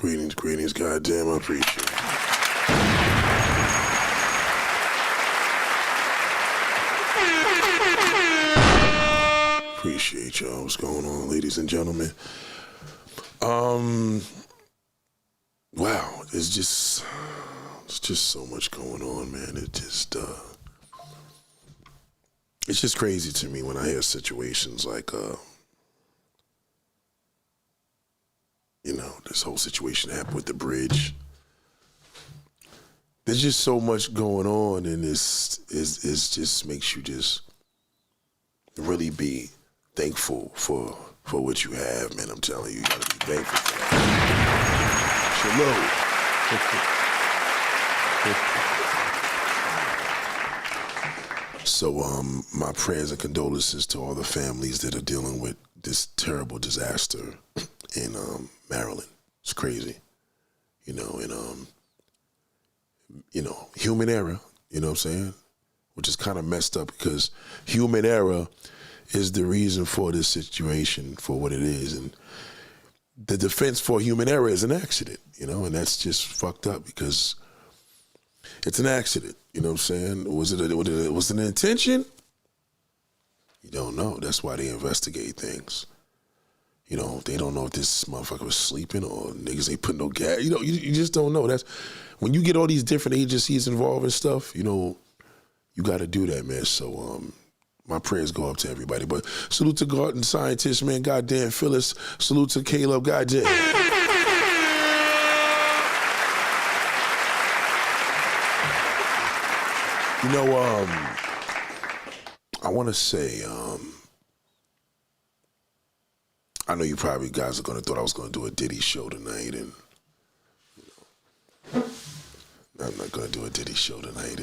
Greetings, goddamn, I appreciate it. Appreciate y'all. What's going on, ladies and gentlemen? Wow, it's just so much going on, man. It's just crazy to me when I hear situations like, this whole situation happened with the bridge. There's just so much going on, and it's just makes you just really be thankful for what you have, man. I'm telling you, you gotta be thankful for that. So, my prayers and condolences to all the families that are dealing with this terrible disaster in Maryland. It's crazy, human error, you know what I'm saying? Which is kind of messed up because human error is the reason for this situation, for what it is. And the defense for human error is an accident, and that's just fucked up because it's an accident, you know what I'm saying? Was it an intention? You don't know. That's why they investigate things. They don't know if this motherfucker was sleeping or niggas ain't putting no gas. You just don't know. That's when you get all these different agencies involved and stuff, you got to do that, man. So, my prayers go up to everybody. But salute to garden scientists, man. Goddamn Phyllis. Salute to Caleb. Goddamn. I want to say, I know you probably guys are thought I was going to do a Diddy show tonight, and I'm not going to do a Diddy show tonight.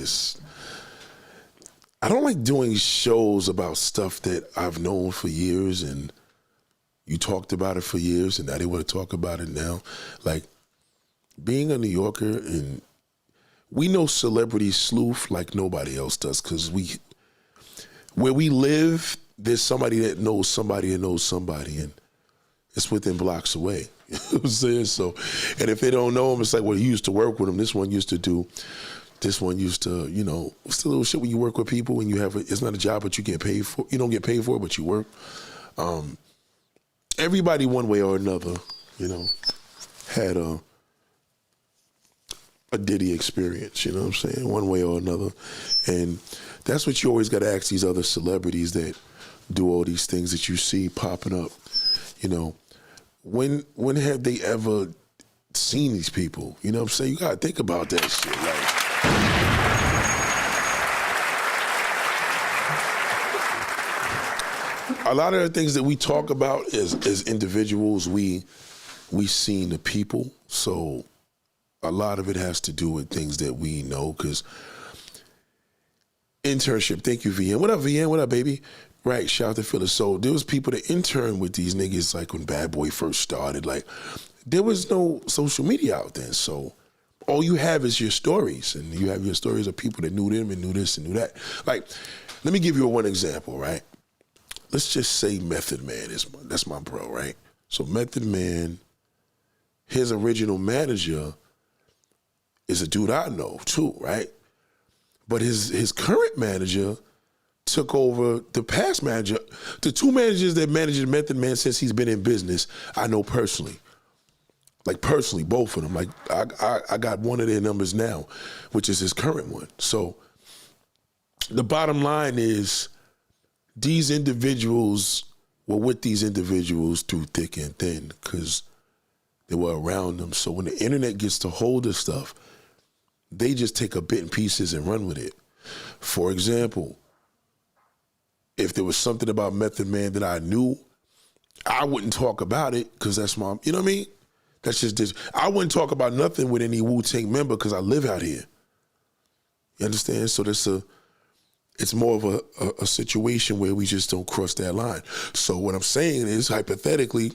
I don't like doing shows about stuff that I've known for years, and you talked about it for years, and now they want to talk about it now. Like, being a New Yorker, and we know celebrity sleuth like nobody else does, because where we live, there's somebody that knows somebody that knows somebody, and it's within blocks away. You know what I'm saying? So, and if they don't know him, it's like, well, you used to work with him. This one used to, it's the little shit when you work with people and it's not a job, but you get paid for. You don't get paid for it, but you work. Everybody, one way or another, had a Diddy experience, you know what I'm saying? One way or another. And that's what you always got to ask these other celebrities that do all these things that you see popping up. When have they ever seen these people? You know what I'm saying? You got to think about that shit. A lot of the things that we talk about as individuals, we seen the people. So a lot of it has to do with things that we know, because internship, thank you, VN. What up, VN? What up, baby? Right, shout out to Phyllis. So there was people that interned with these niggas, like when Bad Boy first started. Like, there was no social media out then, so all you have is your stories, and you have your stories of people that knew them and knew this and knew that. Like, let me give you one example, right? Let's just say Method Man that's my bro, right? So Method Man, his original manager is a dude I know too, right? But his current manager took over the past manager. The two managers that managed Method Man since he's been in business, I know personally. Like, personally, both of them. Like, I got one of their numbers now, which is his current one. So the bottom line is, these individuals were with these individuals through thick and thin because they were around them. So when the internet gets to hold of stuff, they just take a bit and pieces and run with it. For example, if there was something about Method Man that I knew, I wouldn't talk about it because that's my, you know what I mean? That's just this. I wouldn't talk about nothing with any Wu-Tang member because I live out here. You understand? So it's more of a situation where we just don't cross that line. So what I'm saying is, hypothetically,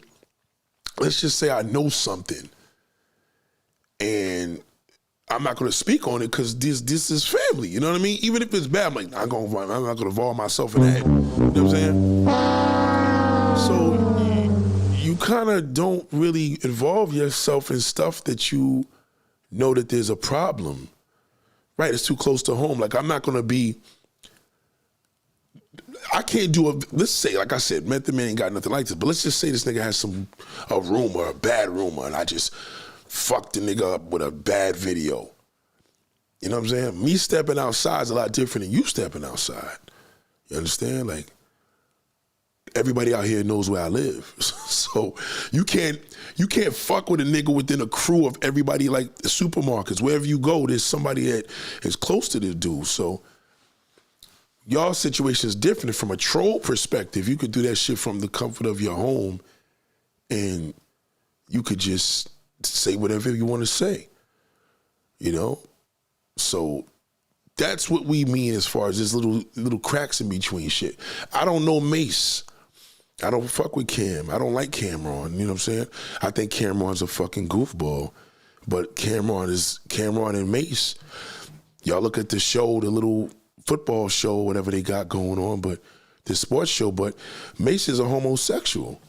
let's just say I know something and I'm not going to speak on it because this is family. You know what I mean? Even if it's bad, I'm like, I'm not going to involve myself in that. You know what I'm saying? So you you kind of don't really involve yourself in stuff that you know that there's a problem. Right, it's too close to home. Like, I'm not going to be, I can't do let's say, like I said, Method Man ain't got nothing like this, but let's just say this nigga has a rumor, a bad rumor, and I just fucked the nigga up with a bad video. You know what I'm saying? Me stepping outside is a lot different than you stepping outside. You understand? Like, everybody out here knows where I live. So you can't fuck with a nigga within a crew of everybody, like the supermarkets. Wherever you go, there's somebody that is close to this dude. So y'all situation is different. From a troll perspective, you could do that shit from the comfort of your home and you could just say whatever you want to say, you know? So that's what we mean as far as this little cracks in between shit. I don't know Mace. I don't fuck with Cam. I don't like Cameron, you know what I'm saying? I think Cameron's a fucking goofball, but Cameron and Mace. Y'all look at the show, the little football show, whatever they got going on, but the sports show, but Mace is a homosexual.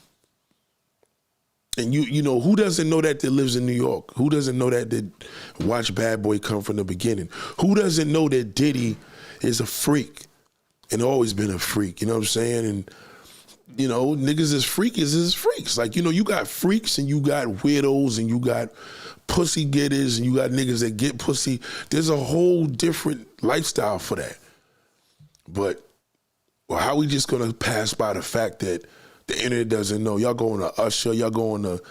And you know, who doesn't know that lives in New York? Who doesn't know that watch Bad Boy come from the beginning? Who doesn't know that Diddy is a freak and always been a freak, you know what I'm saying? And you know, niggas is freaks. Like, you know, you got freaks and you got weirdos and you got pussy getters and you got niggas that get pussy. There's a whole different lifestyle for that. But how we just gonna pass by the fact that the internet doesn't know? Y'all going to Usher, y'all going to,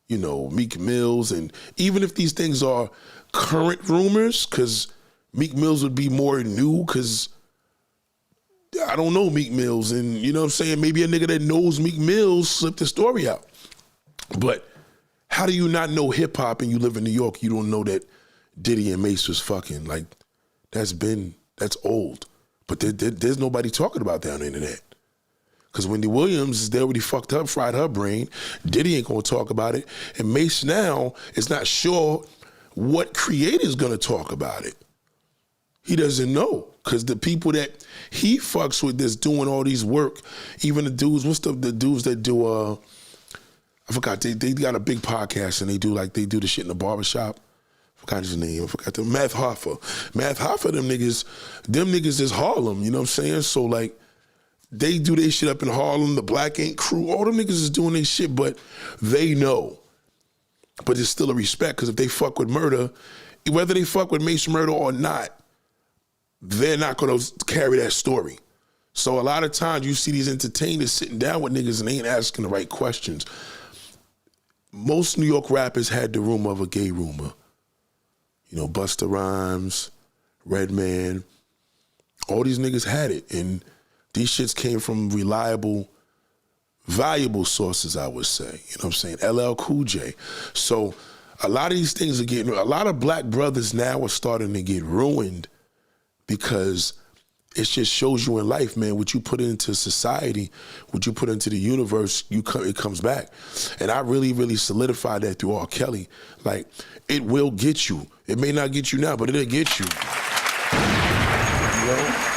you know, Meek Mills, and even if these things are current rumors, because Meek Mills would be more new, because I don't know Meek Mills, and you know what I'm saying? Maybe a nigga that knows Meek Mills slipped the story out. But how do you not know hip hop and you live in New York? You don't know that Diddy and Mace was fucking. Like, that's old. But there's nobody talking about that on the internet. Because Wendy Williams is already fucked up, fried her brain. Diddy ain't gonna talk about it. And Mace now is not sure what creator's gonna talk about it. He doesn't know, because the people that he fucks with that's doing all these work, even the dudes, what's the dudes that do, I forgot, they got a big podcast and they do the shit in the barbershop. I forgot his name, I forgot the Math Hoffa. Math Hoffa, them niggas is Harlem, you know what I'm saying? So like, they do their shit up in Harlem, the Black Ink crew, all them niggas is doing their shit, but they know. But there's still a respect, because if they fuck with Murder, whether they fuck with Mace Murder or not, they're not gonna carry that story. So a lot of times you see these entertainers sitting down with niggas and they ain't asking the right questions. Most New York rappers had the rumor of a gay rumor. You know, Busta Rhymes, Redman, all these niggas had it. And these shits came from reliable, valuable sources, I would say. You know what I'm saying? LL Cool J. So a lot of these things a lot of black brothers now are starting to get ruined, because it just shows you in life, man, what you put into society, what you put into the universe, it comes back. And I really, really solidified that through R. Kelly. Like, it will get you. It may not get you now, but it'll get you. You know?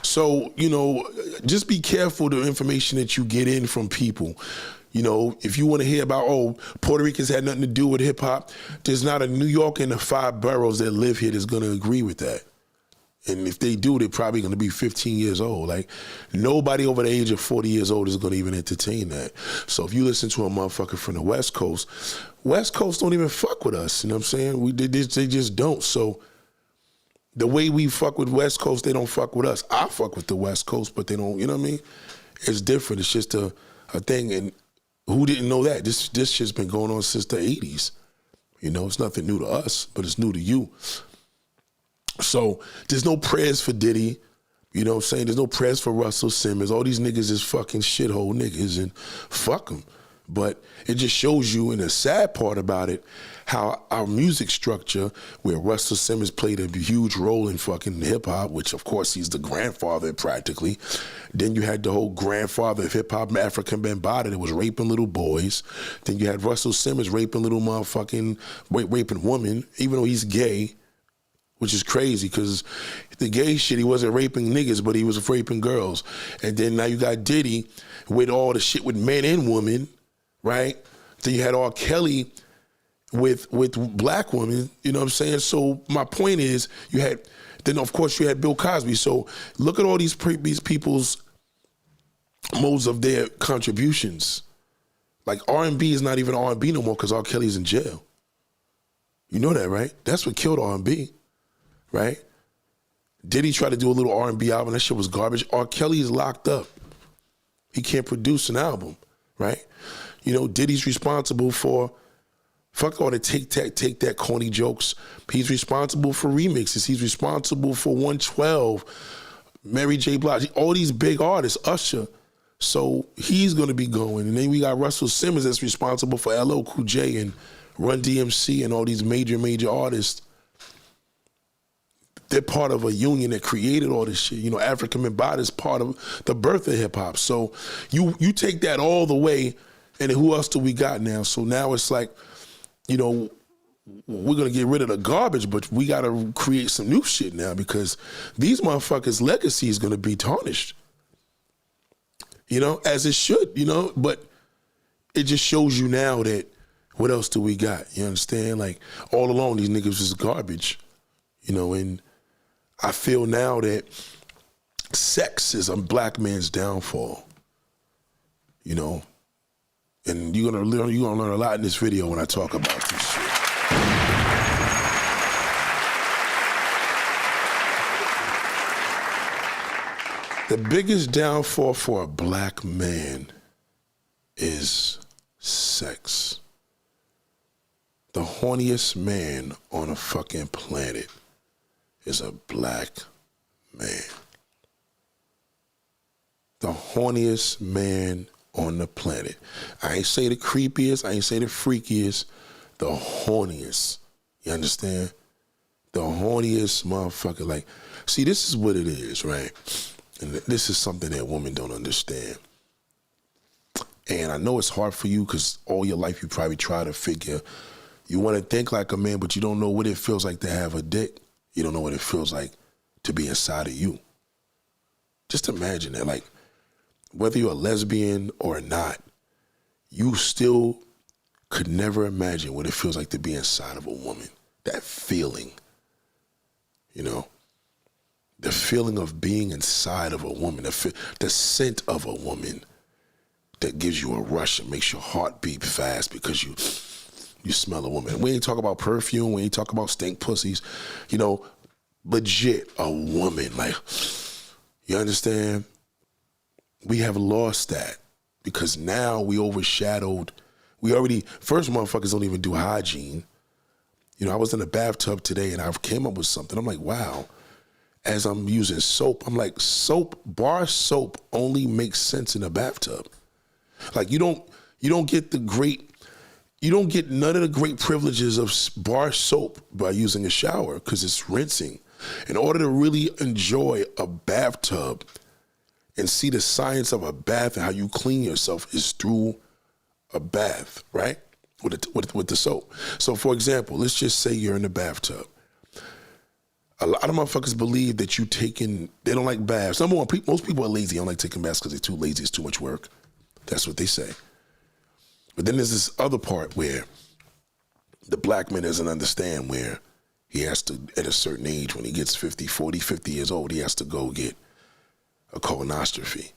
So, you know, just be careful the information that you get in from people. You know, if you want to hear about, Puerto Ricans had nothing to do with hip hop, there's not a New York in the 5 boroughs that live here that's going to agree with that. And if they do, they're probably going to be 15 years old. Like, nobody over the age of 40 years old is going to even entertain that. So if you listen to a motherfucker from the West Coast don't even fuck with us. You know what I'm saying? They just don't. So the way we fuck with West Coast, they don't fuck with us. I fuck with the West Coast, but they don't, you know what I mean? It's different. It's just a thing. And who didn't know that? This shit's been going on since the 80s. You know, it's nothing new to us, but it's new to you. So there's no prayers for Diddy. You know what I'm saying? There's no prayers for Russell Simmons. All these niggas is fucking shithole niggas, and fuck them. But it just shows you, and the sad part about it, how our music structure, where Russell Simmons played a huge role in fucking hip hop, which of course he's the grandfather practically. Then you had the whole grandfather of hip hop, African Bambaataa, that was raping little boys. Then you had Russell Simmons raping little raping women, even though he's gay, which is crazy, because the gay shit, he wasn't raping niggas, but he was raping girls. And then now you got Diddy with all the shit with men and women, right? Then you had R. Kelly with black women, you know what I'm saying? So my point is, then of course you had Bill Cosby. So look at all these people's modes of their contributions. Like R&B is not even R&B no more because R. Kelly's in jail. You know that, right? That's what killed R&B, right? Diddy tried to do a little R&B album. That shit was garbage. R. Kelly is locked up. He can't produce an album, right? You know, Diddy's responsible for, fuck all the take that corny jokes. He's responsible for remixes. He's responsible for 112, Mary J. Blige, all these big artists, Usher. So he's gonna be going. And then we got Russell Simmons that's responsible for LL Cool J and Run DMC and all these major artists. They're part of a union that created all this shit. You know, African Mbata is part of the birth of hip hop. So you take that all the way, and who else do we got now? So now it's like, you know, we're gonna get rid of the garbage, but we gotta create some new shit now because these motherfuckers' legacy is gonna be tarnished. You know, as it should, you know, but it just shows you now that what else do we got? You understand? Like, all along, these niggas was garbage, you know, and I feel now that sex is a black man's downfall, you know, and you're gonna learn a lot in this video when I talk about this shit. The biggest downfall for a black man is sex. The horniest man on a fucking planet is a black man. The horniest man on the planet. I ain't say the creepiest, I ain't say the freakiest, the horniest. You understand? The horniest motherfucker. Like, see, this is what it is, right? And this is something that women don't understand. And I know it's hard for you because all your life you probably try to figure, you want to think like a man, but you don't know what it feels like to have a dick. You don't know what it feels like to be inside of you. Just imagine that, like, whether you're a lesbian or not, you still could never imagine what it feels like to be inside of a woman. That feeling, you know? The feeling of being inside of a woman, the scent of a woman that gives you a rush and makes your heart beat fast because you smell a woman. We ain't talk about perfume, we ain't talk about stink pussies, you know, legit a woman, like, you understand? We have lost that because now we overshadowed, first motherfuckers don't even do hygiene. You know, I was in the bathtub today and I came up with something. I'm like, wow. As I'm using soap, I'm like, bar soap only makes sense in a bathtub. Like, you don't get none of the great privileges of bar soap by using a shower because it's rinsing. In order to really enjoy a bathtub and see the science of a bath and how you clean yourself is through a bath, right? With the soap. So for example, let's just say you're in the bathtub. A lot of motherfuckers believe that they don't like baths. Number one, most people are lazy. They don't like taking baths because they're too lazy. It's too much work. That's what they say. But then there's this other part where the black man doesn't understand, where he has to, at a certain age, when he gets 50 years old, he has to go get a colonoscopy.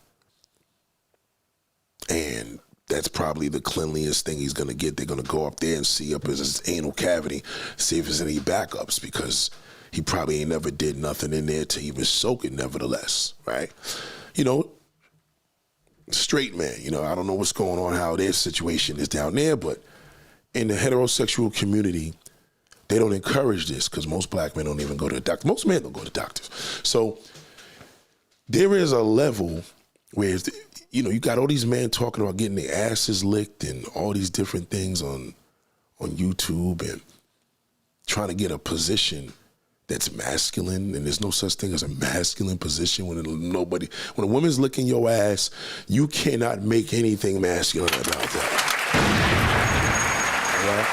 And that's probably the cleanliest thing he's gonna get. They're gonna go up there and see up his anal cavity, see if there's any backups, because he probably ain't never did nothing in there to even soak it nevertheless, right? You know, straight man, you know, I don't know what's going on, how their situation is down there, but in the heterosexual community, they don't encourage this because most black men don't even go to the doctor. Most men don't go to doctors. So there is a level where, you know, you got all these men talking about getting their asses licked and all these different things on YouTube and trying to get a position that's masculine, and there's no such thing as a masculine position when a woman's licking your ass, you cannot make anything masculine about that. All right?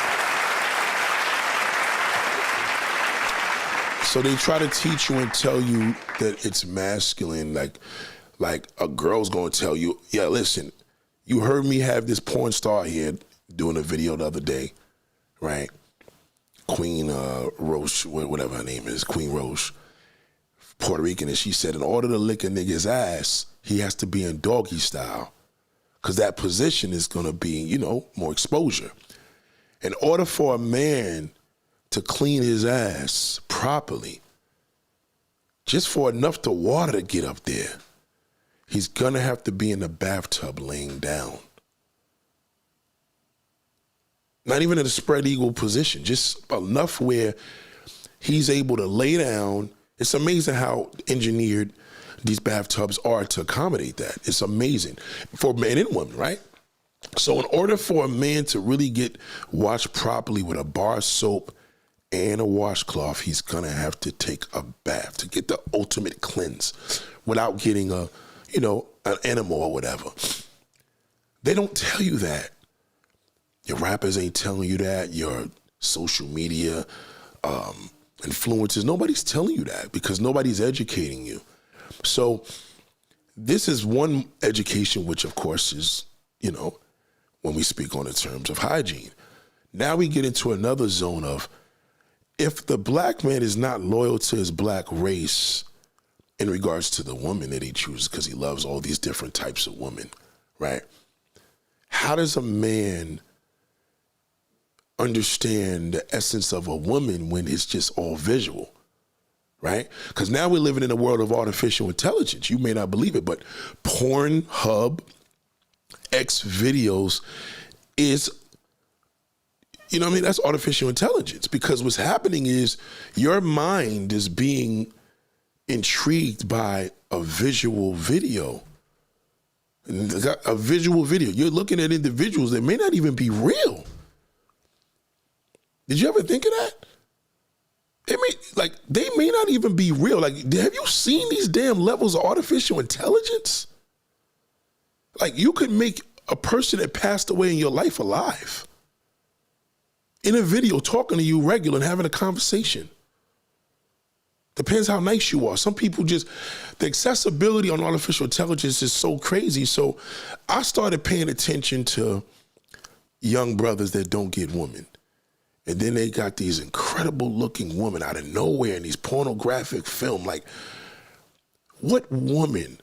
So they try to teach you and tell you that it's masculine, like a girl's gonna tell you, yeah, listen, you heard me have this porn star here doing a video the other day, right? Queen Roche, whatever her name is, Queen Roche, Puerto Rican, and she said in order to lick a nigga's ass, he has to be in doggy style, because that position is gonna be, you know, more exposure. In order for a man to clean his ass properly, just for enough to water to get up there, he's gonna have to be in the bathtub laying down. Not even in a spread eagle position, just enough where he's able to lay down. It's amazing how engineered these bathtubs are to accommodate that. It's amazing for men and women, right? So in order for a man to really get washed properly with a bar soap and a washcloth, he's gonna have to take a bath to get the ultimate cleanse without getting a, you know, an enema or whatever. They don't tell you that. Your rappers ain't telling you that. Your social media influencers, nobody's telling you that because nobody's educating you. So this is one education, which of course is, you know, when we speak on the terms of hygiene. Now we get into another zone of, if the black man is not loyal to his black race in regards to the woman that he chooses, because he loves all these different types of women, right? How does a man understand the essence of a woman when it's just all visual, right? Because now we're living in a world of artificial intelligence. You may not believe it, but Pornhub, X videos is, you know what I mean? That's artificial intelligence, because what's happening is your mind is being intrigued by a visual video. A visual video. You're looking at individuals that may not even be real. Did you ever think of that? They may not even be real. Like, have you seen these damn levels of artificial intelligence? Like, you could make a person that passed away in your life alive in a video, talking to you regular and having a conversation. Depends how nice you are. Some people just, the accessibility on artificial intelligence is so crazy. So I started paying attention to young brothers that don't get women. And then they got these incredible looking women out of nowhere in these pornographic film. Like, what woman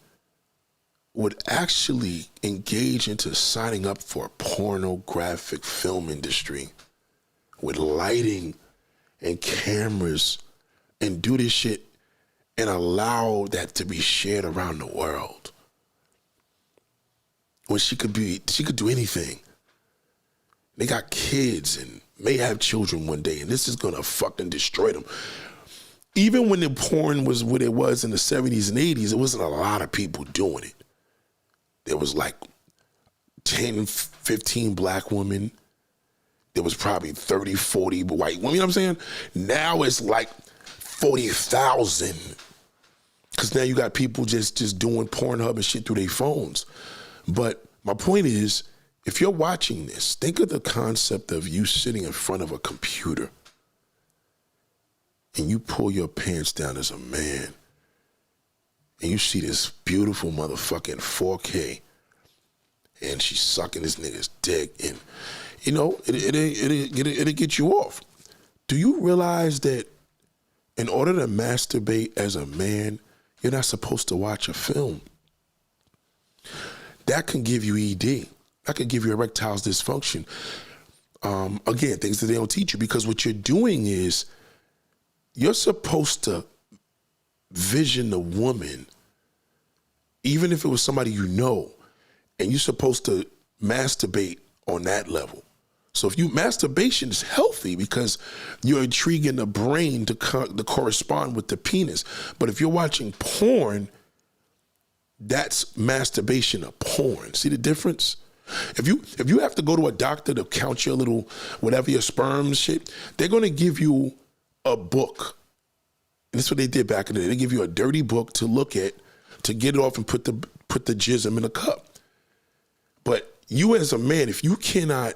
would actually engage into signing up for a pornographic film industry with lighting and cameras and do this shit and allow that to be shared around the world? When she could do anything. They got kids and may have children one day, and this is gonna fucking destroy them. Even when the porn was what it was in the 70s and 80s, it wasn't a lot of people doing it. There was like 10, 15 black women. There was probably 30, 40 white women, you know what I'm saying? Now it's like 40,000. Because now you got people just doing Pornhub and shit through their phones. But my point is, if you're watching this, think of the concept of you sitting in front of a computer and you pull your pants down as a man and you see this beautiful motherfucking 4K and she's sucking this nigga's dick, and you know, it'll get you off. Do you realize that in order to masturbate as a man, you're not supposed to watch a film? That can give you ED. That could give you erectile dysfunction. Again, things that they don't teach you, because what you're doing is you're supposed to vision the woman, even if it was somebody you know, and you're supposed to masturbate on that level. So masturbation is healthy because you're intriguing the brain to correspond with the penis. But if you're watching porn, that's masturbation of porn. See the difference? If you have to go to a doctor to count your little, whatever, your sperm shit, they're going to give you a book. And that's what they did back in the day. They give you a dirty book to look at, to get it off and put the jism in a cup. But you as a man, if you cannot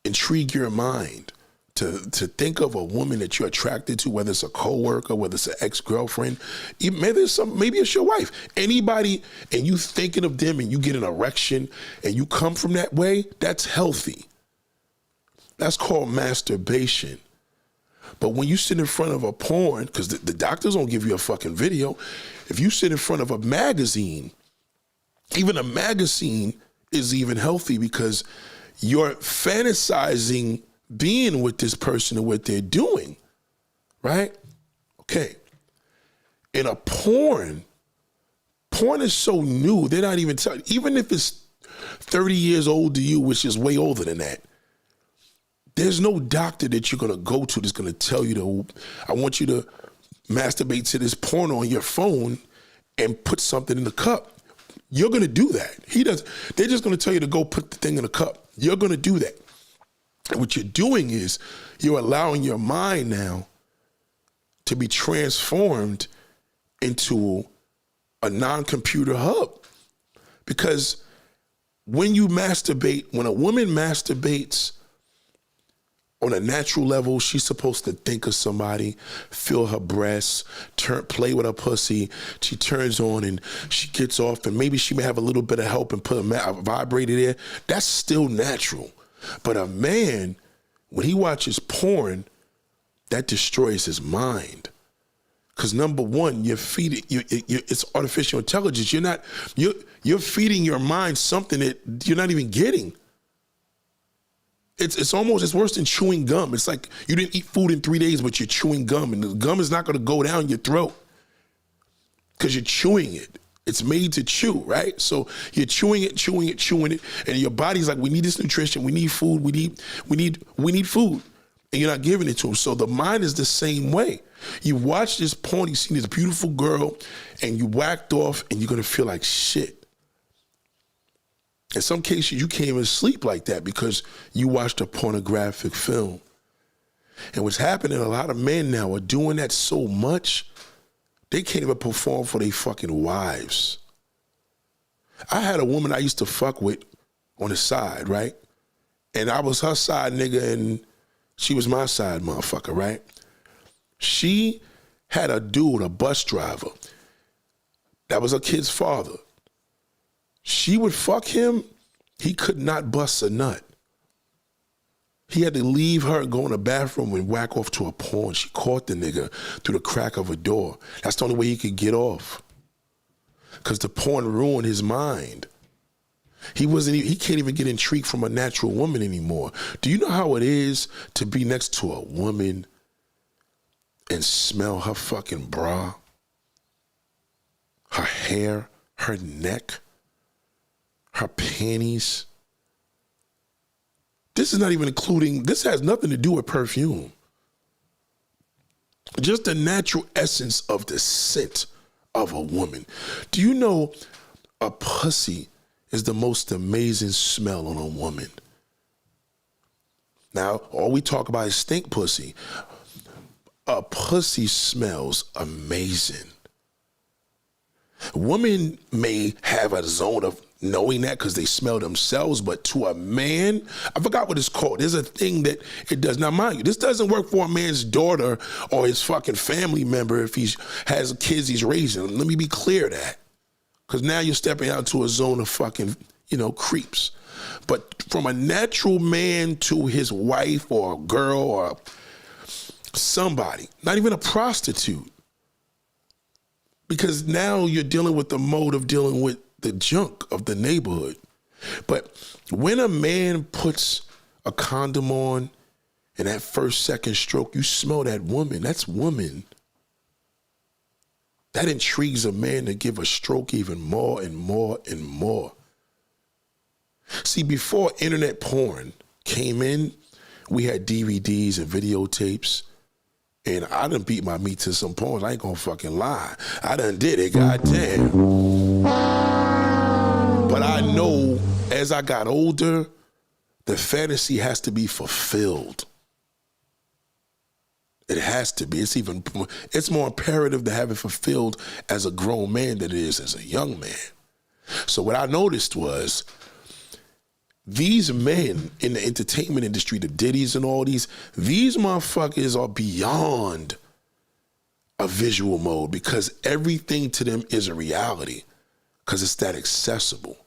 intrigue your mind to think of a woman that you're attracted to, whether it's a coworker, whether it's an ex-girlfriend, maybe it's your wife, anybody, and you thinking of them and you get an erection and you come from that way, that's healthy. That's called masturbation. But when you sit in front of a porn, because the doctors don't give you a fucking video, if you sit in front of a magazine, even a magazine is even healthy because you're fantasizing being with this person and what they're doing, right? Okay. In a porn is so new, they're not even telling, even if it's 30 years old to you, which is way older than that, there's no doctor that you're gonna go to that's gonna tell you I want you to masturbate to this porn on your phone and put something in the cup. You're gonna do that. They're just gonna tell you to go put the thing in the cup. You're gonna do that. And what you're doing is you're allowing your mind now to be transformed into a non-computer hub. Because when you masturbate, when a woman masturbates on a natural level, she's supposed to think of somebody, feel her breasts, play with her pussy. She turns on and she gets off, and maybe she may have a little bit of help and put a vibrator there. That's still natural. But a man, when he watches porn, that destroys his mind. Because number one, you're feeding, it's artificial intelligence. You're feeding your mind something that you're not even getting. It's worse than chewing gum. It's like you didn't eat food in 3 days, but you're chewing gum, and the gum is not going to go down your throat because you're chewing it. It's made to chew, right? So you're chewing it, and your body's like, we need this nutrition, we need food, we need food, and you're not giving it to them. So the mind is the same way. You watch this porn, you see this beautiful girl, and you whacked off, and you're going to feel like shit. In some cases, you can't even sleep like that because you watched a pornographic film. And what's happening, a lot of men now are doing that so much, they can't even perform for their fucking wives. I had a woman I used to fuck with on the side, right? And I was her side nigga and she was my side motherfucker, right? She had a dude, a bus driver, that was her kid's father. She would fuck him, he could not bust a nut. He had to leave her and go in the bathroom and whack off to a porn. She caught the nigga through the crack of a door. That's the only way he could get off. Because the porn ruined his mind. He can't even get intrigued from a natural woman anymore. Do you know how it is to be next to a woman and smell her fucking bra, her hair, her neck, her panties? This is not even including, this has nothing to do with perfume. Just the natural essence of the scent of a woman. Do you know a pussy is the most amazing smell on a woman? Now, all we talk about is stink pussy. A pussy smells amazing. Women may have a zone of knowing that because they smell themselves, but to a man, I forgot what it's called. There's a thing that it does. Now, mind you, this doesn't work for a man's daughter or his fucking family member if he has kids he's raising. Let me be clear of that. Because now you're stepping out to a zone of fucking, creeps. But from a natural man to his wife or a girl or somebody, not even a prostitute. Because now you're dealing with the mode of dealing with the junk of the neighborhood. But when a man puts a condom on and that first, second stroke, you smell that woman. That's woman. That intrigues a man to give a stroke even more and more and more. See, before internet porn came in, we had DVDs and videotapes. And I done beat my meat to some porn. I ain't gonna fucking lie. I done did it, goddamn. But I know as I got older, the fantasy has to be fulfilled. It has to be. It's more imperative to have it fulfilled as a grown man than it is as a young man. So what I noticed was these men in the entertainment industry, the Diddies and all these motherfuckers are beyond a visual mode because everything to them is a reality because it's that accessible.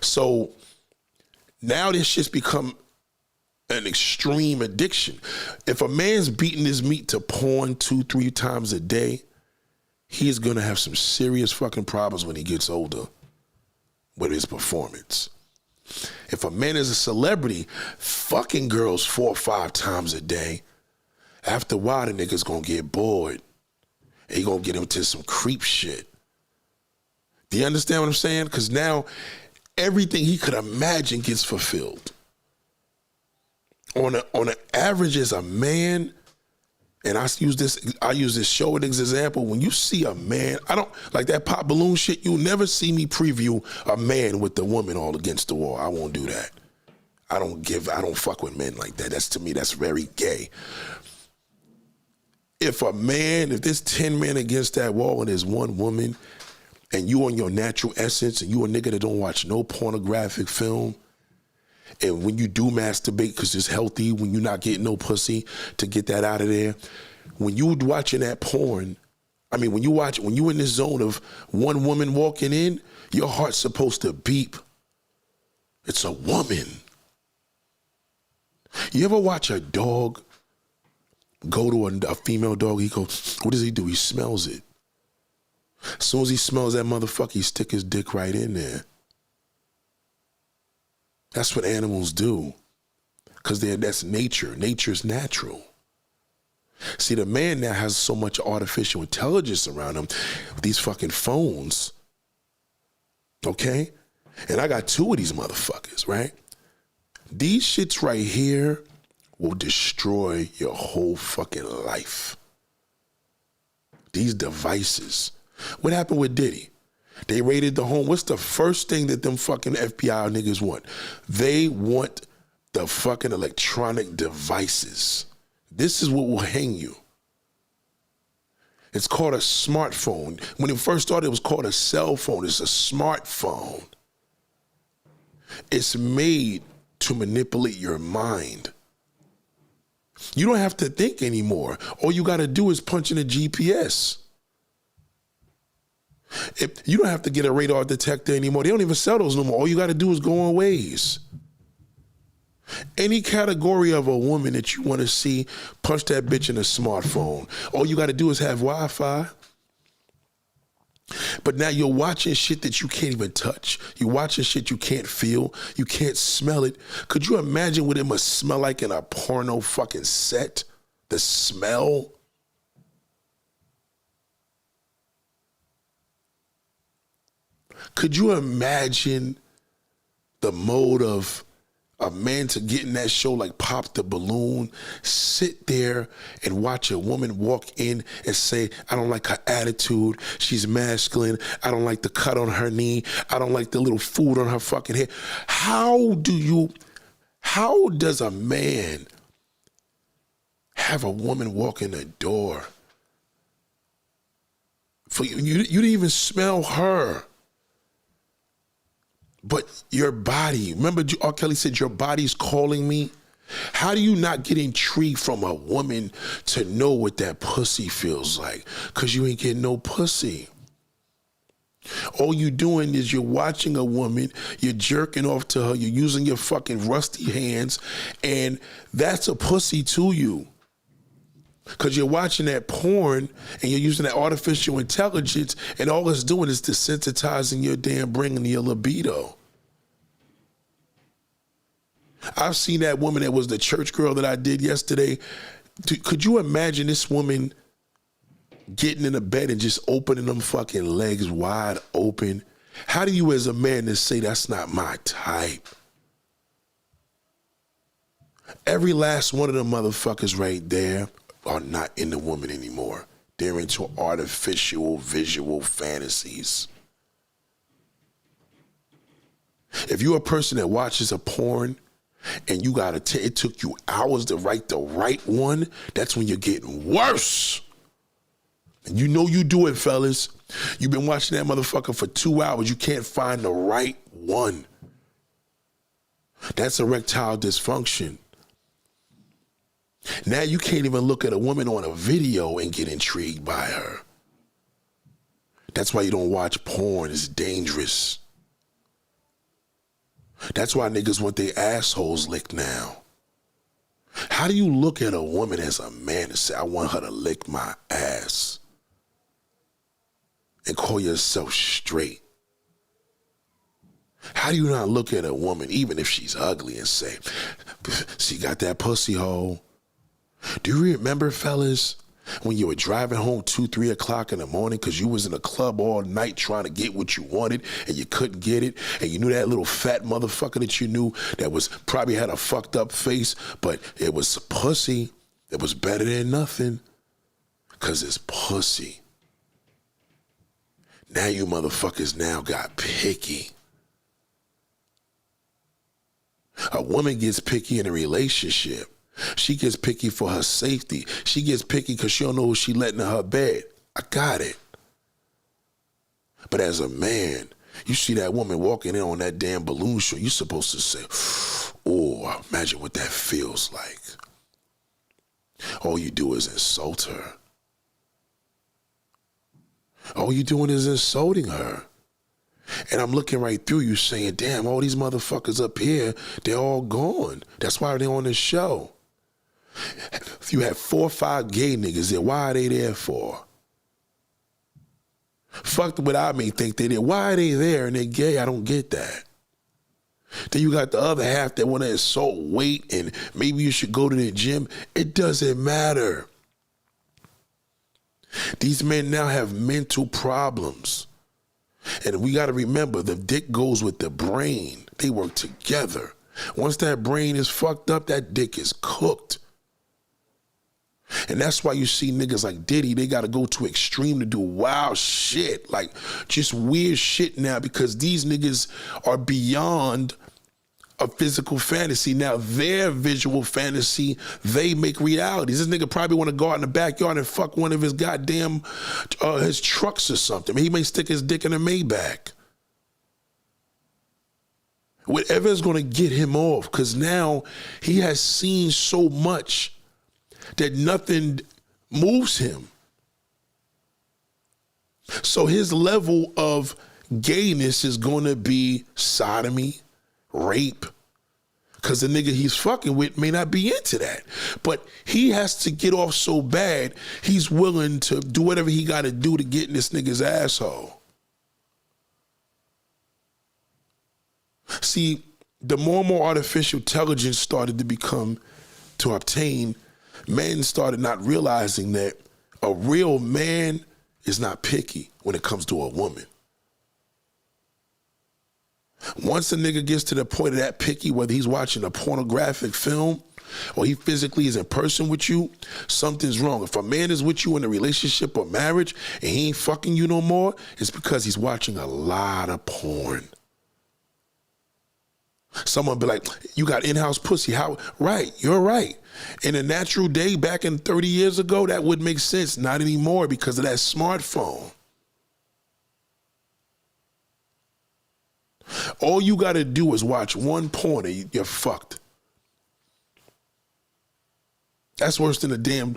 So now this shit's become an extreme addiction. If a man's beating his meat to porn 2-3 times a day, he's gonna have some serious fucking problems when he gets older with his performance. If a man is a celebrity, fucking girls 4 or 5 times a day, after a while the nigga's gonna get bored and he gonna get into some creep shit. Do you understand what I'm saying? Because now everything he could imagine gets fulfilled. On an average as a man, and I use this show as an example. When you see a man, I don't like that pop balloon shit. You'll never see me preview a man with the woman all against the wall. I won't do that. I don't fuck with men like that. To me, that's very gay. If there's 10 men against that wall and there's one woman, and you on your natural essence, and you a nigga that don't watch no pornographic film, and when you do masturbate, because it's healthy, when you're not getting no pussy, to get that out of there. When you watching that porn, when you in this zone of one woman walking in, your heart's supposed to beep. It's a woman. You ever watch a dog go to a female dog? He goes, what does he do? He smells it. As soon as he smells that motherfucker, he stick his dick right in there. That's what animals do. Because that's nature. Nature's natural. See, the man now has so much artificial intelligence around him with these fucking phones. Okay? And I got 2 of these motherfuckers, right? These shits right here will destroy your whole fucking life. These devices. What happened with Diddy? They raided the home. What's the first thing that them fucking FBI niggas want? They want the fucking electronic devices. This is what will hang you. It's called a smartphone. When it first started, it was called a cell phone. It's a smartphone. It's made to manipulate your mind. You don't have to think anymore. All you got to do is punch in a GPS. You don't have to get a radar detector anymore. They don't even sell those no more. All you got to do is go on Waze. Any category of a woman that you want to see, punch that bitch in a smartphone. All you got to do is have Wi-Fi. But now you're watching shit that you can't even touch. You're watching shit you can't feel. You can't smell it. Could you imagine what it must smell like in a porno fucking set? The smell? Could you imagine the mode of a man to get in that show like Pop the Balloon, sit there and watch a woman walk in and say, I don't like her attitude, she's masculine, I don't like the cut on her knee, I don't like the little food on her fucking head. How does a man have a woman walk in the door? You didn't even smell her. But your body, remember R. Kelly said, your body's calling me? How do you not get intrigued from a woman to know what that pussy feels like? Because you ain't getting no pussy. All you doing is you're watching a woman, you're jerking off to her, you're using your fucking rusty hands, and that's a pussy to you. Because you're watching that porn and you're using that artificial intelligence, and all it's doing is desensitizing your damn brain and your libido. I've seen that woman that was the church girl that I did yesterday. Could you imagine this woman getting in the bed and just opening them fucking legs wide open? How do you as a man to say that's not my type? Every last one of them motherfuckers right there are not in the woman anymore. They're into artificial visual fantasies. If you're a person that watches a porn and you it took you hours to write the right one, that's when you're getting worse. And you know you do it, fellas. You've been watching that motherfucker for 2 hours. You can't find the right one. That's erectile dysfunction. Now you can't even look at a woman on a video and get intrigued by her. That's why you don't watch porn. It's dangerous. That's why niggas want their assholes licked now. How do you look at a woman as a man and say, I want her to lick my ass? And call yourself straight? How do you not look at a woman, even if she's ugly, and say, she got that pussy hole? Do you remember, fellas, when you were driving home 2, 3 o'clock in the morning because you was in a club all night trying to get what you wanted and you couldn't get it, and you knew that little fat motherfucker that you knew that was probably had a fucked up face, but it was pussy. It was better than nothing because it's pussy. Now you motherfuckers now got picky. A woman gets picky in a relationship. She gets picky for her safety. She gets picky because she don't know who she letting in her bed. I got it. But as a man, you see that woman walking in on that damn balloon show, you're supposed to say, oh, imagine what that feels like. All you do is insult her. All you doing is insulting her. And I'm looking right through you saying, damn, all these motherfuckers up here, they're all gone. That's why they're on this show. If you have 4 or 5 gay niggas there, why are they there for? Fuck what I may think they did. Why are they there and they're gay? I don't get that. Then you got the other half that want to insult weight and maybe you should go to the gym. It doesn't matter. These men now have mental problems. And we got to remember, the dick goes with the brain. They work together. Once that brain is fucked up, that dick is cooked. And that's why you see niggas like Diddy, they got to go to extreme to do wild shit, like just weird shit now, because these niggas are beyond a physical fantasy. Now their visual fantasy, they make reality. This nigga probably want to go out in the backyard and fuck one of his goddamn, his trucks or something. He may stick his dick in a Maybach. Whatever is going to get him off, because now he has seen so much that nothing moves him. So his level of gayness is going to be sodomy, rape, because the nigga he's fucking with may not be into that. But he has to get off so bad, he's willing to do whatever he got to do to get in this nigga's asshole. See, the more and more artificial intelligence started to obtain, men started not realizing that a real man is not picky when it comes to a woman. Once a nigga gets to the point of that picky, whether he's watching a pornographic film or he physically is in person with you, something's wrong. If a man is with you in a relationship or marriage and he ain't fucking you no more, it's because he's watching a lot of porn. Someone be like, you got in-house pussy. How? Right, you're right. In a natural day back in 30 years ago, that would make sense. Not anymore because of that smartphone. All you got to do is watch one porn and you're fucked. That's worse than a damn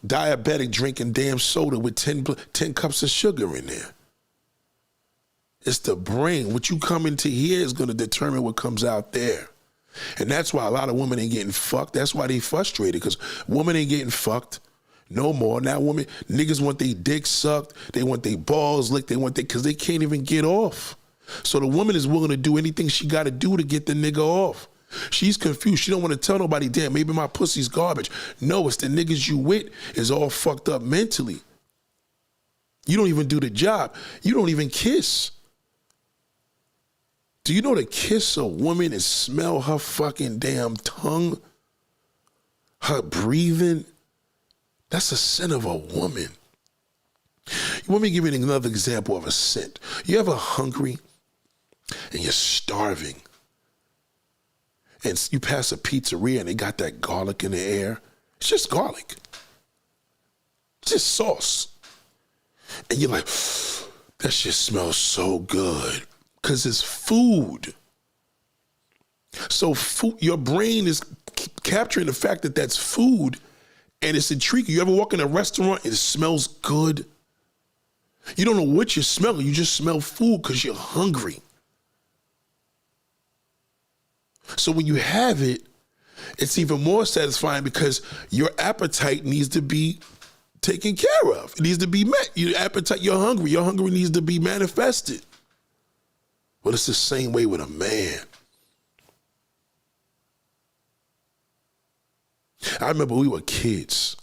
diabetic drinking damn soda with 10 cups of sugar in there. It's the brain. What you come into here is going to determine what comes out there. And that's why a lot of women ain't getting fucked. That's why they frustrated, because women ain't getting fucked no more. Now niggas want their dick sucked. They want their balls licked. Because they can't even get off. So the woman is willing to do anything she got to do to get the nigga off. She's confused. She don't want to tell nobody, damn, maybe my pussy's garbage. No, it's the niggas you with is all fucked up mentally. You don't even do the job. You don't even kiss. Do you know to kiss a woman and smell her fucking damn tongue? Her breathing? That's a sin of a woman. You want me to give you another example of a scent? You ever hungry and you're starving and you pass a pizzeria and they got that garlic in the air? It's just garlic. It's just sauce. And you're like, that shit smells so good. Because it's food. So food, your brain is capturing the fact that that's food and it's intriguing. You ever walk in a restaurant and it smells good? You don't know what you're smelling. You just smell food because you're hungry. So when you have it, it's even more satisfying because your appetite needs to be taken care of. It needs to be met. Your appetite, you're hungry. Your hunger needs to be manifested. Well, it's the same way with a man. I remember we were kids,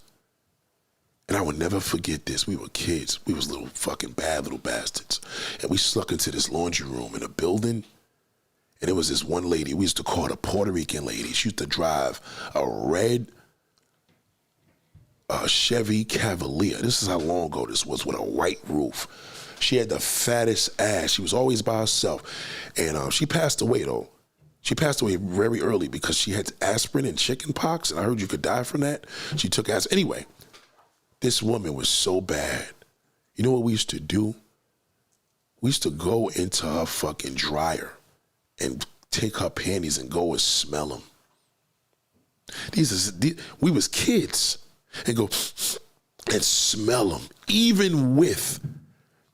and I will never forget this. We were kids. We was little fucking bad little bastards. And we snuck into this laundry room in a building, and there was this one lady. We used to call her a Puerto Rican lady. She used to drive a red Chevy Cavalier. This is how long ago this was, with a white roof. She had the fattest ass. She was always by herself. And she passed away, though. She passed away very early because she had aspirin and chicken pox, and I heard you could die from that. She took aspirin. Anyway, this woman was so bad. You know what we used to do? We used to go into her fucking dryer and take her panties and go and smell them. We was kids, and go and smell them, even with,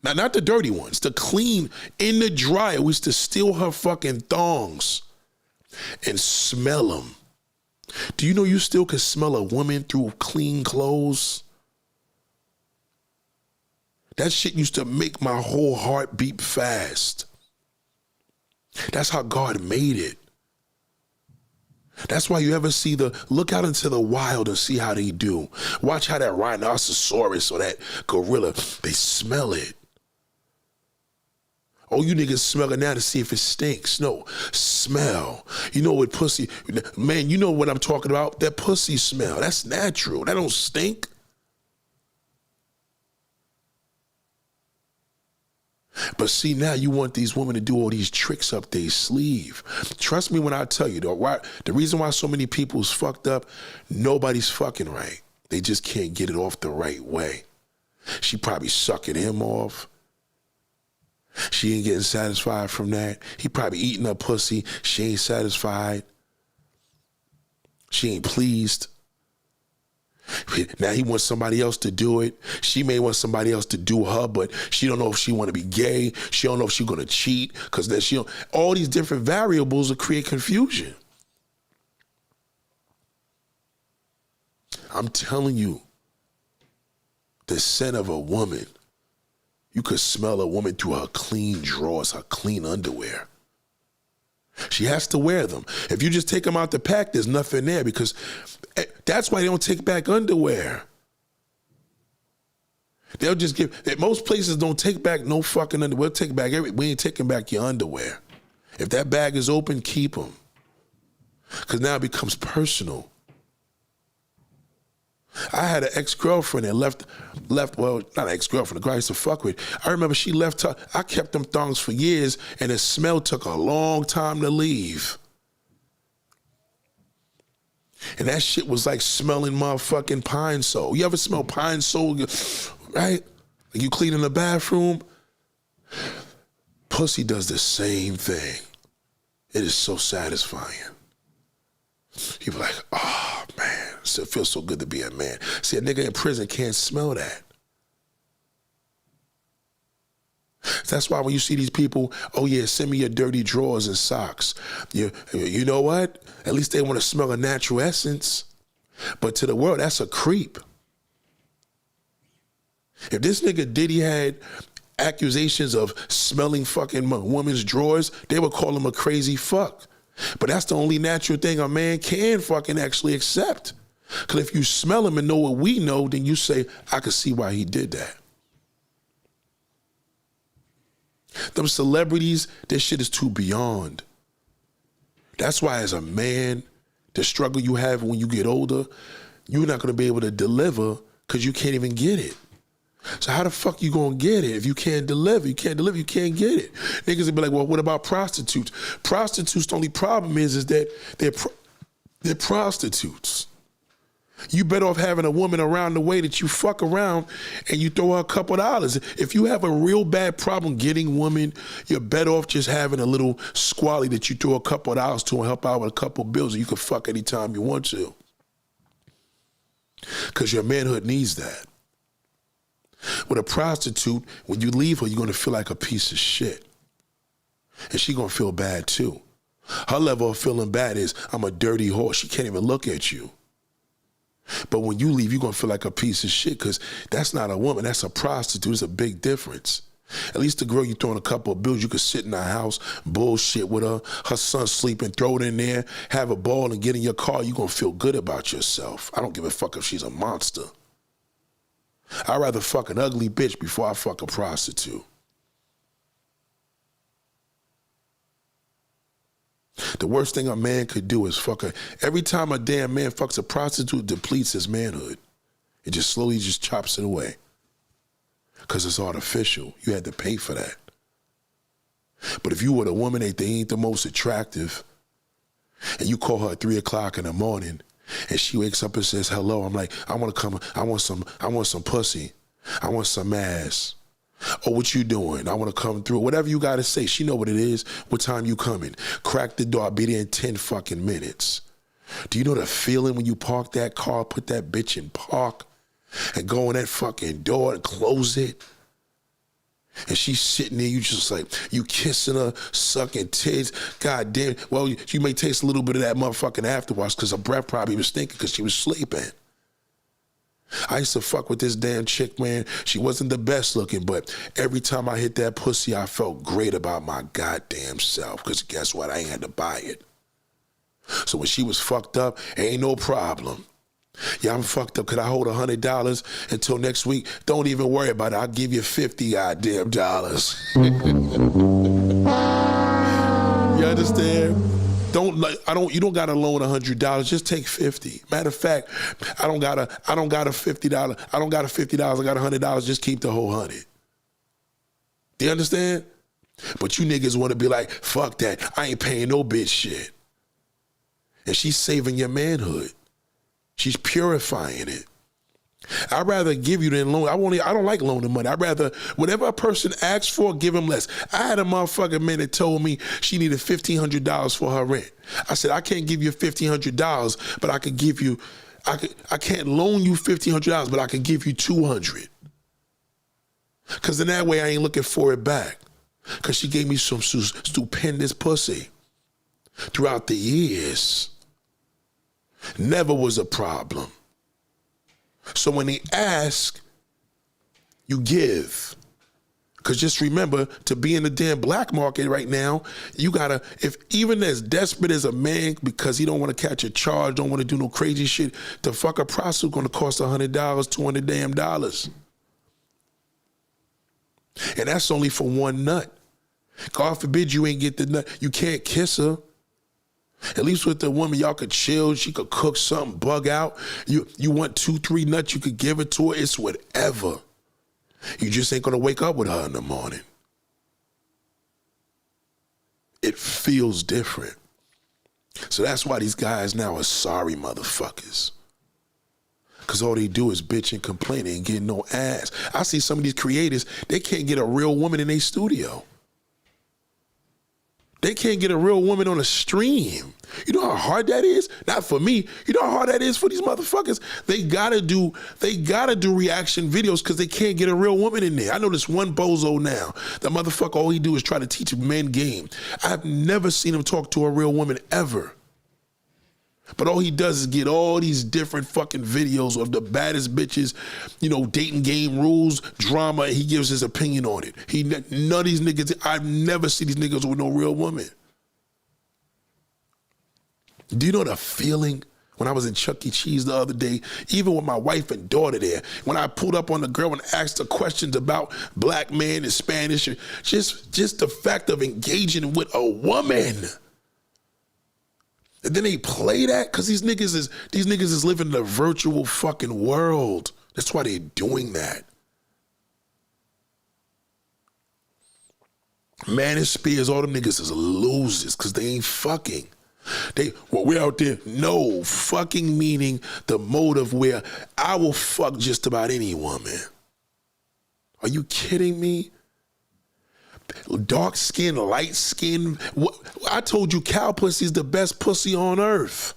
now not the dirty ones, the clean, in the dryer. We used to steal her fucking thongs and smell them. Do you know you still can smell a woman through clean clothes? That shit used to make my whole heart beat fast. That's how God made it. That's why you ever see look out into the wild and see how they do. Watch how that rhinoceros or that gorilla, they smell it. Oh, you niggas smell it now to see if it stinks. No, smell. You know what pussy, man, you know what I'm talking about? That pussy smell, that's natural. That don't stink. But see, now you want these women to do all these tricks up their sleeve. Trust me when I tell you, though, the reason why so many people's fucked up, nobody's fucking right. They just can't get it off the right way. She probably sucking him off. She ain't getting satisfied from that. He probably eating her pussy. She ain't satisfied. She ain't pleased. Now he wants somebody else to do it. She may want somebody else to do her, but she don't know if she want to be gay. She don't know if she's going to cheat, because then all these different variables will create confusion. I'm telling you, the scent of a woman, you could smell a woman through her clean drawers, her clean underwear. She has to wear them. If you just take them out the pack, there's nothing there, because that's why they don't take back underwear. They'll just most places don't take back no fucking underwear. We'll take back we ain't taking back your underwear. If that bag is open, keep them. Because now it becomes personal. I had an ex-girlfriend that left, well, not an ex-girlfriend, the girl I used to fuck with. I remember she left her, I kept them thongs for years, and the smell took a long time to leave. And that shit was like smelling motherfucking pine sol. You ever smell pine sol, right? Like you cleaning the bathroom? Pussy does the same thing. It is so satisfying. You be like, oh man, it feels so good to be a man. See, a nigga in prison can't smell that. That's why when you see these people, oh yeah, send me your dirty drawers and socks. You know what? At least they want to smell a natural essence. But to the world, that's a creep. If this nigga Diddy had accusations of smelling fucking women's drawers, they would call him a crazy fuck. But that's the only natural thing a man can fucking actually accept. Because if you smell him and know what we know, then you say, I can see why he did that. Them celebrities, this shit is too beyond. That's why as a man, the struggle you have when you get older, you're not going to be able to deliver because you can't even get it. So how the fuck you gonna get it if you can't deliver? You can't deliver, you can't get it. Niggas will be like, well, what about prostitutes? Prostitutes, the only problem is that they're prostitutes. You better off having a woman around the way that you fuck around and you throw her a couple dollars. If you have a real bad problem getting women, you're better off just having a little squally that you throw a couple dollars to and help out with a couple bills and you can fuck anytime you want to. Because your manhood needs that. With a prostitute, when you leave her, you're going to feel like a piece of shit. And she's going to feel bad too. Her level of feeling bad is, I'm a dirty whore. She can't even look at you. But when you leave, you're going to feel like a piece of shit because that's not a woman. That's a prostitute. It's a big difference. At least the girl you throwing a couple of bills, you could sit in her house, bullshit with her son sleeping, throw it in there, have a ball and get in your car. You're going to feel good about yourself. I don't give a fuck if she's a monster. I'd rather fuck an ugly bitch before I fuck a prostitute. The worst thing a man could do is fuck her. Every time a damn man fucks a prostitute, it depletes his manhood. It just slowly just chops it away. Because it's artificial. You had to pay for that. But if you were a woman that they ain't the most attractive, and you call her at 3 o'clock in the morning, and she wakes up and says, hello, I'm like, I want to come, I want some pussy. I want some ass. Oh, what you doing? I want to come through. Whatever you got to say. She know what it is. What time you coming? Crack the door. I'll be there in 10 fucking minutes. Do you know the feeling when you park that car, put that bitch in park, and go in that fucking door and close it? And she's sitting there, you just like, you kissing her, sucking tits. God damn. Well, you may taste a little bit of that motherfucking afterwash because her breath probably was stinking because she was sleeping. I used to fuck with this damn chick, man. She wasn't the best looking, but every time I hit that pussy, I felt great about my goddamn self, because guess what? I ain't had to buy it. So when she was fucked up, ain't no problem. Yeah, I'm fucked up. Could I hold $100 until next week? Don't even worry about it. I'll give you 50 goddamn dollars. You understand? You don't gotta loan $100. Just take 50. Matter of fact, I don't got a $50. I don't got a $50. I got $100. Just keep the whole 100. Do you understand? But you niggas want to be like, fuck that. I ain't paying no bitch shit. And she's saving your manhood. She's purifying it. I'd rather give you than loan. I don't like loaning money. I'd rather, whatever a person asks for, give them less. I had a motherfucking man that told me she needed $1,500 for her rent. I said, I can't give you $1,500, but I could give you, I can't loan you $1,500, but I can give you $200. Because in that way, I ain't looking for it back. Because she gave me some stupendous pussy throughout the years. Never was a problem. So when they ask, you give. Because just remember, to be in the damn black market right now, you gotta, if even as desperate as a man, because he don't want to catch a charge, don't want to do no crazy shit, to fuck a prostitute gonna cost $100, $200 damn dollars. And that's only for one nut. God forbid you ain't get the nut. You can't kiss her. At least with the woman, y'all could chill. She could cook something, bug out. You want 2, 3 nuts, you could give it to her. It's whatever. You just ain't gonna wake up with her in the morning. It feels different. So that's why these guys now are sorry motherfuckers. Because all they do is bitch and complain. They ain't getting no ass. I see some of these creators, they can't get a real woman in their studio. They can't get a real woman on a stream. You know how hard that is? Not for me. You know how hard that is for these motherfuckers? They gotta do reaction videos because they can't get a real woman in there. I know this one bozo now. The motherfucker, all he do is try to teach men game. I've never seen him talk to a real woman ever. But all he does is get all these different fucking videos of the baddest bitches, you know, dating game rules, drama, and he gives his opinion on it. None of these niggas, I've never seen these niggas with no real woman. Do you know the feeling when I was in Chuck E. Cheese the other day, even with my wife and daughter there, when I pulled up on the girl and asked her questions about black men and Spanish, just the fact of engaging with a woman. And then they play that because these niggas is living in a virtual fucking world. That's why they're doing that. Manospheres, all them niggas is losers because they ain't fucking. We're out there. No, fucking meaning the motive where I will fuck just about any woman. Are you kidding me? Dark skin, light skin. I told you cow pussy is the best pussy on earth.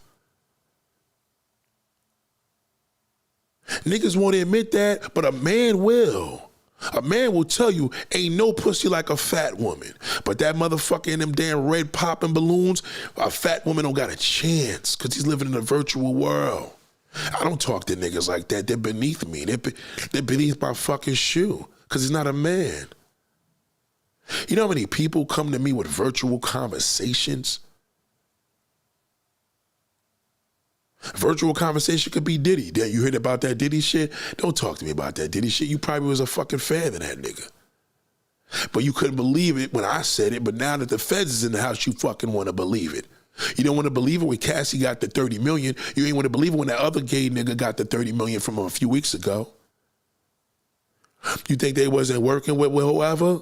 Niggas won't admit that, but a man will. A man will tell you, ain't no pussy like a fat woman. But that motherfucker in them damn red popping balloons, a fat woman don't got a chance because he's living in a virtual world. I don't talk to niggas like that. They're beneath me. They're beneath my fucking shoe because he's not a man. You know how many people come to me with virtual conversations? Virtual conversation could be Diddy. You heard about that Diddy shit? Don't talk to me about that Diddy shit. You probably was a fucking fan of that nigga. But you couldn't believe it when I said it, but now that the feds is in the house, you fucking want to believe it. You don't want to believe it when Cassie got the 30 million. You ain't want to believe it when that other gay nigga got the 30 million from a few weeks ago. You think they wasn't working with whoever?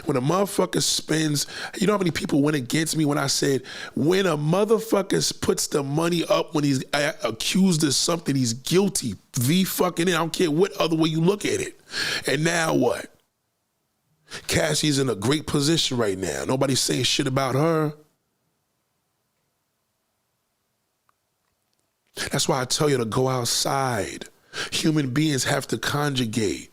When a motherfucker spends, you know how many people went against me when I said, when a motherfucker puts the money up when he's accused of something, he's guilty. Fucking it. I don't care what other way you look at it. And now what? Cassie's in a great position right now. Nobody's saying shit about her. That's why I tell you to go outside. Human beings have to conjugate.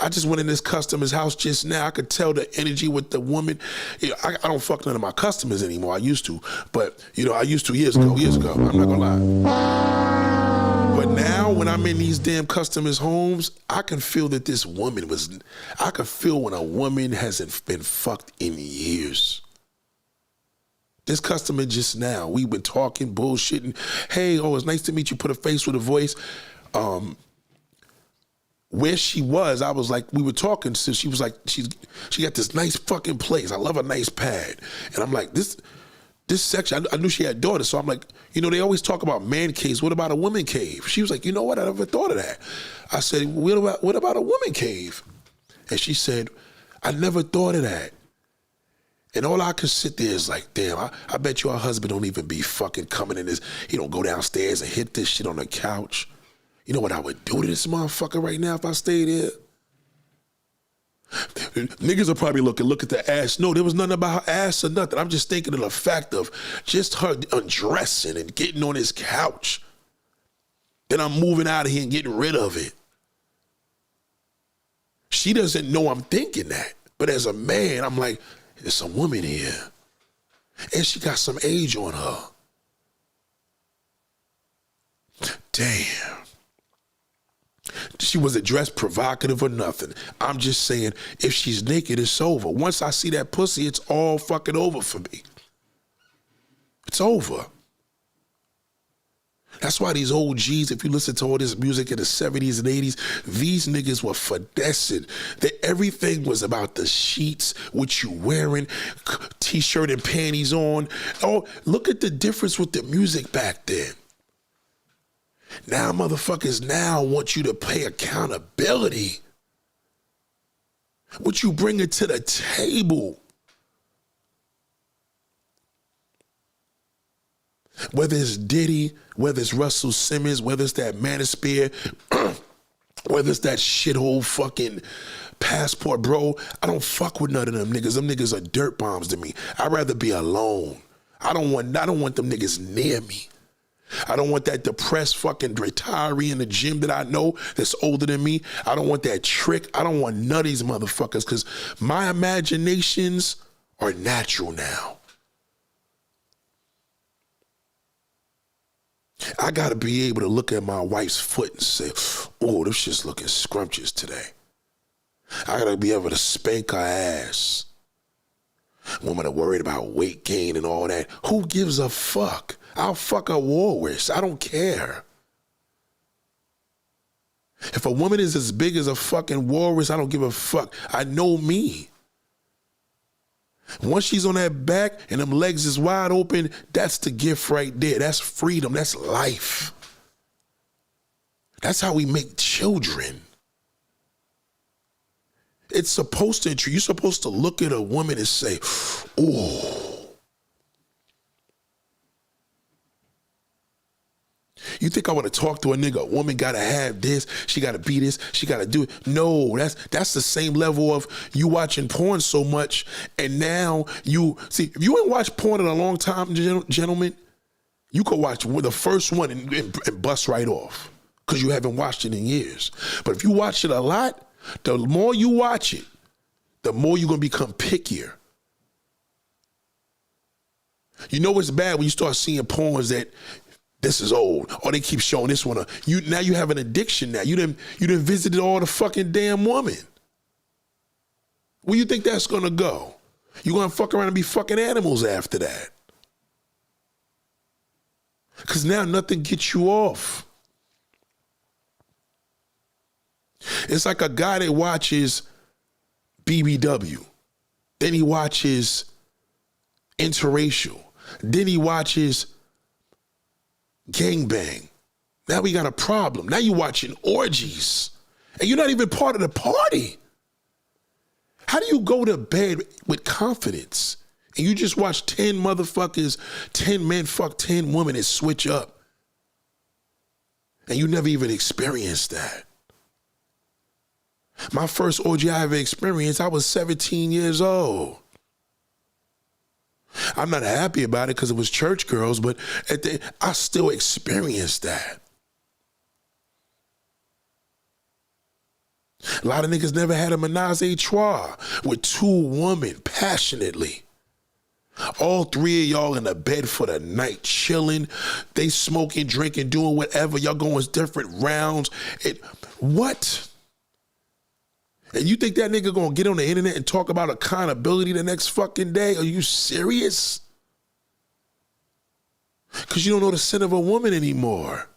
I just went in this customer's house just now. I could tell the energy with the woman. You know, I don't fuck none of my customers anymore. I used to, but I used to years ago. I'm not gonna lie. But now when I'm in these damn customers' homes, I can feel that this woman I can feel when a woman hasn't been fucked in years. This customer just now, we've been talking, bullshitting. Hey, it's nice to meet you. Put a face with a voice. Where she was, I was like, we were talking, so she was like, she got this nice fucking place. I love a nice pad. And I'm like, this section, I knew she had daughters, so I'm like, they always talk about man caves. What about a woman cave? She was like, you know what? I never thought of that. I said, what about a woman cave? And she said, I never thought of that. And all I could sit there is like, damn, I bet you her husband don't even be fucking coming in this. He don't go downstairs and hit this shit on the couch. You know what I would do to this motherfucker right now if I stayed here? Niggas are probably look at the ass. No, there was nothing about her ass or nothing. I'm just thinking of the fact of just her undressing and getting on his couch. Then I'm moving out of here and getting rid of it. She doesn't know I'm thinking that. But as a man, I'm like, there's a woman here. And she got some age on her. Damn. She wasn't dressed provocative or nothing. I'm just saying, if she's naked, it's over. Once I see that pussy, it's all fucking over for me. It's over. That's why these OGs, if you listen to all this music in the 70s and 80s, these niggas were finessing. That everything was about the sheets, what you wearing, t-shirt and panties on. Oh, look at the difference with the music back then. Now motherfuckers want you to pay accountability. What you bringing to the table. Whether it's Diddy, whether it's Russell Simmons, whether it's that Manosphere, whether it's that shithole fucking Passport, bro, I don't fuck with none of them niggas. Them niggas are dirt bombs to me. I'd rather be alone. I don't want them niggas near me. I don't want that depressed fucking retiree in the gym that I know that's older than me. I don't want that trick. I don't want none of these motherfuckers because my imaginations are natural now. I got to be able to look at my wife's foot and say, oh, this shit's looking scrumptious today. I got to be able to spank her ass. Women are worried about weight gain and all that. Who gives a fuck? I'll fuck a walrus. I don't care. If a woman is as big as a fucking walrus, I don't give a fuck. I know me. Once she's on that back and them legs is wide open, that's the gift right there. That's freedom. That's life. That's how we make children. It's supposed to intrigue. You're supposed to look at a woman and say, ooh. You think I want to talk to a nigga? A woman gotta have this. She gotta be this. She gotta do it. No, that's the same level of you watching porn so much, and now you see. If you ain't watched porn in a long time, gentlemen, you could watch the first one and bust right off because you haven't watched it in years. But if you watch it a lot, the more you watch it, the more you're gonna become pickier. You know what's bad when you start seeing porns that this is old, or they keep showing this one. Now you have an addiction. Now you done visited all the fucking damn woman. Where you think that's gonna go? You gonna fuck around and be fucking animals after that? Cause now nothing gets you off. It's like a guy that watches BBW, then he watches interracial, then he watches gangbang. Now we got a problem. Now you watching orgies and you're not even part of the party. How do you go to bed with confidence and you just watch 10 motherfuckers, 10 men fuck 10 women and switch up and you never even experienced that? My first orgy I ever experienced, I was 17 years old. I'm not happy about it because it was church girls, but I still experienced that. A lot of niggas never had a menage a trois with 2 women passionately. All 3 of y'all in the bed for the night, chilling. They smoking, drinking, doing whatever. Y'all going different rounds. What? And you think that nigga gonna get on the internet and talk about accountability the next fucking day? Are you serious? Because you don't know the sin of a woman anymore.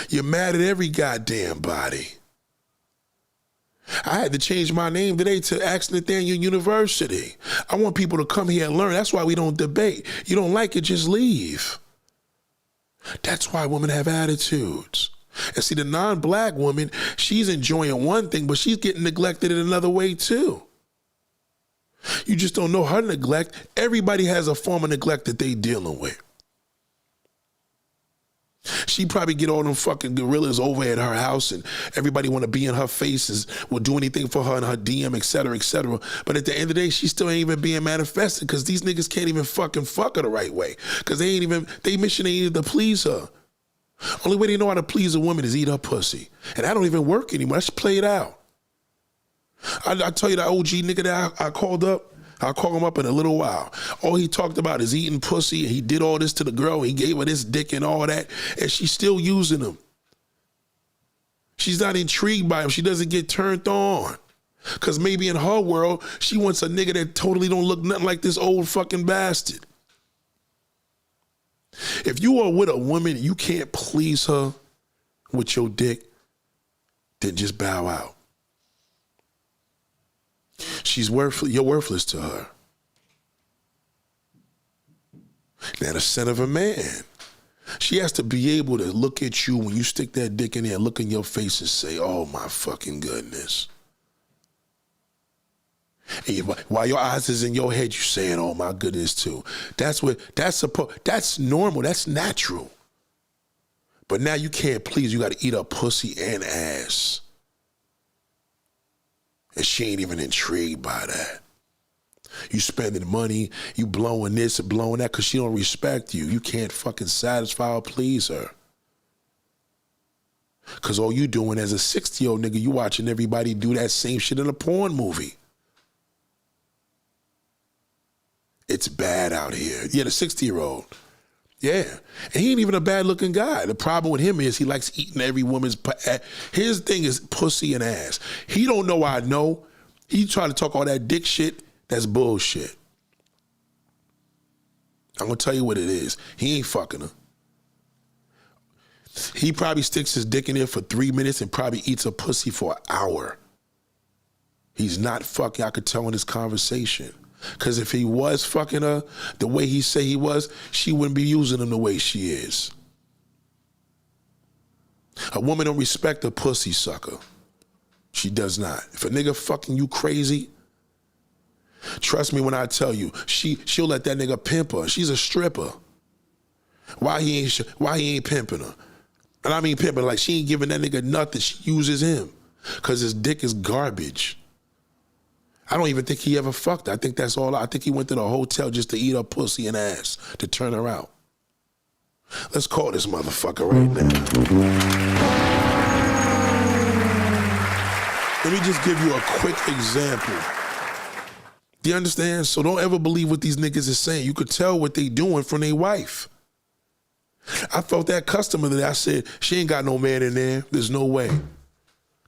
You're mad at every goddamn body. I had to change my name today to Ask Nathaniel University. I want people to come here and learn. That's why we don't debate. You don't like it, just leave. That's why women have attitudes. And see, the non-black woman, she's enjoying one thing, but she's getting neglected in another way too. You just don't know her neglect. Everybody has a form of neglect that they dealing with. She probably get all them fucking gorillas over at her house and everybody want to be in her faces, will do anything for her in her DM, et cetera, et cetera. But at the end of the day, she still ain't even being manifested because these niggas can't even fucking fuck her the right way because they mission ain't even to please her. Only way they know how to please a woman is eat her pussy. And I don't even work anymore. Let's play it out. I tell you, the OG nigga that I called up, I'll call him up in a little while. All he talked about is eating pussy, and he did all this to the girl. He gave her this dick and all that, and she's still using him. She's not intrigued by him. She doesn't get turned on. Because maybe in her world, she wants a nigga that totally don't look nothing like this old fucking bastard. If you are with a woman and you can't please her with your dick, then just bow out. She's worthless. You're worthless to her. Now the son of a man, she has to be able to look at you when you stick that dick in there, look in your face and say, "Oh my fucking goodness." And while your eyes is in your head, you saying, "Oh my goodness," too. That's normal. That's natural. But now you can't please. You got to eat up pussy and ass, and she ain't even intrigued by that. You spending money, you blowing this and blowing that because she don't respect you. You can't fucking satisfy or please her. Because all you doing as a 60-year-old nigga, you watching everybody do that same shit in a porn movie. It's bad out here. Yeah, the 60-year-old. Yeah. And he ain't even a bad-looking guy. The problem with him is he likes eating every woman's... His thing is pussy and ass. He don't know I know. He trying to talk all that dick shit. That's bullshit. I'm going to tell you what it is. He ain't fucking her. He probably sticks his dick in there for 3 minutes and probably eats a pussy for an hour. He's not fucking. I could tell in this conversation. Because if he was fucking her the way he say he was, she wouldn't be using him the way she is. A woman don't respect a pussy sucker. She does not. If a nigga fucking you crazy, trust me when I tell you, she'll let that nigga pimp her. She's a stripper. Why he ain't pimping her? And I mean pimping, like she ain't giving that nigga nothing. She uses him. Cause his dick is garbage. I don't even think he ever fucked her. I think that's all. I think he went to the hotel just to eat her pussy and ass, to turn her out. Let's call this motherfucker right now. Let me just give you a quick example. Do you understand? So don't ever believe what these niggas is saying. You could tell what they doing from their wife. I felt that customer that I said, she ain't got no man in there. There's no way.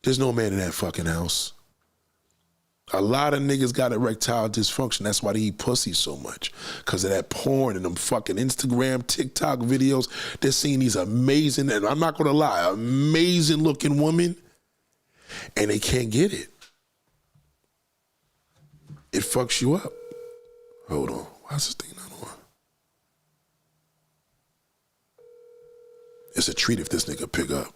There's no man in that fucking house. A lot of niggas got erectile dysfunction. That's why they eat pussy so much. Because of that porn and them fucking Instagram, TikTok videos. They're seeing these amazing, and I'm not going to lie, amazing looking women. And they can't get it. It fucks you up. Hold on. Why's this thing not on? It's a treat if this nigga pick up.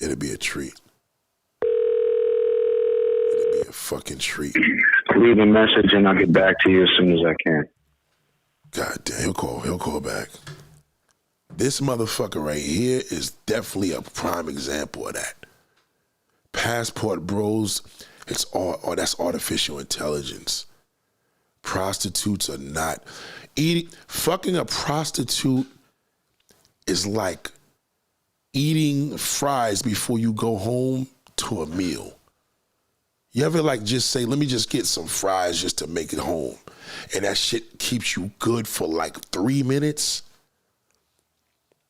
It'll be a treat. It'll be a fucking treat. Leave a message and I'll get back to you as soon as I can. God damn, he'll call back. This motherfucker right here is definitely a prime example of that. Passport bros, it's all, that's artificial intelligence. Prostitutes are not fucking a prostitute is like eating fries before you go home to a meal. You ever like just say, let me just get some fries just to make it home. And that shit keeps you good for like 3 minutes.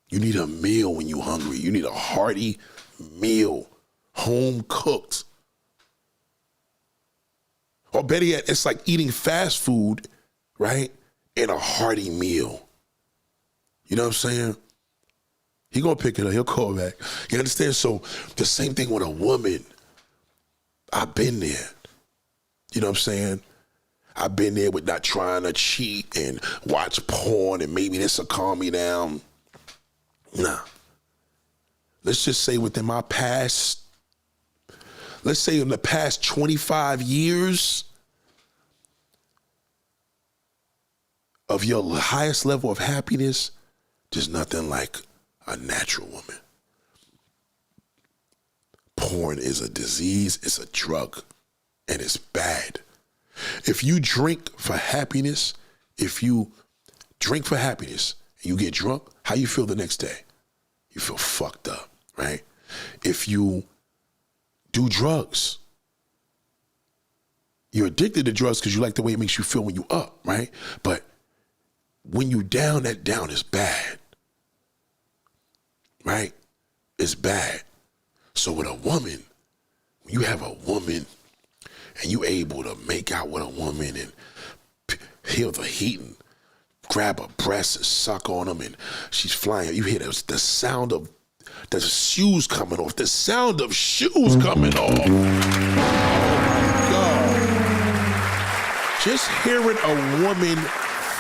You need a meal when you're hungry. You need a hearty meal, home cooked. Or better yet, it's like eating fast food, right? And a hearty meal. You know what I'm saying? He gonna pick it up, he'll call back. You understand? So the same thing with a woman. I've been there. You know what I'm saying? I've been there with not trying to cheat and watch porn and maybe this will calm me down. Nah. Let's just say within my past, let's say in the past 25 years of your highest level of happiness, there's nothing like a natural woman. Porn is a disease, it's a drug, and it's bad. If you drink for happiness, and you get drunk, how you feel the next day? You feel fucked up, right? If you do drugs, you're addicted to drugs because you like the way it makes you feel when you up, right? But when you down, that down is bad, right? It's bad. So with a woman, when you have a woman and you able to make out with a woman and feel the heat and grab her breasts and suck on them and she's flying, you hear the sound of the shoes coming off, the sound of shoes coming off. Oh my God. Just hearing a woman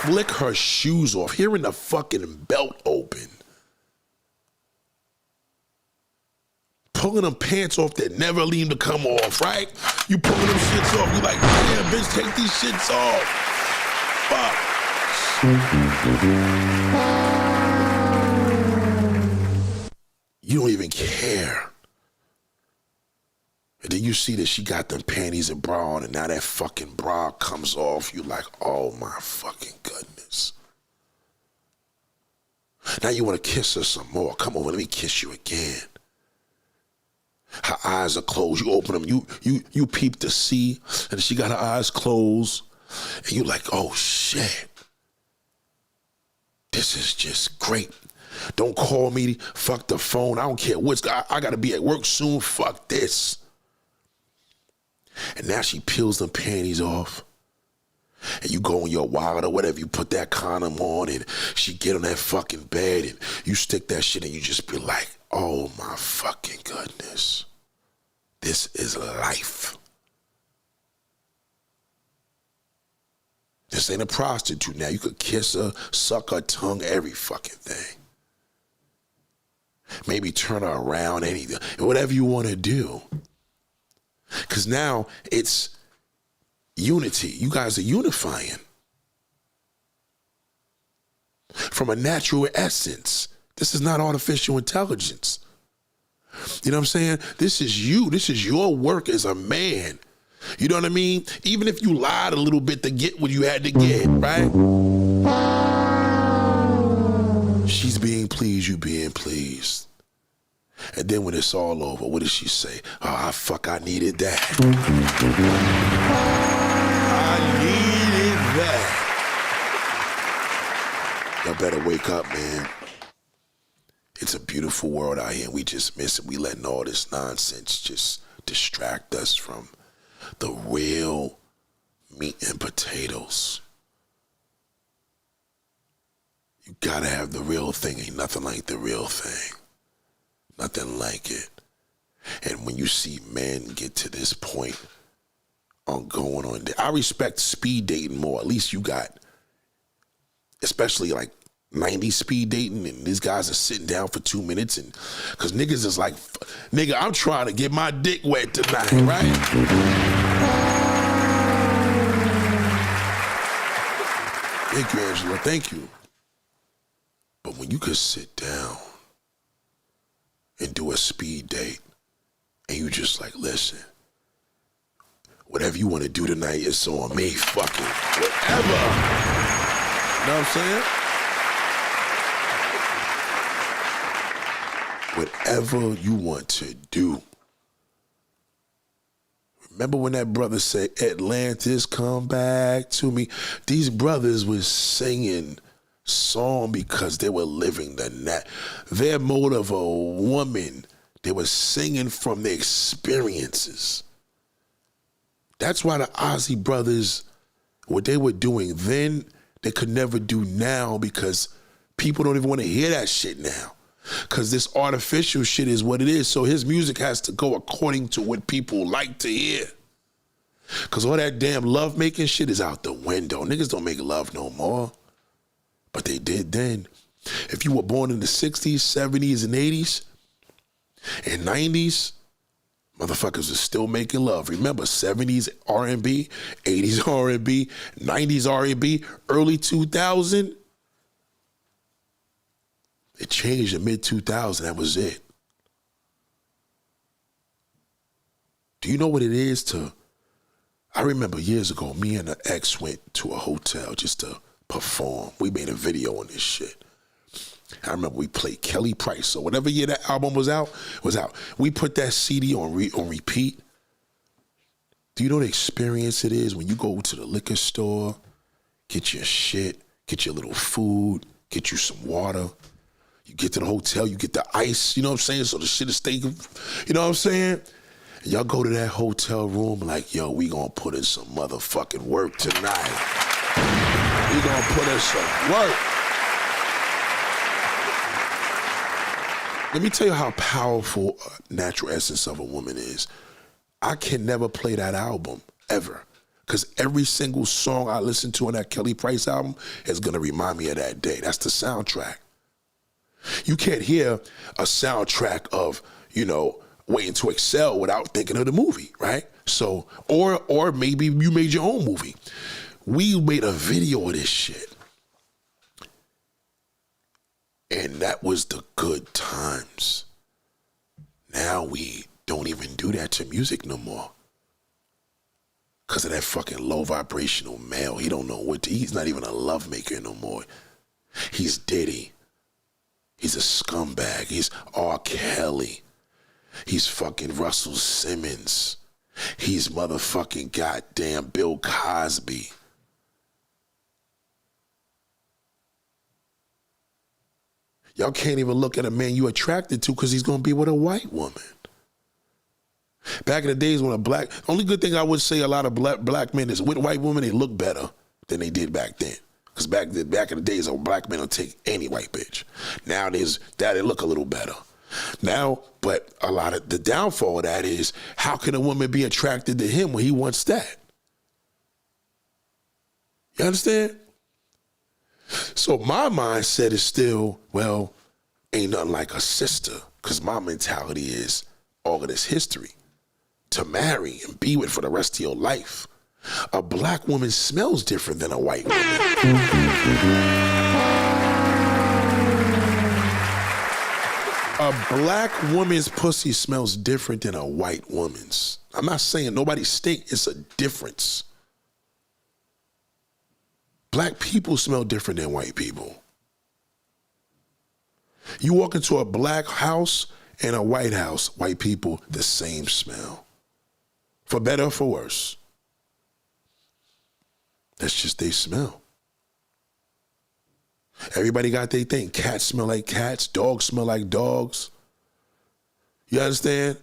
flick her shoes off, hearing the fucking belt open, pulling them pants off that never leave to come off, right? You pulling them shits off, you like, damn, bitch, take these shits off. Fuck. You don't even care. And then you see that she got them panties and bra on, and now that fucking bra comes off. You like, oh my fucking goodness. Now you want to kiss her some more. Come on, let me kiss you again. Her eyes are closed. You open them. You peep to see, and she got her eyes closed, and you like, oh shit. This is just great. Don't call me. Fuck the phone. I don't care what's. I gotta be at work soon. Fuck this. And now she peels them panties off, and you go in your wallet or whatever. You put that condom on, and she get on that fucking bed, and you stick that shit, and you just be like, oh my fucking goodness. This is life. This ain't a prostitute now. You could kiss her, suck her tongue, every fucking thing. Maybe turn her around, anything, whatever you want to do. Because now it's unity. You guys are unifying from a natural essence. This is not artificial intelligence. You know what I'm saying? This is you. This is your work as a man. You know what I mean? Even if you lied a little bit to get what you had to get, right? She's being pleased, you being pleased. And then when it's all over, what does she say? Oh, fuck, I needed that. I needed that. Y'all better wake up, man. It's a beautiful world out here, and we just miss it. We letting all this nonsense just distract us from the real meat and potatoes. You gotta have the real thing. Ain't nothing like the real thing. Nothing like it. And when you see men get to this point on going on, I respect speed dating more. At least you got, especially like 90s speed dating, and these guys are sitting down for 2 minutes, and because niggas is like, nigga, I'm trying to get my dick wet tonight, right? Thank you, Angela. Thank you. But when you could sit down and do a speed date, and you just like, listen, whatever you want to do tonight is on me, fucking whatever. You know what I'm saying? Whatever you want to do. Remember when that brother said, Atlantis, come back to me? These brothers was singing song because they were living their mode of a woman. They were singing from their experiences. That's why the Ozzy brothers, what they were doing then, they could never do now, because people don't even want to hear that shit now. Because this artificial shit is what it is. So his music has to go according to what people like to hear. Because all that damn love-making shit is out the window. Niggas don't make love no more. But they did then. If you were born in the 60s, 70s, and 80s, and 90s, motherfuckers are still making love. Remember, 70s R&B, 80s R&B, 90s R&B, early 2000s. It changed in mid-2000, that was it. Do you know what it is to, I remember years ago, me and an ex went to a hotel just to perform. We made a video on this shit. I remember we played Kelly Price, so whatever year that album was out. We put that CD on repeat. Do you know the experience it is when you go to the liquor store, get your shit, get your little food, get you some water, you get to the hotel, you get the ice, you know what I'm saying? So the shit is staying, you know what I'm saying? And y'all go to that hotel room like, yo, we gonna put in some motherfucking work tonight. We gonna put in some work. Let me tell you how powerful natural essence of a woman is. I can never play that album, ever. Because every single song I listen to on that Kelly Price album is gonna remind me of that day. That's the soundtrack. You can't hear a soundtrack of, Waiting to Excel without thinking of the movie, right? So, or maybe you made your own movie. We made a video of this shit. And that was the good times. Now we don't even do that to music no more. Because of that fucking low vibrational male. He don't know he's not even a love maker no more. He's Diddy. He's a scumbag. He's R. Kelly. He's fucking Russell Simmons. He's motherfucking goddamn Bill Cosby. Y'all can't even look at a man you attracted to because he's going to be with a white woman. Back in the days when only good thing I would say a lot of black men is with white women, they look better than they did back then. Because back in the days, black men will take any white bitch. Nowadays, they look a little better. Now, but a lot of the downfall of that is, how can a woman be attracted to him when he wants that? You understand? So my mindset is still, well, ain't nothing like a sister, because my mentality is all of this history to marry and be with for the rest of your life. A black woman smells different than a white woman. A black woman's pussy smells different than a white woman's. I'm not saying nobody stink, it's a difference. Black people smell different than white people. You walk into a black house and a white house, white people, the same smell. For better or for worse. That's just they smell. Everybody got their thing. Cats smell like cats. Dogs smell like dogs. You understand?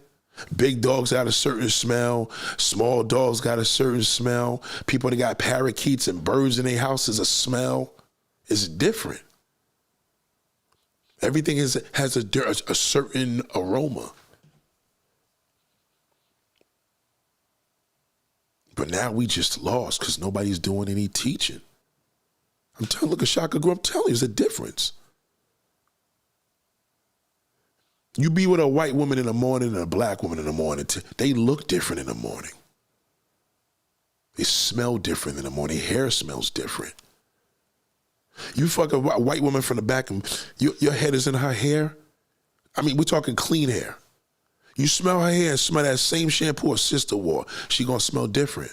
Big dogs got a certain smell. Small dogs got a certain smell. People that got parakeets and birds in their houses, a smell. It's different. Everything has a certain aroma. But now we just lost because nobody's doing any teaching. I'm telling, look at Shaka Guru, I'm telling you, there's a difference. You be with a white woman in the morning and a black woman in the morning. They look different in the morning. They smell different in the morning. Hair smells different. You fuck a white woman from the back and your head is in her hair. I mean, we're talking clean hair. You smell her hair and smell that same shampoo her sister wore. She gonna smell different.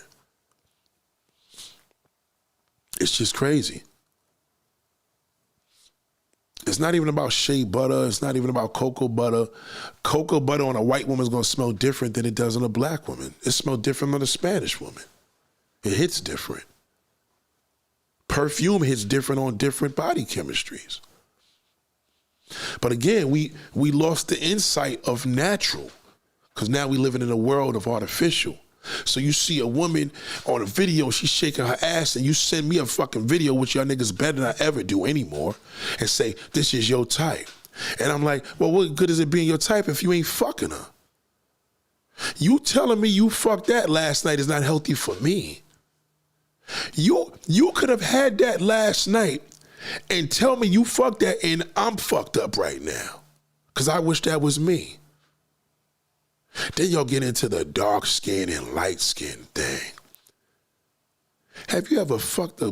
It's just crazy. It's not even about shea butter. It's not even about cocoa butter. Cocoa butter on a white woman is gonna smell different than it does on a black woman. It smells different on a Spanish woman. It hits different. Perfume hits different on different body chemistries. But again, we lost the insight of natural because now we living in a world of artificial. So you see a woman on a video, she's shaking her ass, and you send me a fucking video, which y'all niggas better than I ever do anymore, and say, this is your type. And I'm like, well, what good is it being your type if you ain't fucking her? You telling me you fucked that last night is not healthy for me. You could have had that last night and tell me you fucked that and I'm fucked up right now. Because I wish that was me. Then y'all get into the dark skin and light skin thing. Have you ever fucked a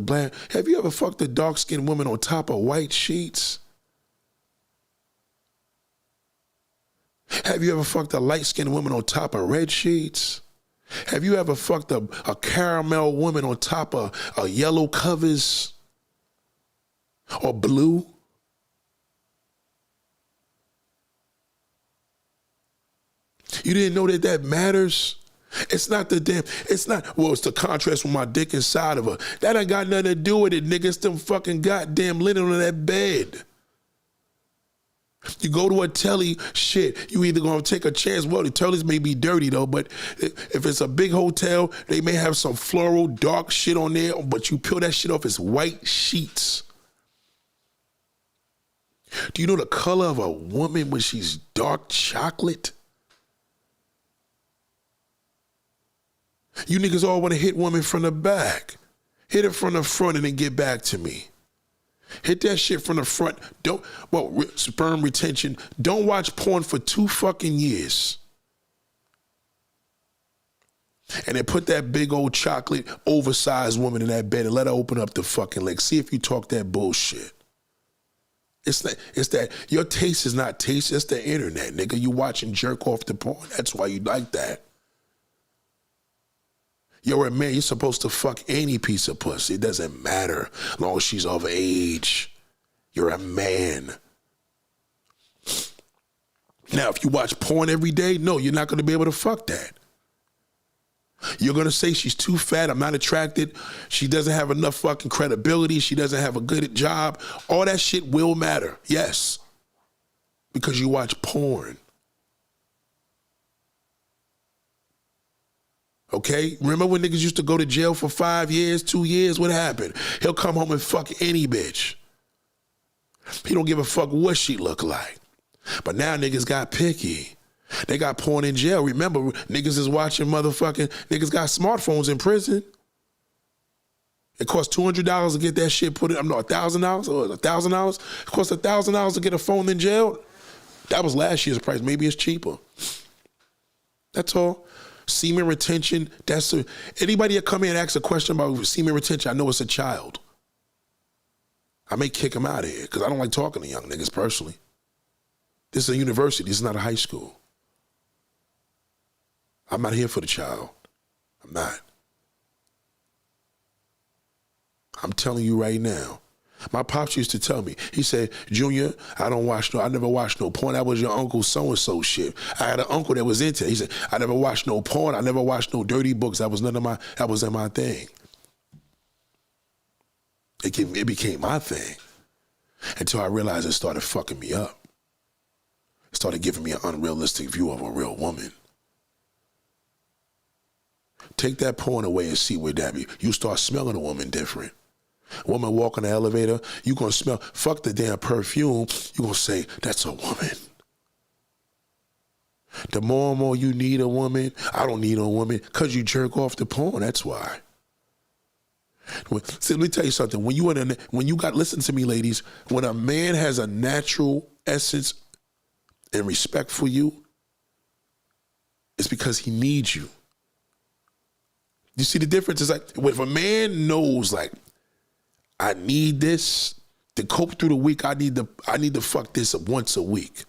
dark skinned woman on top of white sheets? Have you ever fucked a light skinned woman on top of red sheets? Have you ever fucked a caramel woman on top of yellow covers or blue? You didn't know that matters? It's not it's the contrast with my dick inside of her. That ain't got nothing to do with it, nigga. It's them fucking goddamn linen on that bed. You go to a telly, shit, you either gonna take a chance. Well, the tellies may be dirty though, but if it's a big hotel, they may have some floral dark shit on there, but you peel that shit off, it's white sheets. Do you know the color of a woman when she's dark chocolate? You niggas all want to hit women from the back. Hit it from the front and then get back to me. Hit that shit from the front. Sperm retention. Don't watch porn for 2 fucking years. And then put that big old chocolate, oversized woman in that bed and let her open up the fucking leg. See if you talk that bullshit. It's that your taste is not taste, it's the internet, nigga. You watching jerk off the porn. That's why you like that. You're a man, you're supposed to fuck any piece of pussy. It doesn't matter as long as she's of age. You're a man. Now, if you watch porn every day, no, you're not going to be able to fuck that. You're going to say she's too fat, I'm not attracted, she doesn't have enough fucking credibility, she doesn't have a good job. All that shit will matter, yes, because you watch porn. Okay? Remember when niggas used to go to jail for 5 years, 2 years? What happened? He'll come home and fuck any bitch. He don't give a fuck what she look like. But now niggas got picky. They got porn in jail. Remember, niggas is watching niggas got smartphones in prison. It costs $200 to get that shit put in. I'm not $1,000 or $1,000. It costs $1,000 to get a phone in jail. That was last year's price. Maybe it's cheaper. That's all. Semen retention. Anybody that come in and ask a question about semen retention, I know it's a child. I may kick him out of here because I don't like talking to young niggas personally. This is a university. This is not a high school. I'm not here for the child. I'm not. I'm telling you right now. My pops used to tell me, he said, Junior, I never watched no porn. That was your uncle so-and-so shit. I had an uncle that was into it. He said, I never watched no porn. I never watched no dirty books. That wasn't my thing. It became my thing until I realized it started fucking me up. It started giving me an unrealistic view of a real woman. Take that porn away and see where that be. You start smelling a woman different. A woman walk in the elevator, you gonna smell, fuck the damn perfume, you gonna say, that's a woman. The more and more you need a woman, I don't need a woman, because you jerk off the porn, that's why. See, let me tell you something. Listen to me, ladies, when a man has a natural essence and respect for you, it's because he needs you. You see the difference? It's like, if a man knows, like, I need this to cope through the week, I need to fuck this up once a week.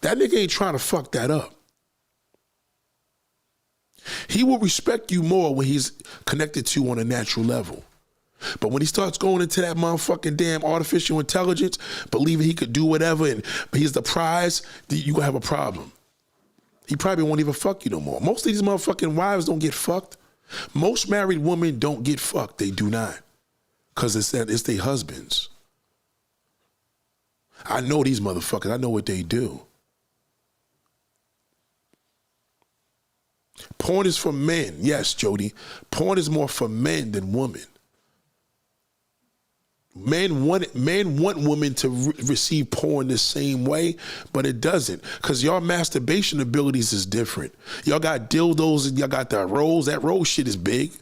That nigga ain't trying to fuck that up. He will respect you more when he's connected to you on a natural level. But when he starts going into that motherfucking damn artificial intelligence, believing he could do whatever and he's the prize, you gonna have a problem. He probably won't even fuck you no more. Most of these motherfucking wives don't get fucked. Most married women don't get fucked. They do not. Because it's their husbands. I know these motherfuckers. I know what they do. Porn is for men. Yes, Jody. Porn is more for men than women. Men want women to receive porn the same way, but it doesn't. Because y'all masturbation abilities is different. Y'all got dildos and y'all got the rolls. That roll shit is big.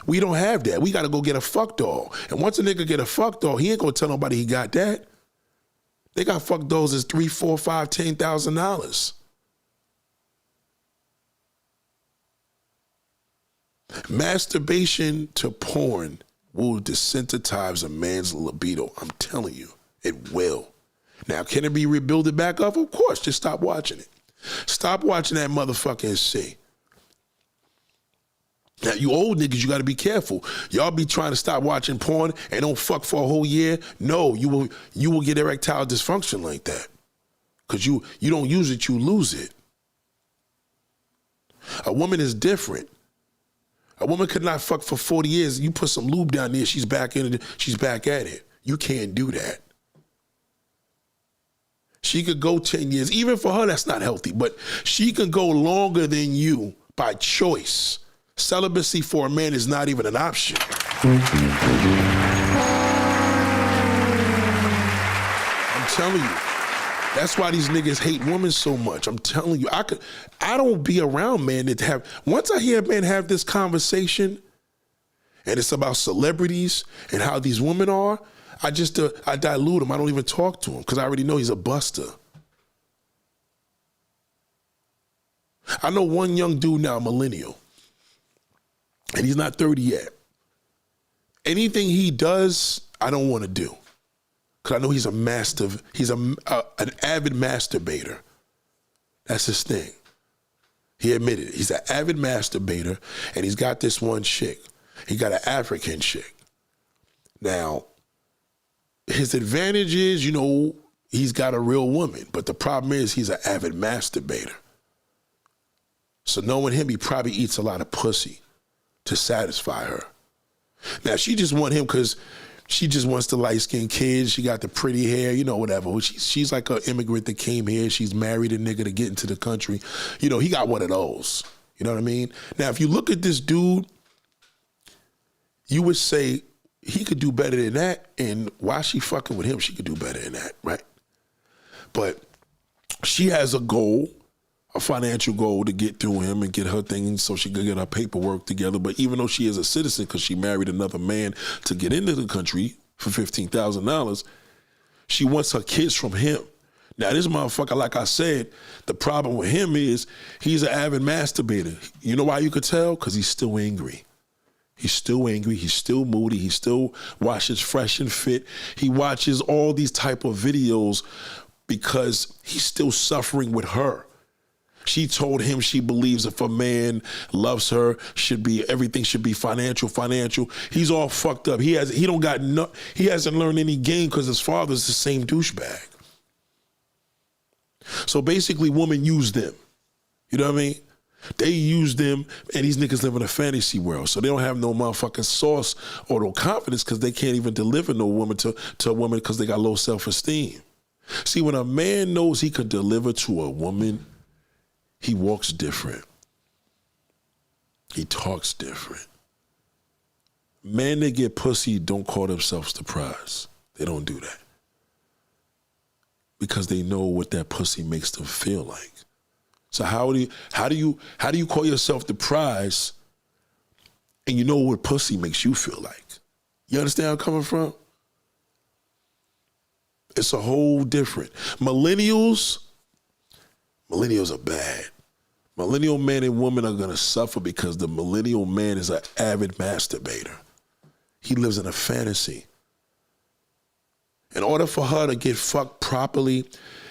We don't have that. We got to go get a fuck doll. And once a nigga get a fuck doll, he ain't going to tell nobody he got that. They got fuck dolls that's $3,000, $4,000, $5,000, $10,000. Masturbation to porn will desensitize a man's libido. I'm telling you, it will. Now, can it be rebuilded back up? Of course. Just stop watching it. Stop watching that motherfucker and see. Now, you old niggas, you got to be careful. Y'all be trying to stop watching porn and don't fuck for a whole year. No, you will get erectile dysfunction like that. Because you don't use it, you lose it. A woman is different. A woman could not fuck for 40 years. You put some lube down there, she's back in it, she's back at it. You can't do that. She could go 10 years. Even for her, that's not healthy. But she can go longer than you by choice. Celibacy for a man is not even an option. I'm telling you. That's why these niggas hate women so much. I'm telling you. I don't be around men that have, once I hear a man have this conversation and it's about celebrities and how these women are, I dilute him. I don't even talk to him because I already know he's a buster. I know one young dude now, millennial, and he's not 30 yet. Anything he does, I don't want to do. Because I know he's an avid masturbator. That's his thing. He admitted it. He's an avid masturbator, and he's got this one chick. He got an African chick. Now, his advantage is, he's got a real woman. But the problem is he's an avid masturbator. So knowing him, he probably eats a lot of pussy to satisfy her. Now, she just want him because she just wants the light-skinned kids. She got the pretty hair, whatever. She's like an immigrant that came here. She's married a nigga to get into the country. He got one of those. You know what I mean? Now, if you look at this dude, you would say he could do better than that. And why she fucking with him, she could do better than that, right? But she has a goal a financial goal to get through him and get her thing so she could get her paperwork together. But even though she is a citizen because she married another man to get into the country for $15,000, she wants her kids from him. Now, this motherfucker, like I said, the problem with him is he's an avid masturbator. You know why you could tell? Because he's still angry. He's still angry. He's still moody. He still watches Fresh and Fit. He watches all these type of videos because he's still suffering with her. She told him she believes if a man loves her, everything should be financial. He's all fucked up. He hasn't learned any game because his father's the same douchebag. So basically, women use them. You know what I mean? They use them, and these niggas live in a fantasy world. So they don't have no motherfucking sauce or no confidence because they can't even deliver no woman to a woman because they got low self-esteem. See, when a man knows he could deliver to a woman, he walks different. He talks different. Men that get pussy don't call themselves the prize. They don't do that. Because they know what that pussy makes them feel like. So how do you call yourself the prize and you know what pussy makes you feel like? You understand where I'm coming from? It's a whole different. Millennials are bad. Millennial men and women are gonna suffer because the millennial man is an avid masturbator. He lives in a fantasy. In order for her to get fucked properly,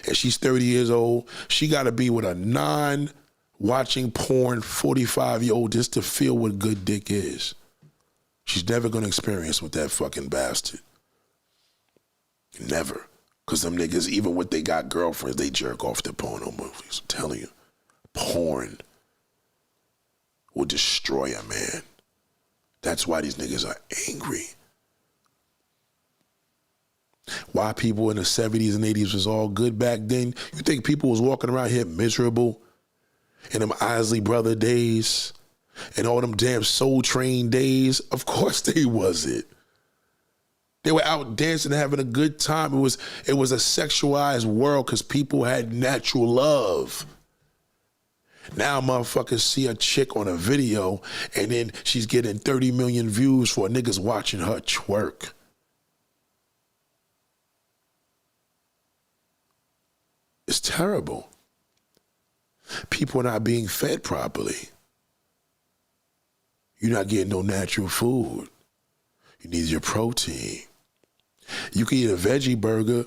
and she's 30 years old, she gotta be with a non-watching porn 45-year-old just to feel what good dick is. She's never gonna experience with that fucking bastard. Never. Because them niggas, even when they got girlfriends, they jerk off to porno movies. I'm telling you. Porn will destroy a man. That's why these niggas are angry. Why people in the 70s and 80s was all good back then? You think people was walking around here miserable in them Isley Brother days and all them damn Soul Train days? Of course they wasn't. They were out dancing and having a good time. It was a sexualized world because people had natural love. Now motherfuckers see a chick on a video and then she's getting 30 million views for niggas watching her twerk. It's terrible. People are not being fed properly. You're not getting no natural food. You need your protein. You can eat a veggie burger.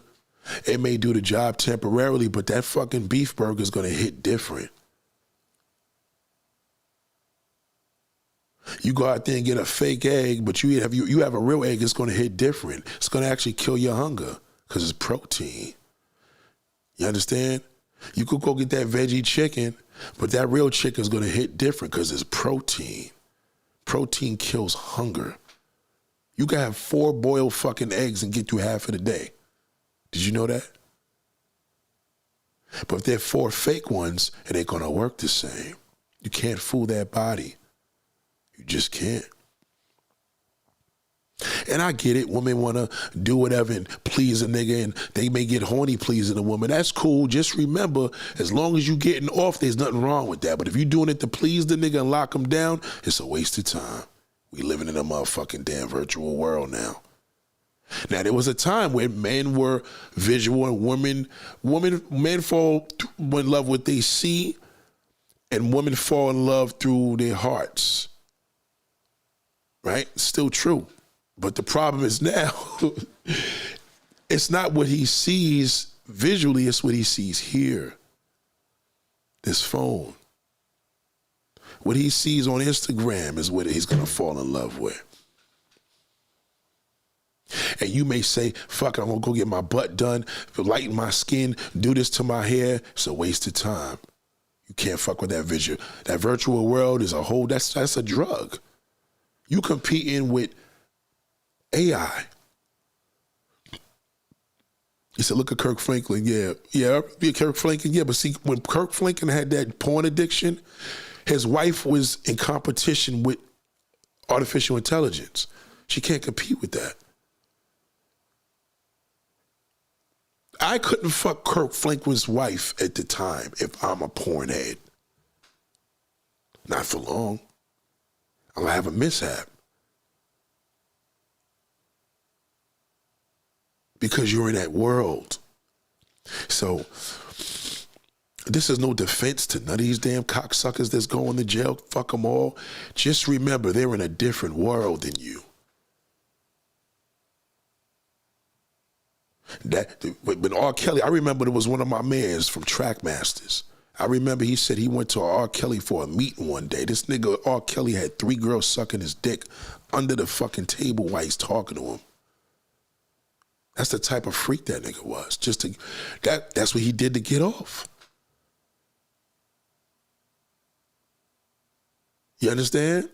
It may do the job temporarily, but that fucking beef burger is going to hit different. You go out there and get a fake egg, but you have a real egg, it's going to hit different. It's going to actually kill your hunger because it's protein. You understand? You could go get that veggie chicken, but that real chicken is going to hit different because it's protein. Protein kills hunger. You can have 4 boiled fucking eggs and get through half of the day. Did you know that? But if there are 4 fake ones, it ain't going to work the same. You can't fool that body. You just can't. And I get it. Women want to do whatever and please a nigga, and they may get horny pleasing a woman. That's cool. Just remember, as long as you getting off, there's nothing wrong with that. But if you doing it to please the nigga and lock him down, it's a waste of time. We living in a motherfucking damn virtual world now. Now, there was a time where men were visual and men fall in love with what they see, and women fall in love through their hearts. Right? Still true. But the problem is now, it's not what he sees visually, it's what he sees here. This phone. What he sees on Instagram is what he's going to fall in love with. And you may say, fuck, I'm going to go get my butt done, lighten my skin, do this to my hair. It's a waste of time. You can't fuck with that visual. That virtual world is a whole, that's a drug. You competing with AI. He said, look at Kirk Franklin. Yeah, Kirk Franklin. Yeah, but see, when Kirk Franklin had that porn addiction, his wife was in competition with artificial intelligence. She can't compete with that. I couldn't fuck Kirk Franklin's wife at the time if I'm a porn head. Not for long. I'll have a mishap. Because you're in that world. So, this is no defense to none of these damn cocksuckers that's going to jail. Fuck them all. Just remember, they're in a different world than you. But R. Kelly, I remember there was one of my mans from Trackmasters. I remember he said he went to R. Kelly for a meeting one day. This nigga R. Kelly had 3 girls sucking his dick under the fucking table while he's talking to him. That's the type of freak that nigga was. That's what he did to get off. You understand?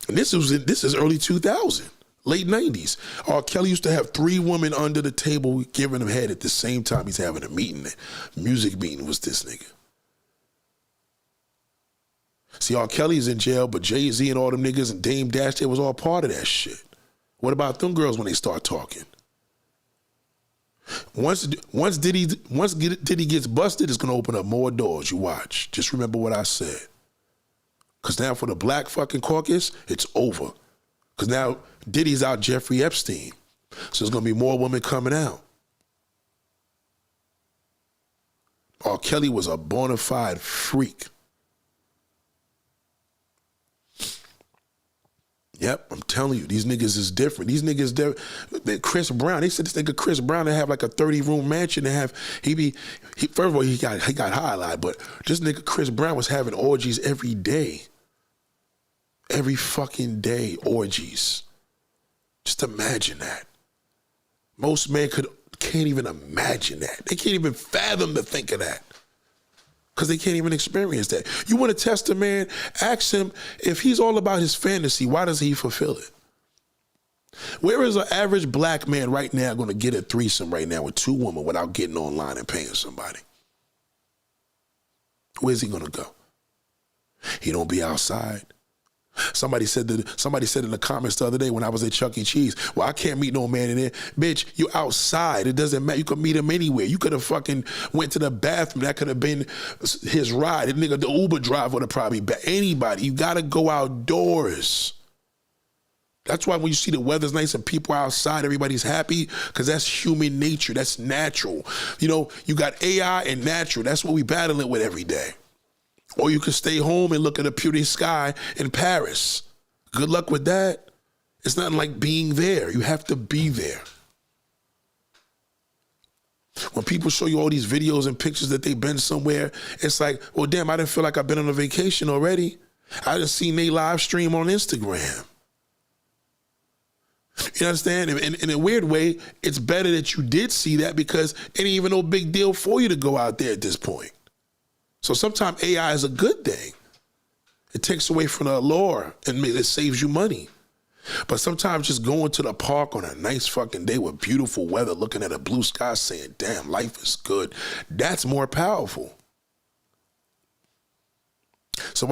And this is early 2000. Late 90s. R. Kelly used to have 3 women under the table giving him head at the same time he's having a meeting. Music meeting was this nigga. See, R. Kelly's in jail, but Jay-Z and all them niggas and Dame Dash, they was all part of that shit. What about them girls when they start talking? Once Diddy gets busted, it's going to open up more doors. You watch. Just remember what I said. Because now for the black fucking caucus, it's over. Because now Diddy's out Jeffrey Epstein. So there's going to be more women coming out. R. Kelly was a bona fide freak. Yep, I'm telling you, these niggas is different. These niggas, Chris Brown, they said this nigga Chris Brown to have like a 30-room mansion to have, first of all, he got high a lot, but this nigga Chris Brown was having orgies every day. Every fucking day, orgies. Just imagine that. Most men can't even imagine that. They can't even fathom to think of that. Because they can't even experience that. You want to test a man, ask him if he's all about his fantasy, why does he fulfill it? Where is an average black man right now going to get a threesome right now with 2 women without getting online and paying somebody? Where's he going to go? He don't be outside. Somebody said in the comments the other day when I was at Chuck E. Cheese, well, I can't meet no man in there. Bitch, you outside. It doesn't matter. You can meet him anywhere. You could have fucking went to the bathroom. That could have been his ride. The Uber driver would have probably been anybody. You got to go outdoors. That's why when you see the weather's nice and people are outside, everybody's happy, because that's human nature. That's natural. You know, you got AI and natural. That's what we battling with every day. Or you can stay home and look at a pretty sky in Paris. Good luck with that. It's nothing like being there. You have to be there. When people show you all these videos and pictures that they've been somewhere, it's like, well, damn, I didn't feel like I've been on a vacation already. I done seen they live stream on Instagram. You understand? And in a weird way, it's better that you did see that, because it ain't even no big deal for you to go out there at this point. So sometimes AI is a good thing. It takes away from the allure and it saves you money. But sometimes just going to the park on a nice fucking day with beautiful weather, looking at a blue sky saying, damn, life is good, that's more powerful. So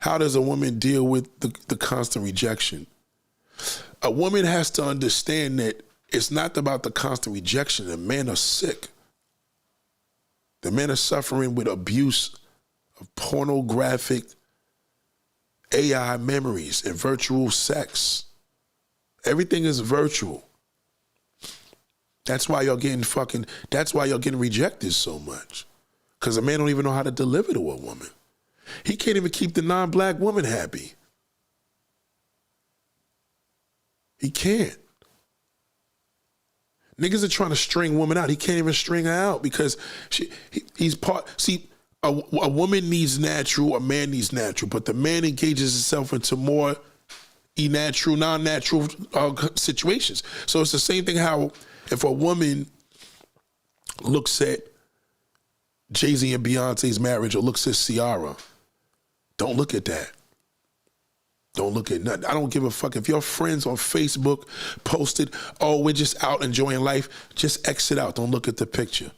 how does a woman deal with the constant rejection? A woman has to understand that it's not about the constant rejection. The men are sick. The men are suffering with abuse of pornographic AI memories and virtual sex. Everything is virtual. That's why y'all getting rejected so much. Because a man don't even know how to deliver to a woman. He can't even keep the non-black woman happy. He can't. Niggas are trying to string women out. He can't even string her out because he's part. See, a woman needs natural, a man needs natural, but the man engages himself into more non-natural situations. So it's the same thing how if a woman looks at Jay-Z and Beyonce's marriage or looks at Ciara, don't look at that. Don't look at nothing. I don't give a fuck if your friends on Facebook posted, oh, we're just out enjoying life, just exit out. Don't look at the picture.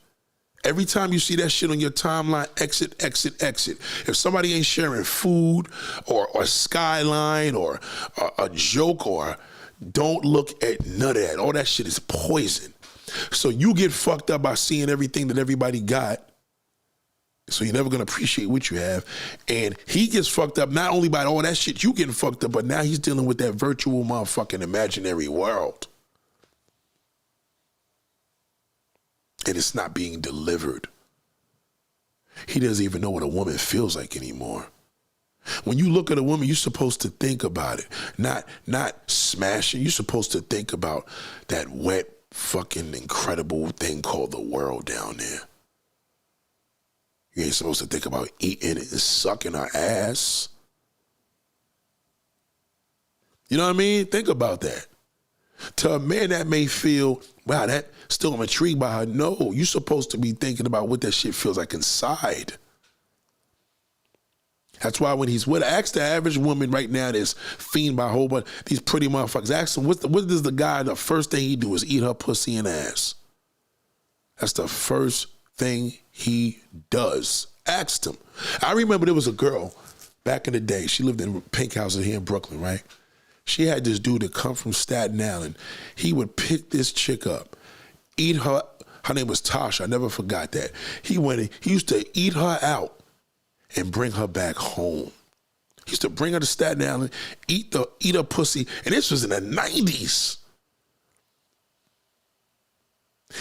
Every time you see that shit on your timeline, exit, exit, exit. If somebody ain't sharing food or skyline or a joke, or don't look at none of that. All that shit is poison. So you get fucked up by seeing everything that everybody got. So you're never gonna appreciate what you have. And he gets fucked up not only by all that shit you getting fucked up, but now he's dealing with that virtual motherfucking imaginary world. And it's not being delivered. He doesn't even know what a woman feels like anymore. When you look at a woman, you're supposed to think about it. Not smashing. You're supposed to think about that wet, fucking incredible thing called the world down there. You ain't supposed to think about eating it and sucking her ass. You know what I mean? Think about that. To a man that may feel, wow, that still I'm intrigued by her. No, you're supposed to be thinking about what that shit feels like inside. That's why when he's with, ask the average woman right now that's fiend by a whole bunch, these pretty motherfuckers, ask him, what does the guy, the first thing he do is eat her pussy and ass. That's the first thing he does. Asked him. I remember there was a girl back in the day. She lived in pink houses here in Brooklyn, right? She had this dude that come from Staten Island. He would pick this chick up, eat her. Her name was Tasha. I never forgot that. He used to eat her out and bring her back home. He used to bring her to Staten Island, eat her pussy, and this was in the 90s.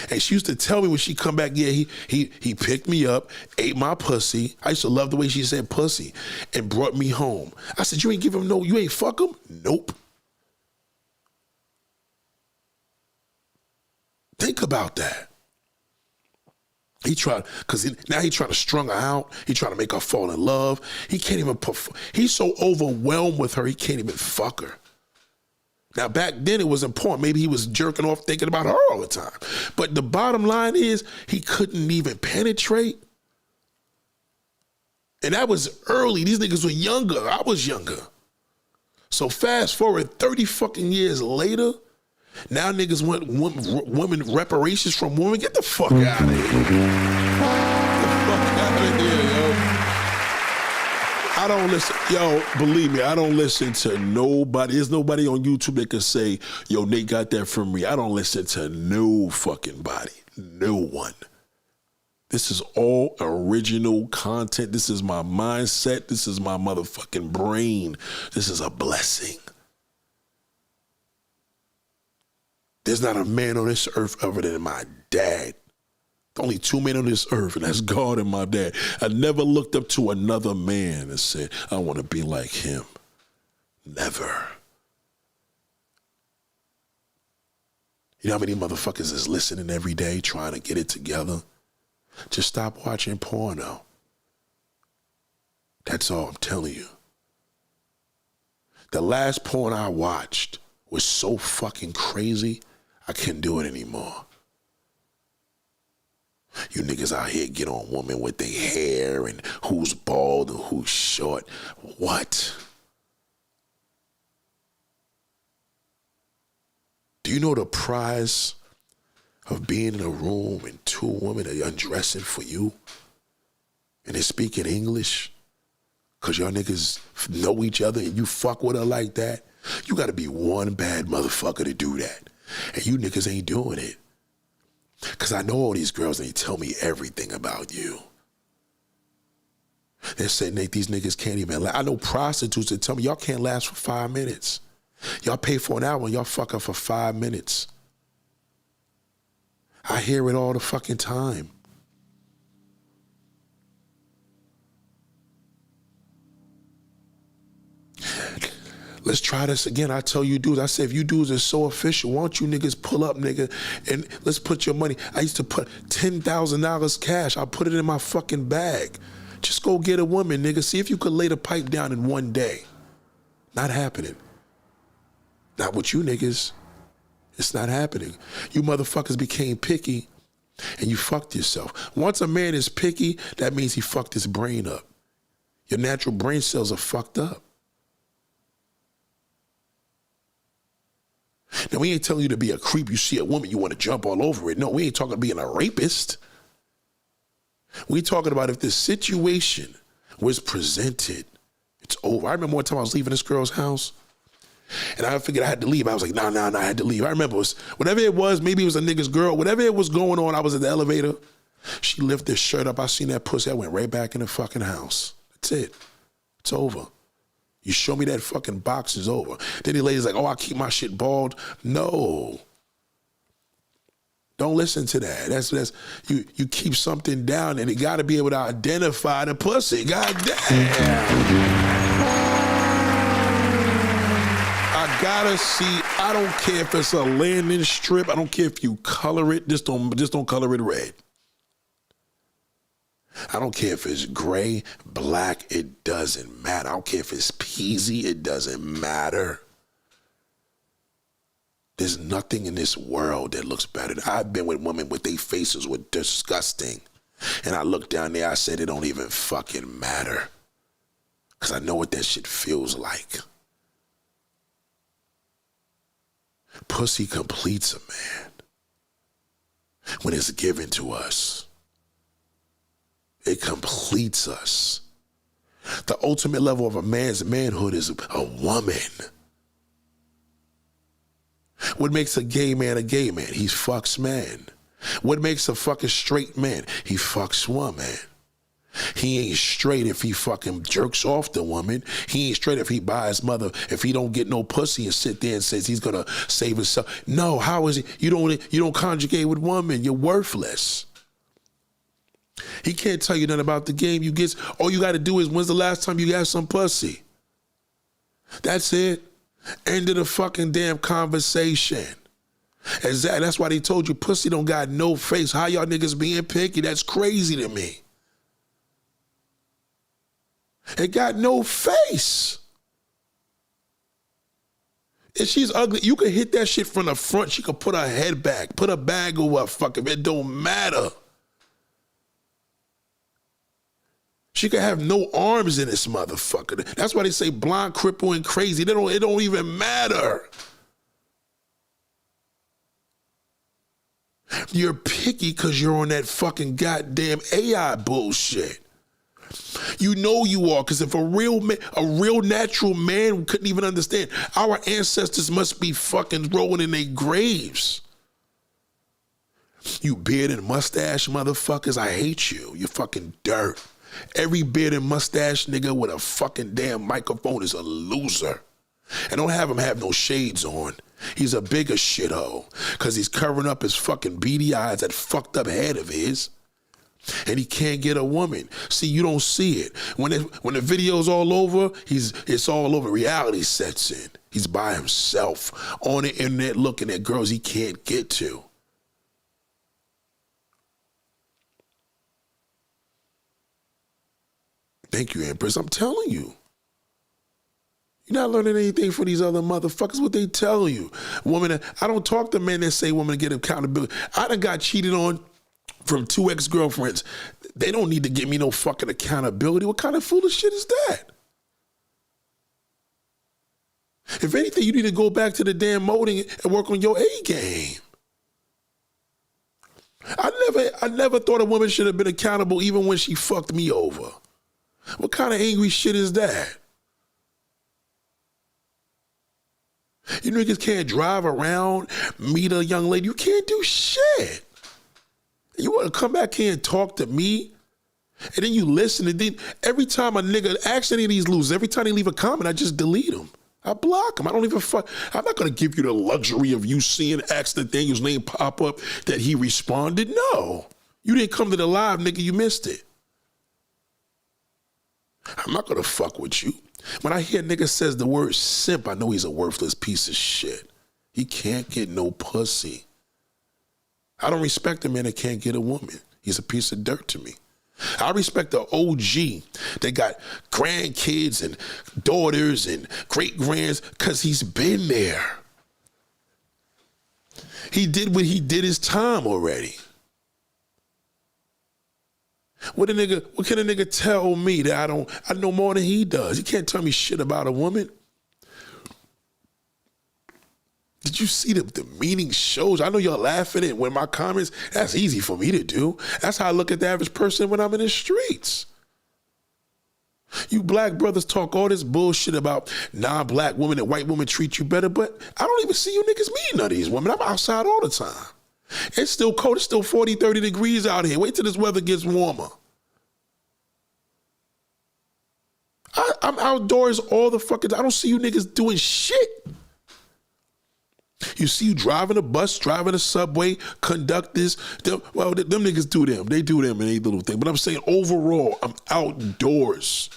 And she used to tell me when she come back, yeah, he picked me up, ate my pussy. I used to love the way she said pussy, and brought me home. I said, you ain't give him you ain't fuck him? Nope. Think about that. Now he trying to strung her out. He trying to make her fall in love. He can't even he's so overwhelmed with her, he can't even fuck her. Now, back then it was important. Maybe he was jerking off thinking about her all the time. But the bottom line is he couldn't even penetrate. And that was early. These niggas were younger. I was younger. So fast forward 30 fucking years later, now niggas want women reparations from women. Get the fuck out of here. Get the fuck out of here, yo. I don't listen, yo, believe me, I don't listen to nobody. There's nobody on YouTube that can say, yo, Nate got that from me. I don't listen to no fucking body. No one. This is all original content. This is my mindset. This is my motherfucking brain. This is a blessing. There's not a man on this earth other than my dad. Only two men on this earth, and that's God and my dad. I never looked up to another man and said, I want to be like him. Never. You know how many motherfuckers is listening every day trying to get it together? Just stop watching porno. That's all I'm telling you. The last porn I watched was so fucking crazy, I can't do it anymore. You niggas out here get on women with their hair and who's bald and who's short. What? Do you know the prize of being in a room and two women are undressing for you and they're speaking English because y'all niggas know each other and you fuck with her like that? You gotta be one bad motherfucker to do that. And you niggas ain't doing it. Because I know all these girls and they tell me everything about you. They say, Nate, these niggas can't even last. I know prostitutes that tell me y'all can't last for 5 minutes. Y'all pay for an hour and y'all fuck her for 5 minutes. I hear it all the fucking time. Let's try this again. I tell you dudes, I say, if you dudes are so official, why don't you niggas pull up, nigga, and let's put your money. I used to put $10,000 cash. I'll put it in my fucking bag. Just go get a woman, nigga. See if you could lay the pipe down in one day. Not happening. Not with you niggas. It's not happening. You motherfuckers became picky and you fucked yourself. Once a man is picky, that means he fucked his brain up. Your natural brain cells are fucked up. Now, we ain't telling you to be a creep. You see a woman, you want to jump all over it. No, we ain't talking about being a rapist. We talking about if this situation was presented, it's over. I remember one time I was leaving this girl's house, And I figured I had to leave. I was like, nah, I had to leave. I remember whatever it was, maybe it was a nigga's girl, whatever it was going on, I was at the elevator. She lifted her shirt up. I seen that pussy. I went right back in the fucking house. That's it. It's over. You show me that fucking box, is over. Then the lady's like, oh, I keep my shit bald. No. Don't listen to that. That's you keep something down and you gotta be able to identify the pussy. God damn. I gotta see, I don't care if it's a landing strip. I don't care if you color it. Just don't color it red. I don't care if it's gray, black, it doesn't matter. I don't care if it's peasy, it doesn't matter. There's nothing in this world that looks better. I've been with women with their faces were disgusting. And I looked down there, I said, it don't even fucking matter. Because I know what that shit feels like. Pussy completes a man when it's given to us. It completes us. The ultimate level of a man's manhood is a woman. What makes a gay man a gay man? He fucks man. What makes a fucking straight man? He fucks woman. He ain't straight if he fucking jerks off the woman. He ain't straight if he buys his mother, if he don't get no pussy and sit there and says he's gonna save himself. No, how is he? You don't conjugate with women. You're worthless. He can't tell you nothing about the game. All you gotta do is, when's the last time you got some pussy? That's it. End of the fucking damn conversation. Exactly. That's why they told you pussy don't got no face. How y'all niggas being picky? That's crazy to me. It got no face. If she's ugly, you can hit that shit from the front. She could put her head back, put a bag over her fucking, it don't matter. She could have no arms in this motherfucker. That's why they say blind, cripple, and crazy. It don't even matter. You're picky because you're on that fucking goddamn AI bullshit. You know you are, because if a real natural man couldn't even understand, our ancestors must be fucking rolling in their graves. You beard and mustache motherfuckers, I hate you. You're fucking dirt. Every beard and mustache nigga with a fucking damn microphone is a loser. And don't have him have no shades on. He's a bigger shithole because he's covering up his fucking beady eyes, that fucked up head of his. And he can't get a woman. See, you don't see it. When the video's all over, it's all over. Reality sets in. He's by himself on the internet looking at girls he can't get to. Thank you, Empress. I'm telling you. You're not learning anything from these other motherfuckers. What they tell you. Women, I don't talk to men that say women get accountability. I done got cheated on from 2 ex-girlfriends. They don't need to give me no fucking accountability. What kind of foolish shit is that? If anything, you need to go back to the damn molding and work on your A game. I never thought a woman should have been accountable even when she fucked me over. What kind of angry shit is that? You niggas can't drive around, meet a young lady. You can't do shit. You want to come back here and talk to me? And then you listen, and then every time a nigga, ask any of these losers, every time they leave a comment, I just delete them. I block them. I don't even fuck. I'm not going to give you the luxury of you seeing Axel Daniels' name pop up that he responded. No. You didn't come to the live, nigga. You missed it. I'm not going to fuck with you. When I hear a nigga says the word simp, I know he's a worthless piece of shit. He can't get no pussy. I don't respect a man that can't get a woman. He's a piece of dirt to me. I respect the OG that got grandkids and daughters and great-grands because he's been there. He did what he did his time already. What can a nigga tell me that I know more than he does? He can't tell me shit about a woman. Did you see the meaning shows? I know y'all laughing at when my comments, that's easy for me to do. That's how I look at the average person when I'm in the streets. You black brothers talk all this bullshit about non-black women and white women treat you better, but I don't even see you niggas meeting none of these women. I'm outside all the time. It's still cold. It's still 40, 30 degrees out here. Wait till this weather gets warmer. I'm outdoors all the fucking time. I don't see you niggas doing shit. You see you driving a bus, driving a subway, conductors. Them niggas do them. They do them in a little thing. But I'm saying overall, I'm outdoors.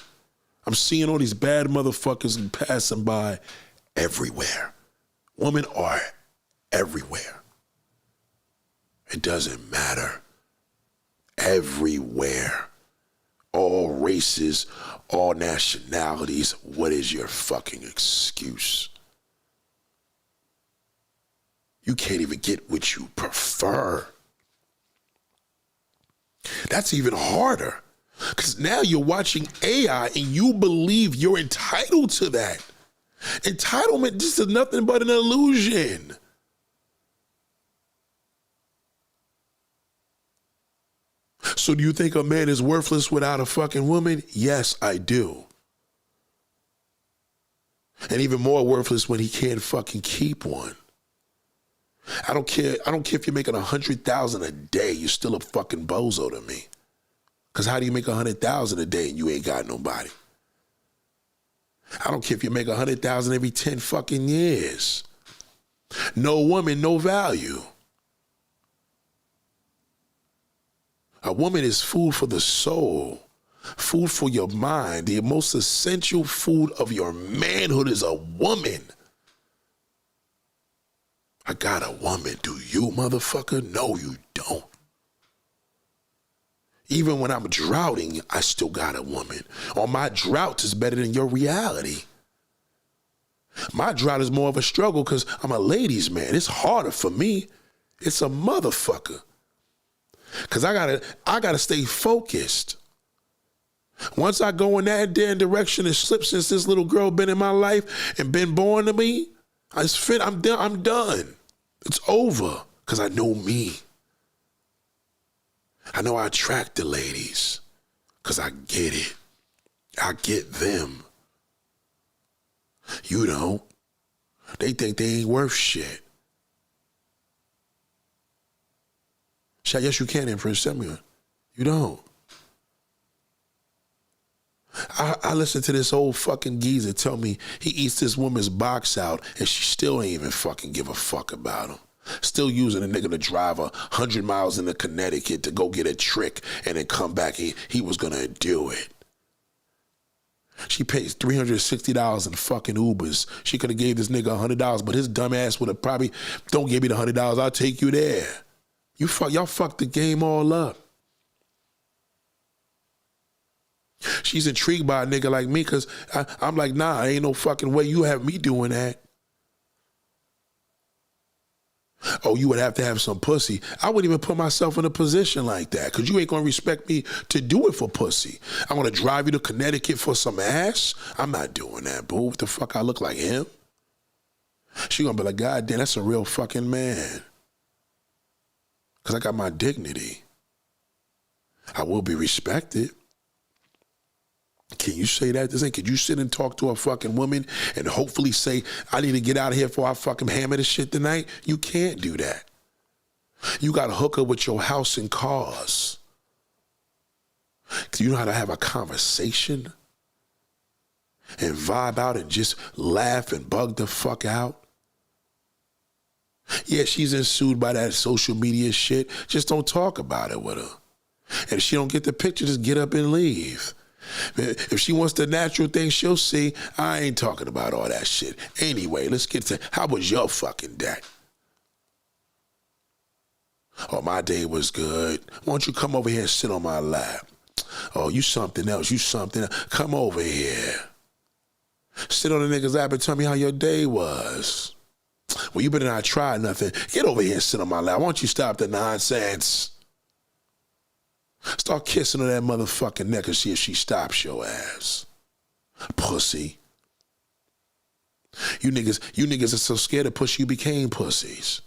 I'm seeing all these bad motherfuckers passing by everywhere. Women are everywhere. It doesn't matter. Everywhere. All races, all nationalities. What is your fucking excuse? You can't even get what you prefer. That's even harder. Because now you're watching AI and you believe you're entitled to that. Entitlement just is nothing but an illusion. So do you think a man is worthless without a fucking woman? Yes, I do. And even more worthless when he can't fucking keep one. I don't care if you're making 100,000 a day, you're still a fucking bozo to me. Because how do you make 100,000 a day and you ain't got nobody? I don't care if you make 100,000 every 10 fucking years. No woman, no value. A woman is food for the soul, food for your mind. The most essential food of your manhood is a woman. I got a woman. Do you, motherfucker? No, you don't. Even when I'm droughting, I still got a woman. Or my drought is better than your reality. My drought is more of a struggle because I'm a ladies' man. It's harder for me. It's a motherfucker. Because I gotta stay focused. Once I go in that damn direction and slip since this little girl been in my life and been born to me, I'm done. It's over because I know me. I know I attract the ladies because I get it. I get them. You don't. They think they ain't worth shit. Yes, you can, Empress. Tell me. You don't. I listen to this old fucking geezer tell me he eats this woman's box out and she still ain't even fucking give a fuck about him. Still using a nigga to drive 100 miles into Connecticut to go get a trick and then come back. He was gonna do it. She pays $360 in fucking Ubers. She could have gave this nigga $100, but his dumb ass would have probably, don't give me the $100, I'll take you there. Y'all fucked the game all up. She's intrigued by a nigga like me because I'm like, nah, ain't no fucking way you have me doing that. Oh, you would have to have some pussy. I wouldn't even put myself in a position like that because you ain't going to respect me to do it for pussy. I'm going to drive you to Connecticut for some ass? I'm not doing that, boo. What the fuck, I look like him? She going to be like, God damn, that's a real fucking man. Because I got my dignity. I will be respected. Can you say that? Could you sit and talk to a fucking woman and hopefully say, I need to get out of here before I fucking hammer this shit tonight? You can't do that. You got to hook up with your house and cars. Do you know how to have a conversation and vibe out and just laugh and bug the fuck out? Yeah, she's ensued by that social media shit. Just don't talk about it with her. And if she don't get the picture, just get up and leave. If she wants the natural thing, she'll see. I ain't talking about all that shit. Anyway, let's get to, how was your fucking day? Oh, my day was good. Why don't you come over here and sit on my lap? Oh, you something else. You something else. Come over here. Sit on the nigga's lap and tell me how your day was. Well, you better not try nothing. Get over here and sit on my lap. Why don't you stop the nonsense? Start kissing her that motherfucking neck and see if she stops your ass. Pussy. You niggas are so scared of pussy you became pussies.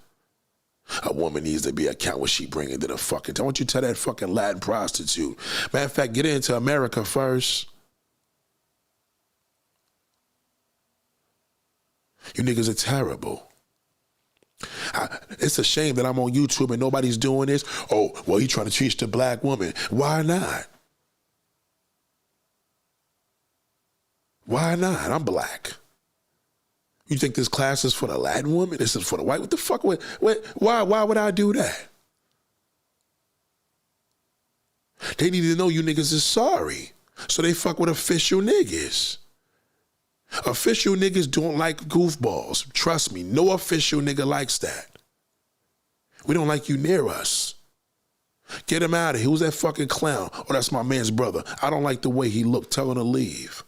A woman needs to be account what she bringing to the fucking, why don't you tell that fucking Latin prostitute? Matter of fact, get into America first. You niggas are terrible. It's a shame that I'm on YouTube and nobody's doing this. Oh, well, you trying to teach the black woman. Why not? Why not? I'm black. You think this class is for the Latin woman? This is for the white? What the fuck? Why would I do that? They need to know you niggas is sorry. So they fuck with official niggas. Official niggas don't like goofballs. Trust me, no official nigga likes that. We don't like you near us. Get him out of here. Who's that fucking clown? Oh, that's my man's brother. I don't like the way he looked. Tell him to leave.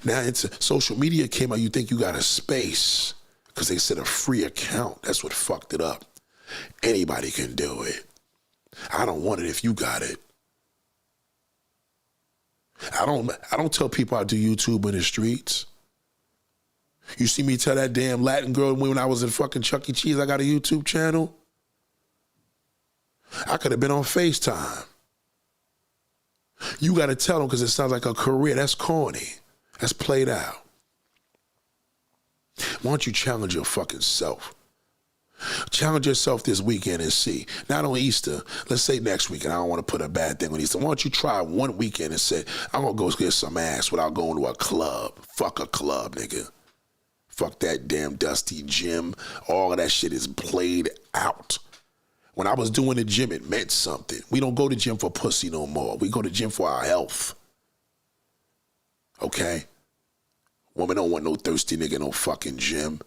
Now it's social media came out, you think you got a space because they said a free account. That's what fucked it up. Anybody can do it. I don't want it if you got it. I don't tell people I do YouTube in the streets. You see me tell that damn Latin girl when I was in fucking Chuck E. Cheese I got a YouTube channel? I could have been on FaceTime. You got to tell them because it sounds like a career. That's corny. That's played out. Why don't you challenge your fucking self? Challenge yourself this weekend and see. Not on Easter. Let's say next weekend. I don't want to put a bad thing on Easter. Why don't you try one weekend and say, I'm going to go get some ass without going to a club. Fuck a club, nigga. Fuck that damn dusty gym. All of that shit is played out. When I was doing the gym, it meant something. We don't go to gym for pussy no more. We go to gym for our health. Okay? Woman don't want no thirsty nigga in no fucking gym.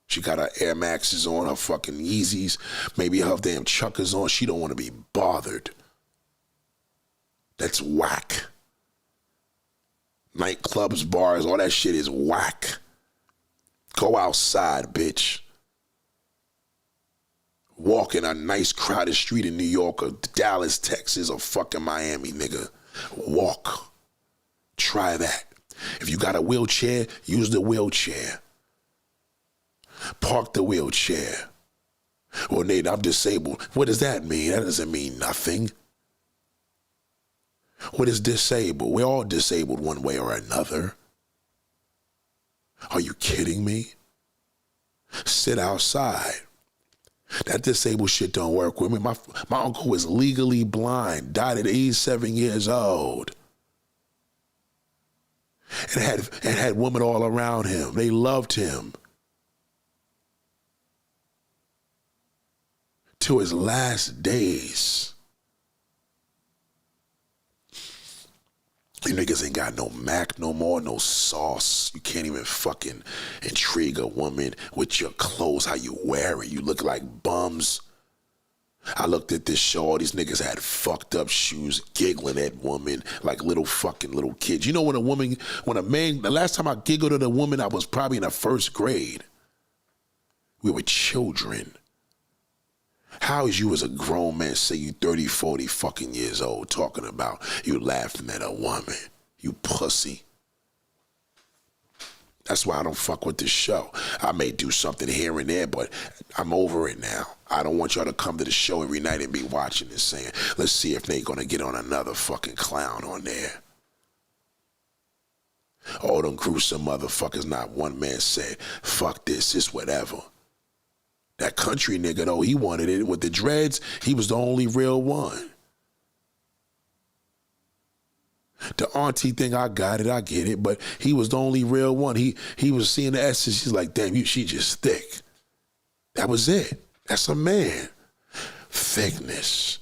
She got her Air Maxes on, her fucking Yeezys, maybe her damn Chuckers on. She don't want to be bothered. That's whack. Nightclubs, bars, all that shit is whack. Go outside, bitch. Walk in a nice crowded street in New York or Dallas, Texas or fucking Miami, nigga. Walk. Try that. If you got a wheelchair, use the wheelchair. Park the wheelchair. Well, Nate, I'm disabled. What does that mean? That doesn't mean nothing. What is disabled? We're all disabled one way or another. Are you kidding me? Sit outside. That disabled shit don't work with me. My uncle was legally blind, died at 87 years old. And had women all around him. They loved him. To his last days. You niggas ain't got no Mac no more, no sauce. You can't even fucking intrigue a woman with your clothes, how you wear it. You look like bums. I looked at this show, all these niggas had fucked up shoes, giggling at women like little kids. You know when a man, the last time I giggled at a woman, I was probably in the first grade. We were children. How is you as a grown man, say you 30, 40 fucking years old, talking about you laughing at a woman? You pussy. That's why I don't fuck with this show. I may do something here and there, but I'm over it now. I don't want y'all to come to the show every night and be watching and saying, let's see if they're gonna get on another fucking clown on there. All them gruesome motherfuckers, not one man said, fuck this, it's whatever. That country nigga, though, he wanted it with the dreads. He was the only real one. The auntie thing, I got it, I get it, but he was the only real one. He was seeing the essence. He's like, damn, she just thick. That was it. That's a man. Thickness.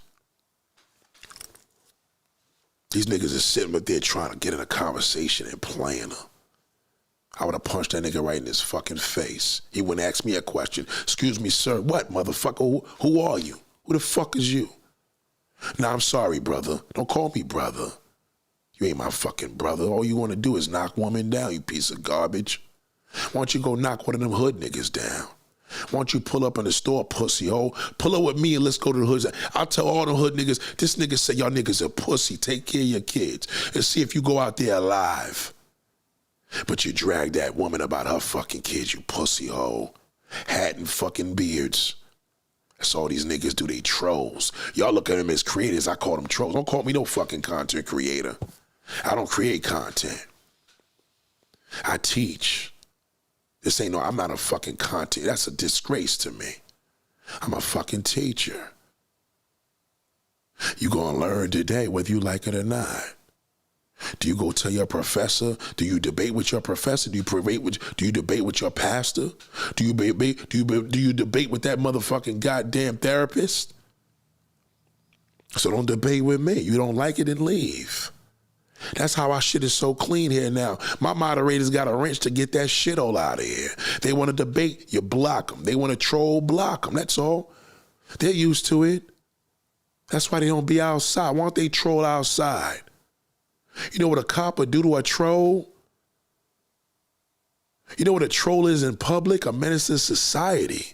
These niggas are sitting up there trying to get in a conversation and playing them. I would have punched that nigga right in his fucking face. He wouldn't ask me a question. Excuse me, sir. What, motherfucker? Who are you? Who the fuck is you? Nah, I'm sorry, brother. Don't call me brother. You ain't my fucking brother. All you want to do is knock women down, you piece of garbage. Why don't you go knock one of them hood niggas down? Why don't you pull up in the store, pussy hole? Pull up with me and let's go to the hood. I'll tell all the hood niggas, this nigga say y'all niggas are pussy. Take care of your kids and see if you go out there alive. But you drag that woman about her fucking kids, you pussy hole. Hat and fucking beards. That's all these niggas do, they trolls. Y'all look at them as creators, I call them trolls. Don't call me no fucking content creator. I don't create content. I teach. I'm not a fucking content. That's a disgrace to me. I'm a fucking teacher. You gonna learn today whether you like it or not. Do you go tell your professor? Do you debate with your professor? Do you debate with your pastor? Do you debate with that motherfucking goddamn therapist? So don't debate with me. You don't like it, then leave. That's how our shit is so clean here now. My moderators got a wrench to get that shit all out of here. They want to debate, you block them. They want to troll, block them. That's all. They're used to it. That's why they don't be outside. Why don't they troll outside? You know what a cop would do to a troll? You know what a troll is in public? A menace to society.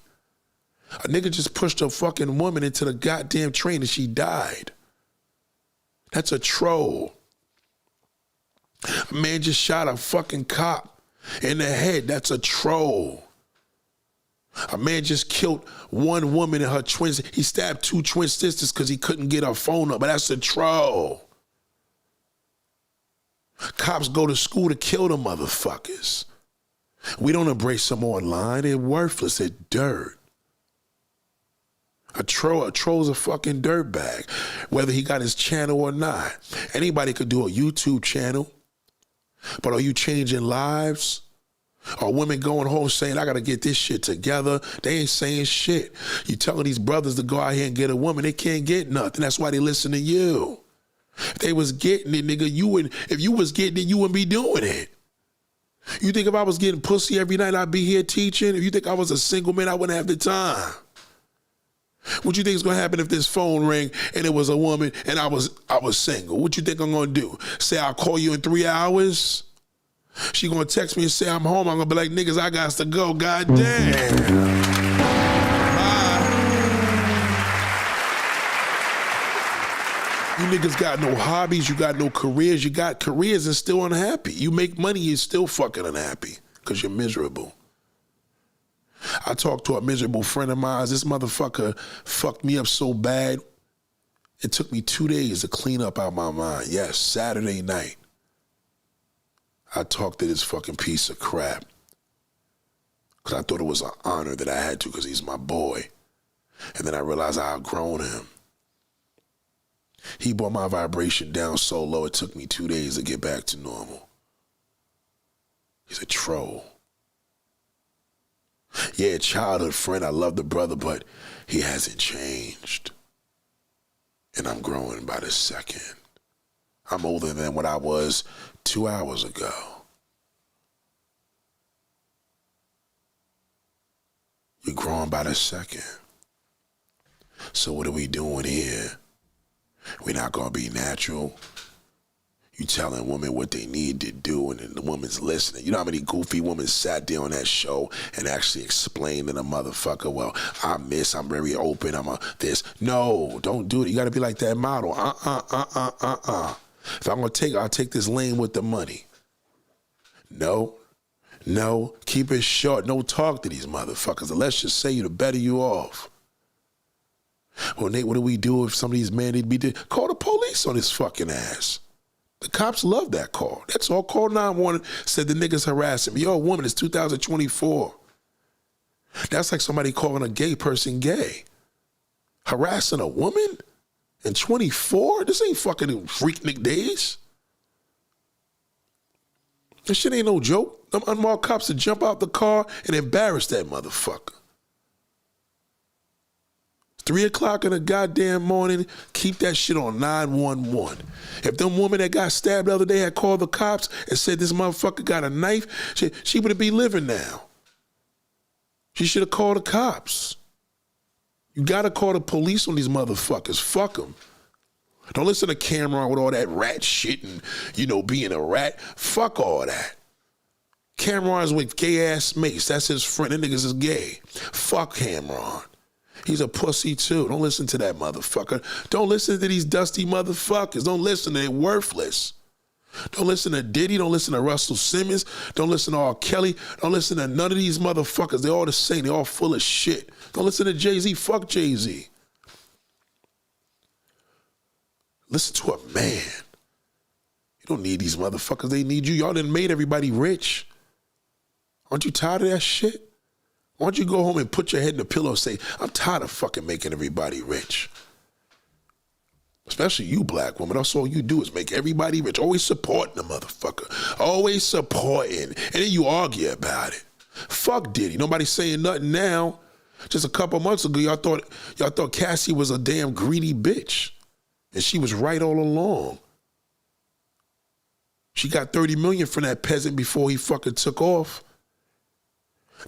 A nigga just pushed a fucking woman into the goddamn train and she died. That's a troll. A man just shot a fucking cop in the head. That's a troll. A man just killed one woman and her twins. He stabbed two twin sisters because he couldn't get her phone up. But that's a troll. Cops go to school to kill them motherfuckers. We don't embrace them online. They're worthless. They're dirt. A troll's a fucking dirtbag, whether he got his channel or not. Anybody could do a YouTube channel. But are you changing lives? Are women going home saying, I got to get this shit together? They ain't saying shit. You telling these brothers to go out here and get a woman, they can't get nothing. That's why they listen to you. If they was getting it, nigga, if you was getting it, you wouldn't be doing it. You think if I was getting pussy every night, I'd be here teaching? If you think I was a single man, I wouldn't have the time. What you think is gonna happen if this phone rang and it was a woman and I was single? What you think I'm gonna do? Say I'll call you in 3 hours? She gonna text me and say I'm home. I'm gonna be like, niggas, I got to go. God damn. Bye. You niggas got no hobbies. You got no careers. You got careers and still unhappy. You make money, you're still fucking unhappy because you're miserable. I talked to a miserable friend of mine. This motherfucker fucked me up so bad. It took me 2 days to clean up out my mind. Yes, Saturday night. I talked to this fucking piece of crap. Because I thought it was an honor that I had to because he's my boy. And then I realized I outgrown him. He brought my vibration down so low it took me 2 days to get back to normal. He's a troll. Yeah, childhood friend, I love the brother, but he hasn't changed. And I'm growing by the second. I'm older than what I was 2 hours ago. You're growing by the second. So what are we doing here? We're not gonna be natural. You telling women what they need to do and then the woman's listening. You know how many goofy women sat there on that show and actually explained to the motherfucker, well, I'm very open, this. No, don't do it. You gotta be like that model. If I'm gonna I'll take this lane with the money. No, keep it short. No talk to these motherfuckers. The less you say, the better you off. Well, Nate, what do we do if some of these men need to be dead? Call the police on his fucking ass. The cops love that call. That's all. Call 911, said the niggas harassing me. Yo, woman, it's 2024. That's like somebody calling a gay person gay. Harassing a woman in 24? This ain't fucking Freaknik days. This shit ain't no joke. Them unmarked cops to jump out the car and embarrass that motherfucker. 3 o'clock in the goddamn morning, keep that shit on 911. If them woman that got stabbed the other day had called the cops and said this motherfucker got a knife, she wouldn't be living now. She should have called the cops. You gotta call the police on these motherfuckers. Fuck them. Don't listen to Cameron with all that rat shit and, being a rat. Fuck all that. Cameron's with gay-ass mates. That's his friend. Them niggas is gay. Fuck Cameron. He's a pussy too. Don't listen to that motherfucker. Don't listen to these dusty motherfuckers. Don't listen. They're worthless. Don't listen to Diddy. Don't listen to Russell Simmons. Don't listen to R. Kelly. Don't listen to none of these motherfuckers. They're all the same. They're all full of shit. Don't listen to Jay-Z. Fuck Jay-Z. Listen to a man. Don't need these motherfuckers. They need you. Y'all done made everybody rich. Aren't you tired of that shit? Why don't you go home and put your head in the pillow and say, I'm tired of fucking making everybody rich. Especially you, black woman. That's all you do is make everybody rich. Always supporting the motherfucker. Always supporting. And then you argue about it. Fuck Diddy. Nobody's saying nothing now. Just a couple months ago, y'all thought Cassie was a damn greedy bitch. And she was right all along. She got $30 million from that peasant before he fucking took off.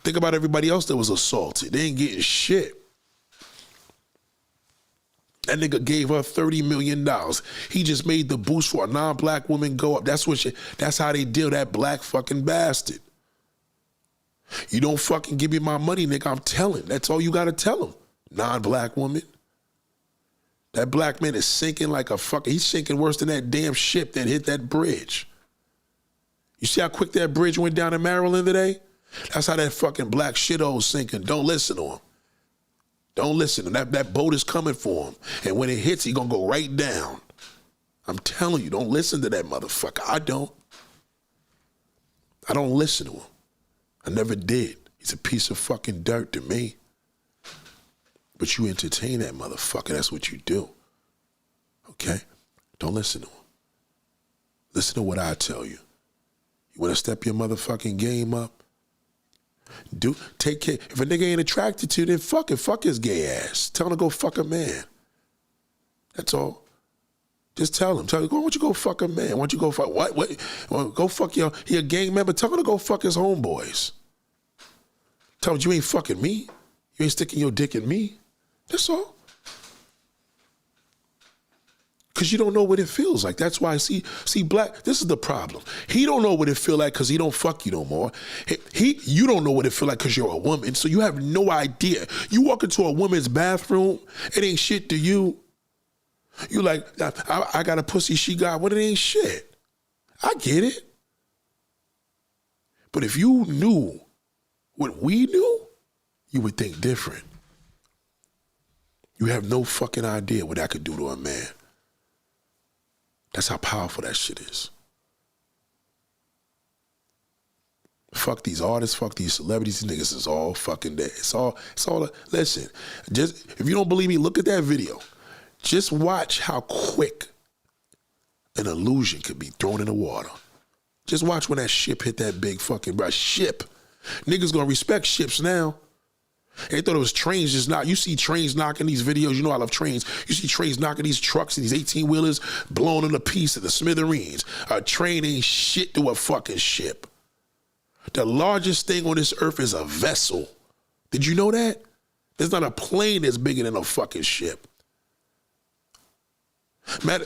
Think about everybody else that was assaulted. They ain't getting shit. That nigga gave her $30 million. He just made the boost for a non-black woman go up. That's how they deal that black fucking bastard. You don't fucking give me my money, nigga, I'm telling. That's all you gotta tell him. Non-black woman. That black man is sinking like a fucking, he's sinking worse than that damn ship that hit that bridge. You see how quick that bridge went down in Maryland today? That's how that fucking black shithole's sinking. Don't listen to him. Don't listen to him. That boat is coming for him. And when it hits, he gonna go right down. I'm telling you, don't listen to that motherfucker. I don't listen to him. I never did. He's a piece of fucking dirt to me. But you entertain that motherfucker. That's what you do. Okay? Don't listen to him. Listen to what I tell you. You want to step your motherfucking game up? Take care. If a nigga ain't attracted to you, then fuck his gay ass. Tell him to go fuck a man. That's all. Just tell him. Why don't you go fuck a man? Why don't you go fuck, what? Well, go fuck he a gang member. Tell him to go fuck his homeboys. Tell him you ain't fucking me. You ain't sticking your dick in me. That's all. Because you don't know what it feels like. That's why, see, black, this is the problem. He don't know what it feel like because he don't fuck you no more. You don't know what it feel like because you're a woman, so you have no idea. You walk into a woman's bathroom, it ain't shit to you. You like, I got a pussy she got, what, it ain't shit. I get it. But if you knew what we knew, you would think different. You have no fucking idea what that could do to a man. That's how powerful that shit is. Fuck these artists, fuck these celebrities, these niggas is all fucking dead. It's all, listen, just, if you don't believe me, look at that video. Just watch how quick an illusion could be thrown in the water. Just watch when that ship hit that big fucking ship. Niggas gonna respect ships now. They thought it was trains just not. You see trains knocking these videos. You know I love trains. You see trains knocking these trucks and these 18-wheelers blown in a piece of the smithereens. A train ain't shit to a fucking ship. The largest thing on this earth is a vessel. Did you know that? There's not a plane that's bigger than a fucking ship. Man,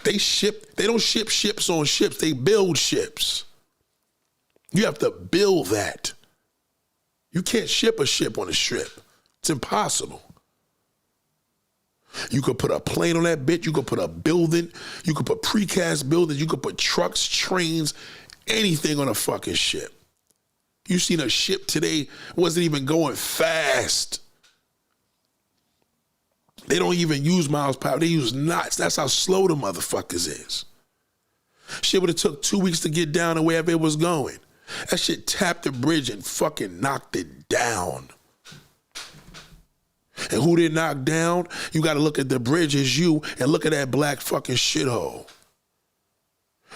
they don't ship ships on ships. They build ships. You have to build that. You can't ship a ship on a strip. It's impossible. You could put a plane on that bitch. You could put a building. You could put precast buildings. You could put trucks, trains, anything on a fucking ship. You seen a ship today wasn't even going fast. They don't even use miles per hour. They use knots. That's how slow the motherfuckers is. Shit would have took 2 weeks to get down to wherever it was going. That shit tapped the bridge and fucking knocked it down. And who did knock down? You got to look at the bridge as you and look at that black fucking shithole.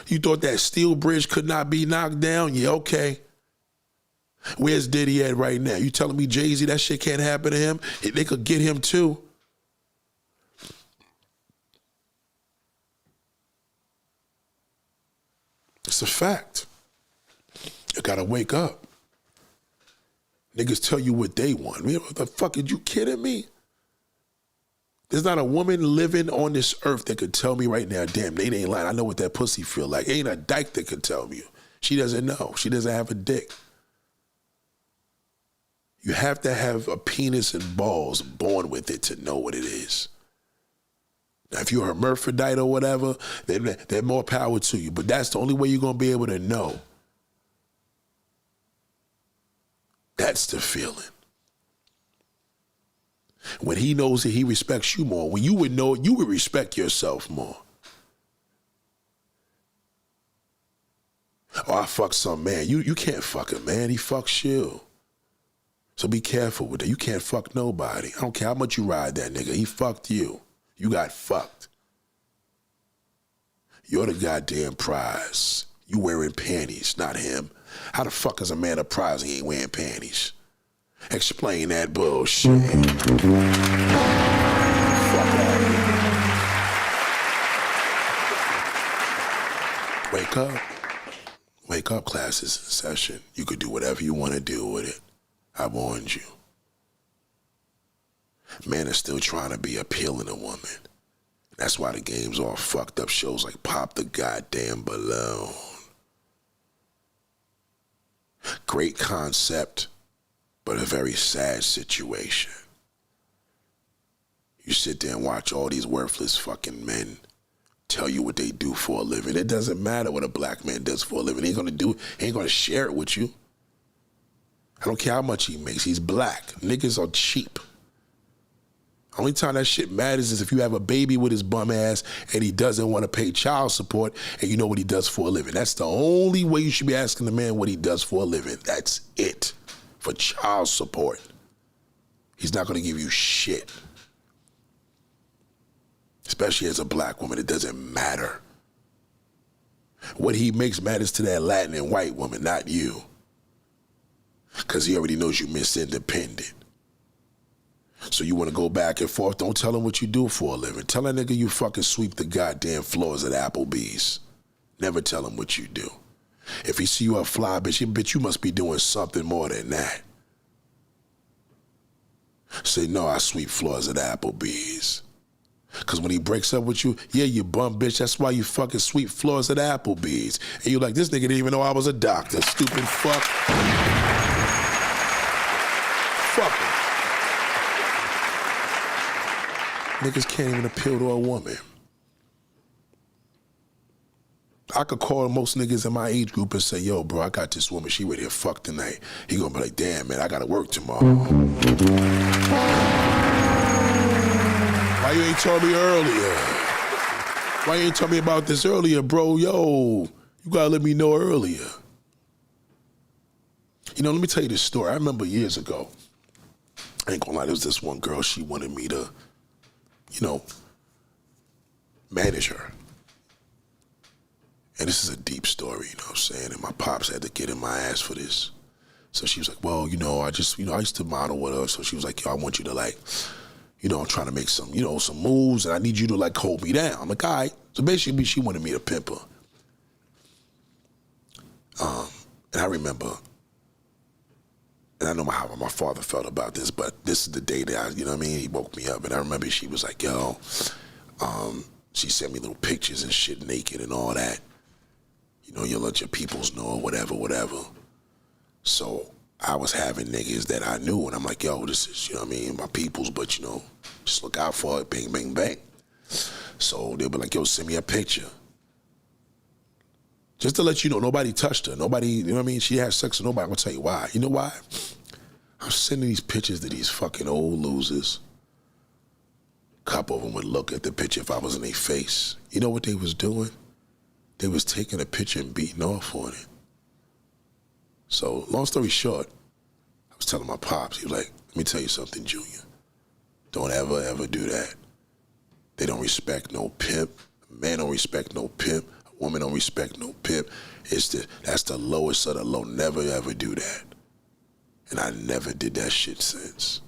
You thought that steel bridge could not be knocked down? Yeah, okay. Where's Diddy at right now? You telling me Jay-Z, that shit can't happen to him? They could get him too. It's a fact. You gotta wake up. Niggas tell you what they want. What the fuck, are you kidding me? There's not a woman living on this earth that could tell me right now, damn, they ain't lying. I know what that pussy feel like. Ain't a dyke that could tell me. She doesn't know. She doesn't have a dick. You have to have a penis and balls born with it to know what it is. Now, if you're a hermaphrodite or whatever, then more power to you. But that's the only way you're gonna be able to know. That's the feeling. When he knows that he respects you more, when you would know, you would respect yourself more. Oh, I fucked some man. You can't fuck a man. He fucks you. So be careful with that. You can't fuck nobody. I don't care how much you ride that nigga. He fucked you. You got fucked. You're the goddamn prize. You wearing panties, not him. How the fuck is a man a prize and he ain't wearing panties? Explain that bullshit. Fuck out of here. Wake up. Wake up, classes in session. You could do whatever you want to do with it. I warned you. Men are still trying to be appealing to women. That's why the game's all fucked up. Shows like Pop the Goddamn Balloon. Great concept, but a very sad situation. You sit there and watch all these worthless fucking men tell you what they do for a living. It doesn't matter what a black man does for a living. He ain't gonna share it with you. I don't care how much he makes. He's black. Niggas are cheap. Only time that shit matters is if you have a baby with his bum ass and he doesn't want to pay child support and you know what he does for a living. That's the only way you should be asking the man what he does for a living. That's it. For child support. He's not going to give you shit. Especially as a black woman, it doesn't matter. What he makes matters to that Latin and white woman, not you. Because he already knows you Miss Independent. So you want to go back and forth, don't tell him what you do for a living. Tell that nigga you fucking sweep the goddamn floors at Applebee's. Never tell him what you do. If he see you a fly bitch, you must be doing something more than that. Say, no, I sweep floors at Applebee's. Because when he breaks up with you, yeah, you bum bitch, that's why you fucking sweep floors at Applebee's. And you're like, this nigga didn't even know I was a doctor, stupid fuck. Fuck him. Niggas can't even appeal to a woman. I could call most niggas in my age group and say, yo, bro, I got this woman, she ready to fuck tonight. He gonna be like, damn, man, I gotta work tomorrow. Why you ain't told me earlier? Why you ain't told me about this earlier, bro? Yo, you gotta let me know earlier. You know, let me tell you this story. I remember years ago, I ain't gonna lie, there was this one girl, she wanted me to, you know, manage her. And this is a deep story, you know what I'm saying? And my pops had to get in my ass for this. So she was like, well, you know, I used to model with her. So she was like, yo, I want you to like, you know, I'm trying to make some, you know, some moves and I need you to like hold me down. I'm like, all right. So basically she wanted me to pimp her. And I remember, and I know how my father felt about this, but this is the day that you know what I mean? He woke me up and I remember she was like, yo, she sent me little pictures and shit naked and all that. You know, you let your peoples know or whatever. So I was having niggas that I knew and I'm like, yo, this is, you know what I mean, my peoples, but you know, just look out for it, bang, bang, bang. So they'll be like, yo, send me a picture. Just to let you know, nobody touched her. Nobody, you know what I mean? She had sex with nobody. I'm gonna tell you why. You know why? I'm sending these pictures to these fucking old losers. A couple of them would look at the picture if I was in their face. You know what they was doing? They was taking a picture and beating off on it. So, long story short, I was telling my pops, he was like, let me tell you something, Junior. Don't ever do that. They don't respect no pimp. A man don't respect no pimp. A woman don't respect no pimp. That's the lowest of the low. Never ever do that. And I never did that shit since.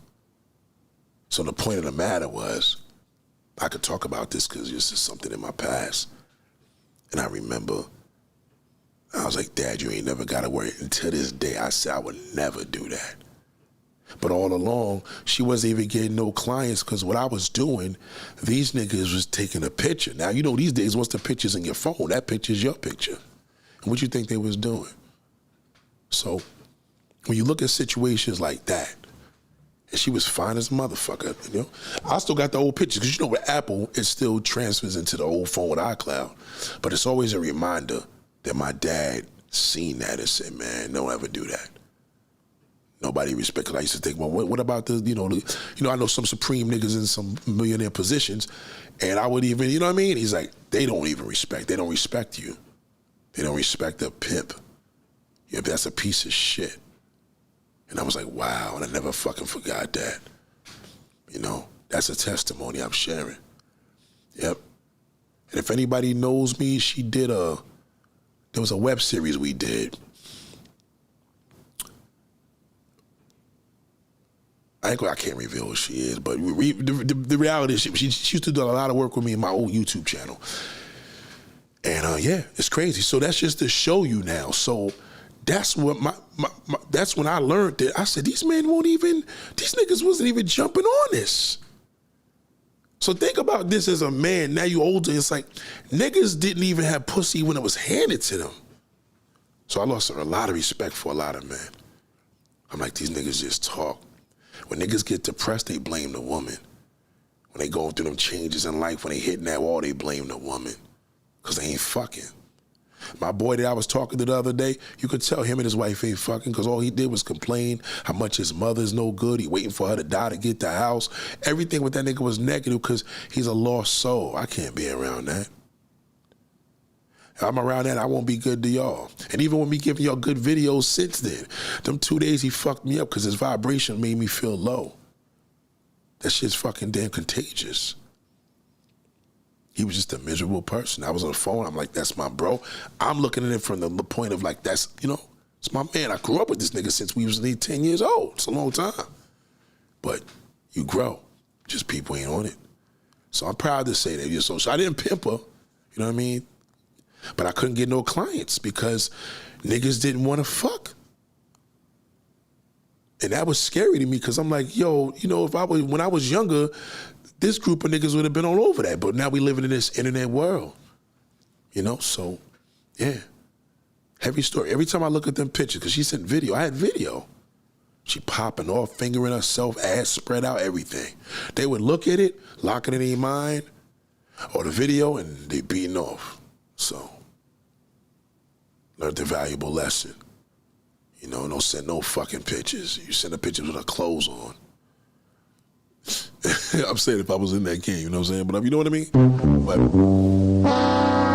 So the point of the matter was, I could talk about this because this is something in my past. And I remember, I was like, Dad, you ain't never got to worry. Until this day, I said I would never do that. But all along, she wasn't even getting no clients because what I was doing, these niggas was taking a picture. Now, you know, these days, once the picture's in your phone, that picture's your picture. And what you think they was doing? So when you look at situations like that, and she was fine as a motherfucker, you know? I still got the old pictures, because you know with Apple, it still transfers into the old phone with iCloud. But it's always a reminder that my dad seen that and said, man, don't ever do that. Nobody respect it. I used to think, well, what about the, I know some supreme niggas in some millionaire positions, and I would even, you know what I mean? He's like, they don't even respect. They don't respect you. They don't respect a pimp. Yeah, that's a piece of shit. And I was like, wow, and I never fucking forgot that. You know, that's a testimony I'm sharing. Yep. And if anybody knows me, there was a web series we did. I can't reveal who she is, but the reality is she used to do a lot of work with me in my old YouTube channel. And yeah, it's crazy. So that's just to show you now. So that's what that's when I learned that. I said, these niggas wasn't even jumping on this. So think about this as a man. Now you older, it's like niggas didn't even have pussy when it was handed to them. So I lost a lot of respect for a lot of men. I'm like, these niggas just talk. When niggas get depressed, they blame the woman. When they go through them changes in life, when they hitting that wall, they blame the woman. Because they ain't fucking. My boy that I was talking to the other day, you could tell him and his wife ain't fucking because all he did was complain how much his mother's no good. He waiting for her to die to get the house. Everything with that nigga was negative because he's a lost soul. I can't be around that. If I'm around that, I won't be good to y'all. And even when me giving y'all good videos since then, them 2 days he fucked me up because his vibration made me feel low. That shit's fucking damn contagious. He was just a miserable person. I was on the phone. I'm like, that's my bro. I'm looking at it from the point of like, that's, you know, it's my man. I grew up with this nigga since we was 10 years old. It's a long time. But you grow. Just people ain't on it. So I'm proud to say that you're social. I didn't pimp her. You know what I mean? But I couldn't get no clients because niggas didn't want to fuck. And that was scary to me because I'm like, yo, you know, when I was younger, this group of niggas would have been all over that. But now we living in this internet world. You know, so, yeah. Heavy story. Every time I look at them pictures, because she sent video, I had video. She popping off, fingering herself, ass spread out, everything. They would look at it, lock it in their mind, or the video, and they beating off. So, learned a valuable lesson. You know, don't send no fucking pictures. You send a picture with her clothes on. I'm saying if I was in that game, you know what I'm saying? But you know what I mean? But,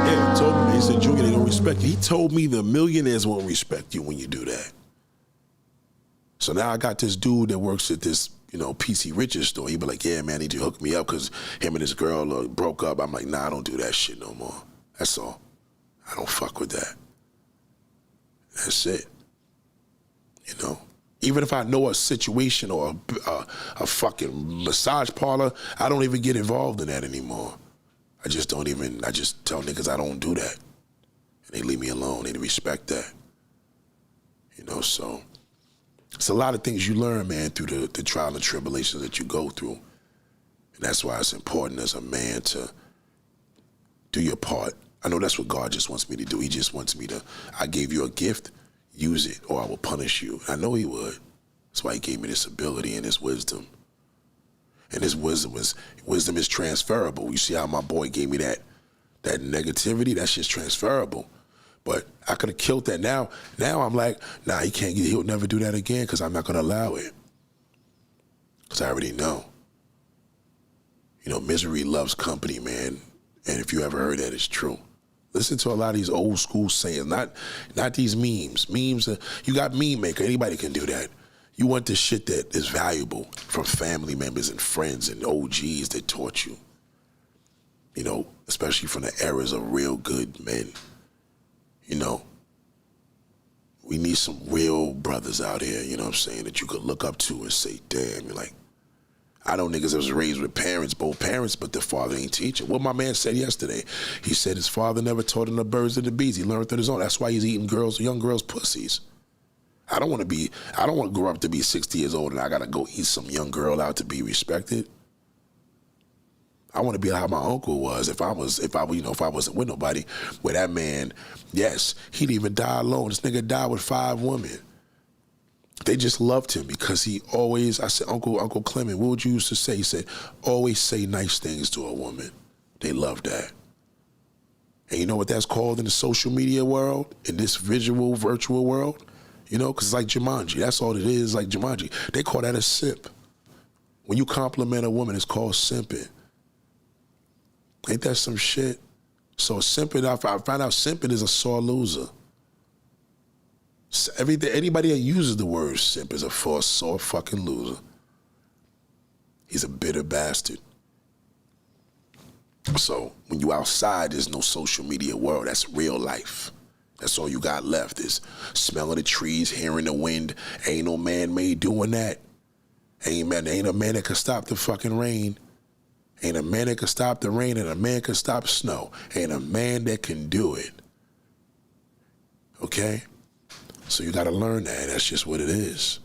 yeah, he told me, he said, Junior, they don't respect you. He told me the millionaires won't respect you when you do that. So now I got this dude that works at this, you know, PC Richards store. He be like, yeah, man, I need you to hook me up because him and his girl broke up. I'm like, nah, I don't do that shit no more. That's all. I don't fuck with that. That's it. You know? Even if I know a situation or a fucking massage parlor, I don't even get involved in that anymore. I just tell niggas I don't do that. And they leave me alone. They respect that. You know, so it's a lot of things you learn, man, through the trial and tribulations that you go through. And that's why it's important as a man to do your part. I know that's what God just wants me to do. He just wants me to, I gave you a gift, use it or I will punish you. I know he would. That's why he gave me this ability and this wisdom. And this wisdom is transferable. You see how my boy gave me that negativity? That shit's transferable. But I could have killed that. Now I'm like, nah, he'll never do that again because I'm not going to allow it. Because I already know. You know, misery loves company, man. And if you ever heard that, it's true. Listen to a lot of these old school sayings, not these memes. Memes, you got meme maker, anybody can do that. You want the shit that is valuable from family members and friends and OGs that taught you. You know, especially from the eras of real good men. You know, we need some real brothers out here, you know what I'm saying, that you could look up to and say, damn, you're like, I know niggas that was raised with both parents, but the father ain't teaching. What my man said yesterday, he said his father never taught him the birds and the bees. He learned on his own. That's why he's eating young girls' pussies. I don't want to grow up to be 60 years old and I gotta go eat some young girl out to be respected. I want to be how my uncle was if I wasn't with nobody. Where that man, yes, he'd even die alone. This nigga died with 5 women. They just loved him because he always, I said, Uncle Clement, what would you used to say? He said, always say nice things to a woman. They love that. And you know what that's called in the social media world, in this virtual world? You know, because it's like Jumanji. That's all it is, like Jumanji. They call that a simp. When you compliment a woman, it's called simping. Ain't that some shit? So simping, I found out simping is a sore loser. Everything, anybody that uses the word simp is a false, sore fucking loser. He's a bitter bastard. So when you outside, there's no social media world. That's real life. That's all you got left is smelling the trees, hearing the wind. Ain't no man-made doing that. Ain't a man that can stop the fucking rain. Ain't a man that can stop the rain, and a man can stop snow. Ain't a man that can do it. Okay? So you gotta learn that. That's just what it is.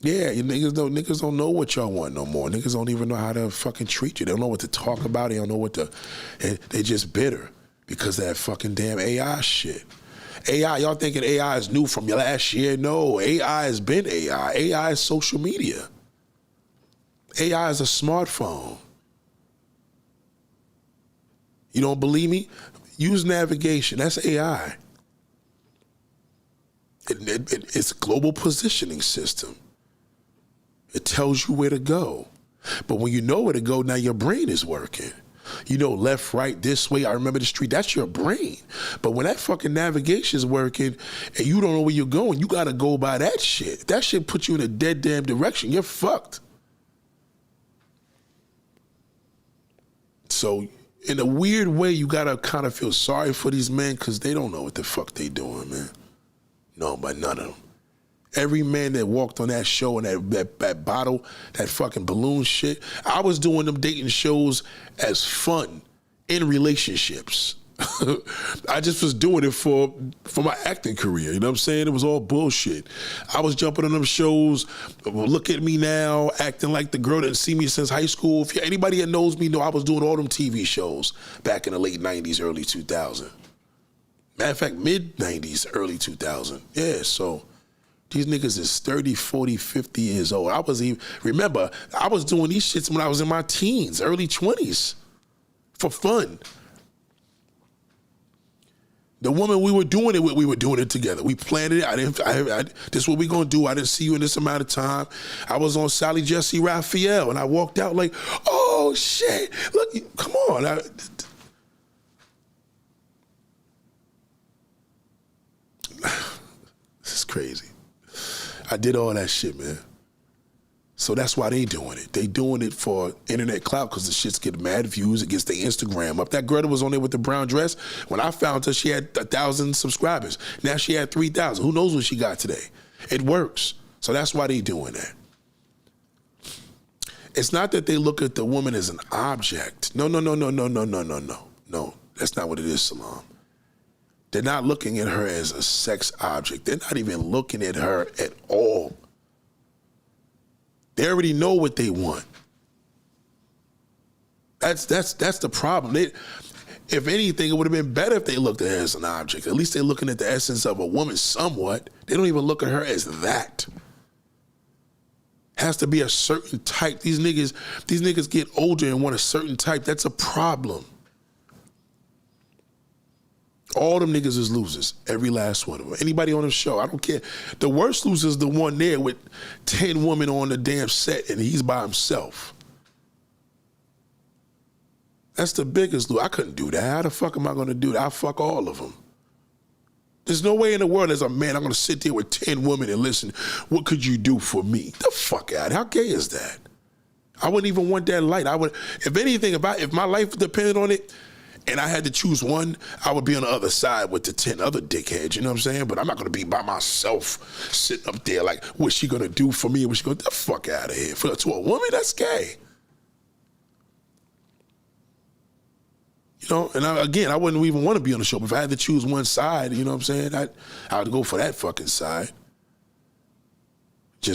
Yeah, you niggas don't know what y'all want no more. Niggas don't even know how to fucking treat you. They don't know what to talk about. They don't know what to, they just bitter because of that fucking damn AI shit. AI, y'all thinking AI is new from last year? No, AI has been AI. AI is social media. AI is a smartphone. You don't believe me? Use navigation. That's AI. It's a global positioning system. It tells you where to go. But when you know where to go, now your brain is working. You know, left, right, this way, I remember the street, that's your brain. But when that fucking navigation is working and you don't know where you're going, you gotta go by that shit. If that shit puts you in a dead damn direction, you're fucked. So in a weird way, you gotta kind of feel sorry for these men because they don't know what the fuck they doing, man. No, but none of them. Every man that walked on that show and that bottle, that fucking balloon shit, I was doing them dating shows as fun in relationships. I just was doing it for my acting career, you know what I'm saying? It was all bullshit. I was jumping on them shows, look at me now, acting like the girl that didn't see me since high school. If anybody that knows me know I was doing all them TV shows back in the late 90s, early 2000. Matter of fact, mid-90s, early 2000. Yeah, so these niggas is 30, 40, 50 years old. Remember, I was doing these shits when I was in my teens, early 20s, for fun. The woman we were doing it with, we were doing it together. We planned it. This is what we gonna do. I didn't see you in this amount of time. I was on Sally Jesse Raphael, and I walked out like, oh shit, look, come on. This is crazy. I did all that shit, man. So that's why they doing it. They doing it for internet clout because the shits get mad views. It gets their Instagram up. That girl that was on there with the brown dress, when I found her, she had 1,000 subscribers. Now she had 3,000. Who knows what she got today? It works. So that's why they doing that. It's not that they look at the woman as an object. No. No, that's not what it is, Salam. They're not looking at her as a sex object. They're not even looking at her at all. They already know what they want. That's the problem. If anything, it would have been better if they looked at her as an object. At least they're looking at the essence of a woman somewhat. They don't even look at her as that. Has to be a certain type. These niggas get older and want a certain type. That's a problem. All them niggas is losers. Every last one of them. Anybody on the show, I don't care. The worst loser is the one there with 10 women on the damn set and he's by himself. That's the biggest loser. I couldn't do that. How the fuck am I going to do that? I'll fuck all of them. There's no way in the world as a man I'm going to sit there with 10 women and listen, what could you do for me? The fuck out. How gay is that? I wouldn't even want that light. If anything, if my life depended on it, and I had to choose one, I would be on the other side with the 10 other dickheads, you know what I'm saying? But I'm not gonna be by myself sitting up there like, what's she gonna do for me? What's she gonna do? The fuck out of here. To a woman, that's gay. You know, and I wouldn't even want to be on the show. But if I had to choose one side, you know what I'm saying? I would go for that fucking side.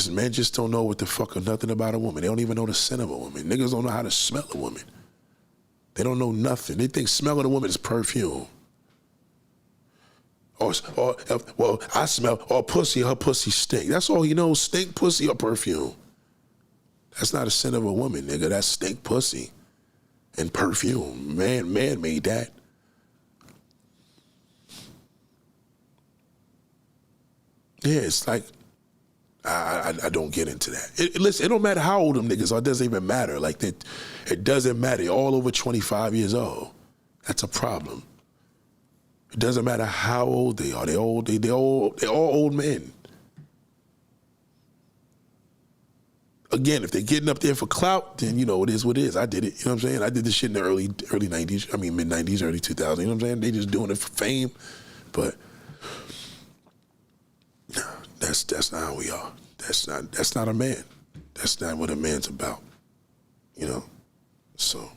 Men just don't know what the fuck or nothing about a woman. They don't even know the scent of a woman. Niggas don't know how to smell a woman. They don't know nothing. They think smelling a woman is perfume. Or I smell, or pussy, her pussy stink. That's all he knows, stink pussy or perfume. That's not a scent of a woman, nigga. That's stink pussy and perfume. Man made that. Yeah, it's like, I don't get into that. Listen, it don't matter how old them niggas are. It doesn't even matter. Like, it doesn't matter. They're all over 25 years old. That's a problem. It doesn't matter how old they are. They're all old men. Again, if they're getting up there for clout, then you know it is what it is. I did it. You know what I'm saying? I did this shit in the early 90s. I mean mid 90s, early 2000s. You know what I'm saying? They just doing it for fame, but no, that's not how we are. That's not a man. That's not what a man's about. You know, so.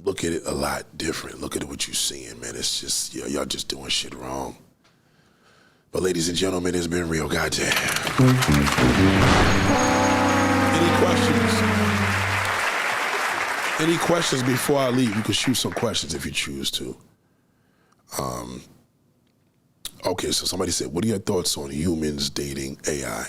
Look at it a lot different. Look at what you're seeing, man. It's just, y'all just doing shit wrong. But ladies and gentlemen, it's been real, goddamn. Any questions? Any questions before I leave? You can shoot some questions if you choose to. Okay, so somebody said, what are your thoughts on humans dating AI?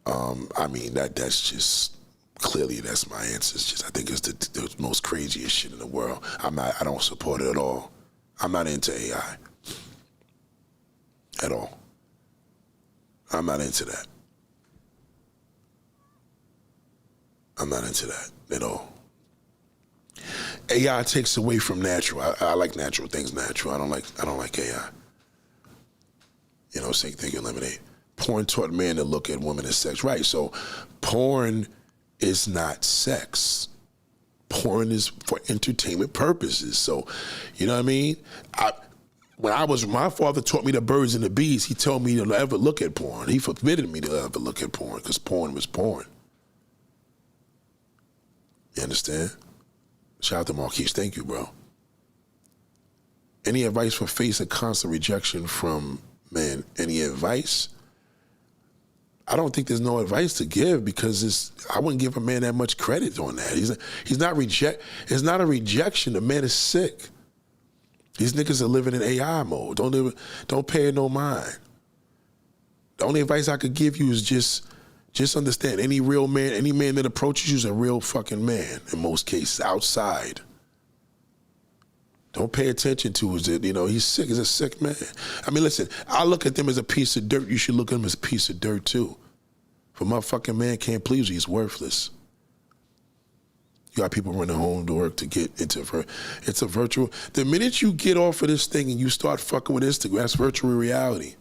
I mean, that's just, clearly that's my answer. It's just, I think it's the most craziest shit in the world. I don't support it at all. I'm not into AI. At all. I'm not into that. I'm not into that at all. AI takes away from natural. I like natural things natural. I don't like AI. You know, same thing, eliminate. Porn taught men to look at women as sex. Right, so porn is not sex. Porn is for entertainment purposes. So, you know what I mean? My father taught me the birds and the bees. He told me to ever look at porn. He forbidden me to ever look at porn because porn was porn. You understand? Shout out to Marquise. Thank you, bro. Any advice for facing constant rejection from men? Any advice? I don't think there's no advice to give because I wouldn't give a man that much credit on that. He's not It's not a rejection. The man is sick. These niggas are living in AI mode. Don't pay it no mind. The only advice I could give you is just understand any real man, any man that approaches you is a real fucking man in most cases outside. Don't pay attention to is that, he's sick. He's a sick man. I mean, listen, I look at them as a piece of dirt. You should look at him as a piece of dirt too. If a motherfucking man can't please you, he's worthless. You got people running home to work to get into it's a virtual. The minute you get off of this thing and you start fucking with Instagram, that's virtual reality.